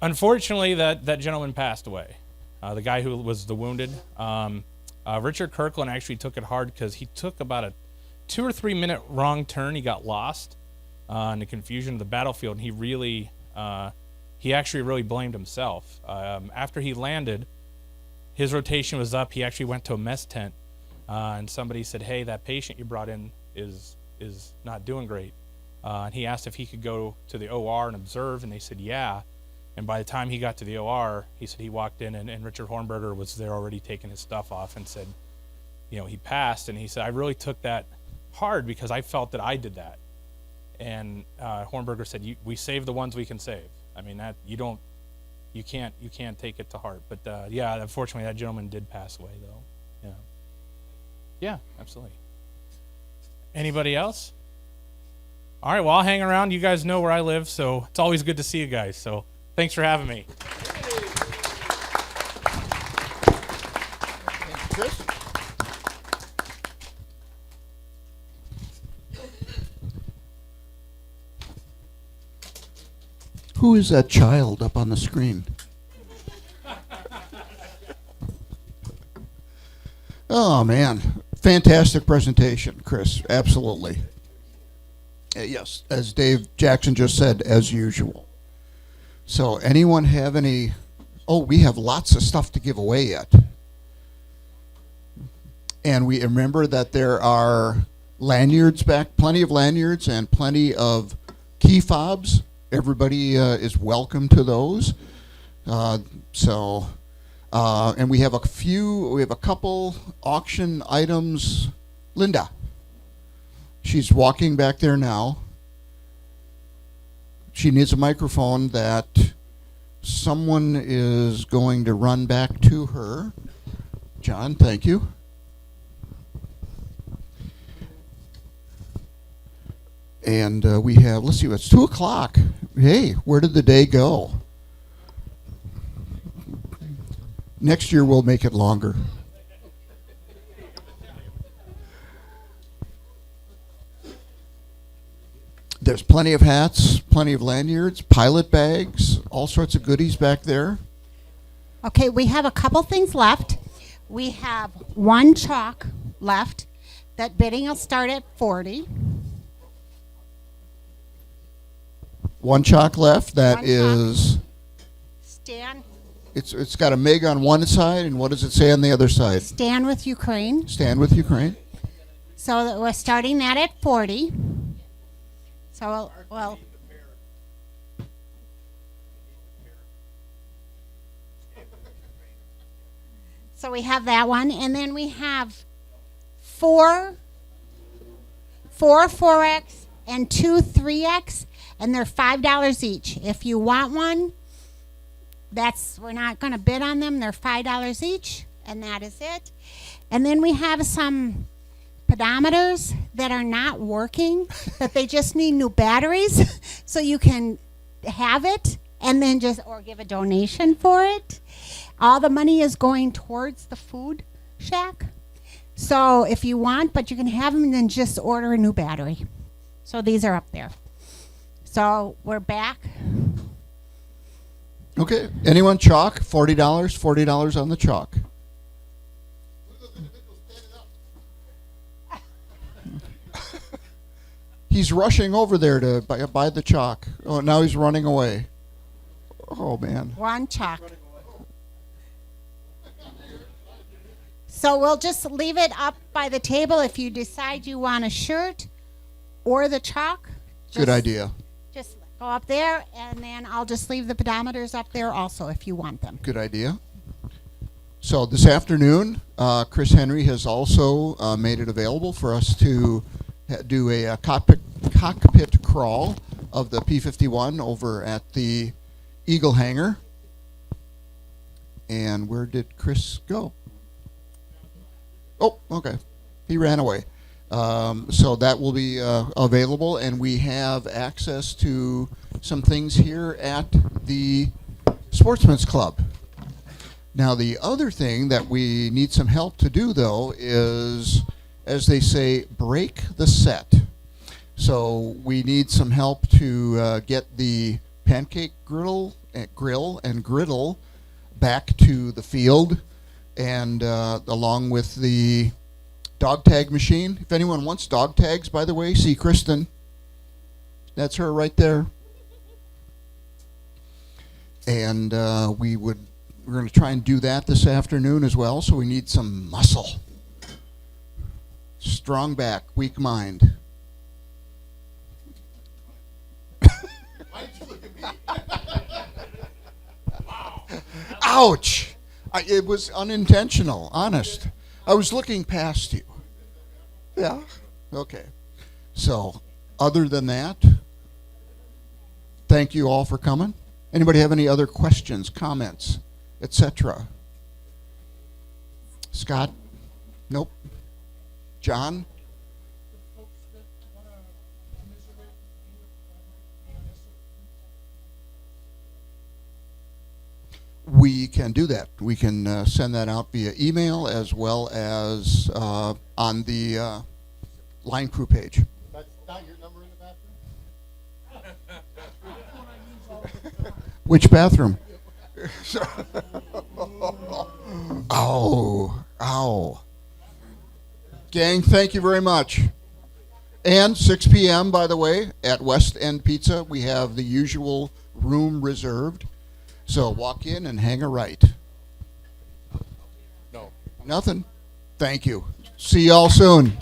Unfortunately, that gentleman passed away. The guy who was the wounded. Richard Kirkland actually took it hard because he took about a 2 or 3 minute wrong turn. He got lost in the confusion of the battlefield, and he actually really blamed himself. After he landed, his rotation was up. He actually went to a mess tent, and somebody said, hey, that patient you brought in is not doing great. And he asked if he could go to the OR and observe, and they said, yeah. And by the time he got to the OR, he said he walked in, and Richard Hornberger was there already taking his stuff off and said, he passed. And he said, I really took that hard because I felt that I did that. And Hornberger said, we save the ones we can save. That you can't take it to heart. But yeah, unfortunately, that gentleman did pass away, though. Yeah, absolutely. Anybody else? All right, well, I'll hang around. You guys know where I live, so it's always good to see you guys. So thanks for having me. Thank you, Chris. Who is that child up on the screen? Oh, man. Fantastic presentation, Chris. Absolutely. Yes, as Dave Jackson just said, as usual. So anyone have any... Oh, we have lots of stuff to give away yet. And we remember that there are lanyards back, plenty of lanyards and plenty of key fobs. Everybody is welcome to those. And we have a couple auction items. Linda, she's walking back there now. She needs a microphone that someone is going to run back to her. John, thank you. And we have, let's see, it's 2 o'clock. Hey, where did the day go? Next year we'll make it longer. There's plenty of hats, plenty of lanyards, pilot bags, all sorts of goodies back there. Okay, we have a couple things left. We have one chalk left. That bidding will start at 40. One chalk left. That One is. Stand. It's got a MiG on one side, and what does it say on the other side? Stand with Ukraine. Stand with Ukraine. So that we're starting that at 40. So well. So we have that one, and then we have four 4X and 2 3X, and they're $5 each. If you want one, we're not going to bid on them. They're $5 each, and that is it. And then we have some pedometers that are not working, but they just need new batteries, so you can have it and then or give a donation for it. All the money is going towards the food shack. So if you want, but you can have them, then just order a new battery. So these are up there. So we're back. Okay. Anyone chalk? $40. $40 on the chalk. He's rushing over there to buy the chalk. Oh, now he's running away. Oh, man. One chalk. So we'll just leave it up by the table if you decide you want a shirt or the chalk. Good idea. Just go up there, and then I'll just leave the pedometers up there also if you want them. Good idea. So this afternoon, Chris Henry has also made it available for us to do a cockpit crawl of the P-51 over at the Eagle hangar. And where did Chris go? Oh, okay. He ran away. So that will be available, and we have access to some things here at the Sportsman's Club. Now, the other thing that we need some help to do, though, is, as they say, break the set. So we need some help to get the pancake grill and griddle back to the field, and along with the dog tag machine. If anyone wants dog tags, by the way, see Kristen. That's her right there. And we're going to try and do that this afternoon as well. So we need some muscle. Strong back, weak mind. Ouch! It was unintentional, honest. I was looking past you. Yeah? Okay. So, other than that, thank you all for coming. Anybody have any other questions, comments, etc.? Scott? Nope. John? We can do that. We can send that out via email as well as on the line crew page. That's not your number in the bathroom? Which bathroom? Ow. Ow. Gang, thank you very much. And 6 p.m., by the way, at West End Pizza, we have the usual room reserved. So walk in and hang a right. No. Nothing. Thank you. See y'all soon.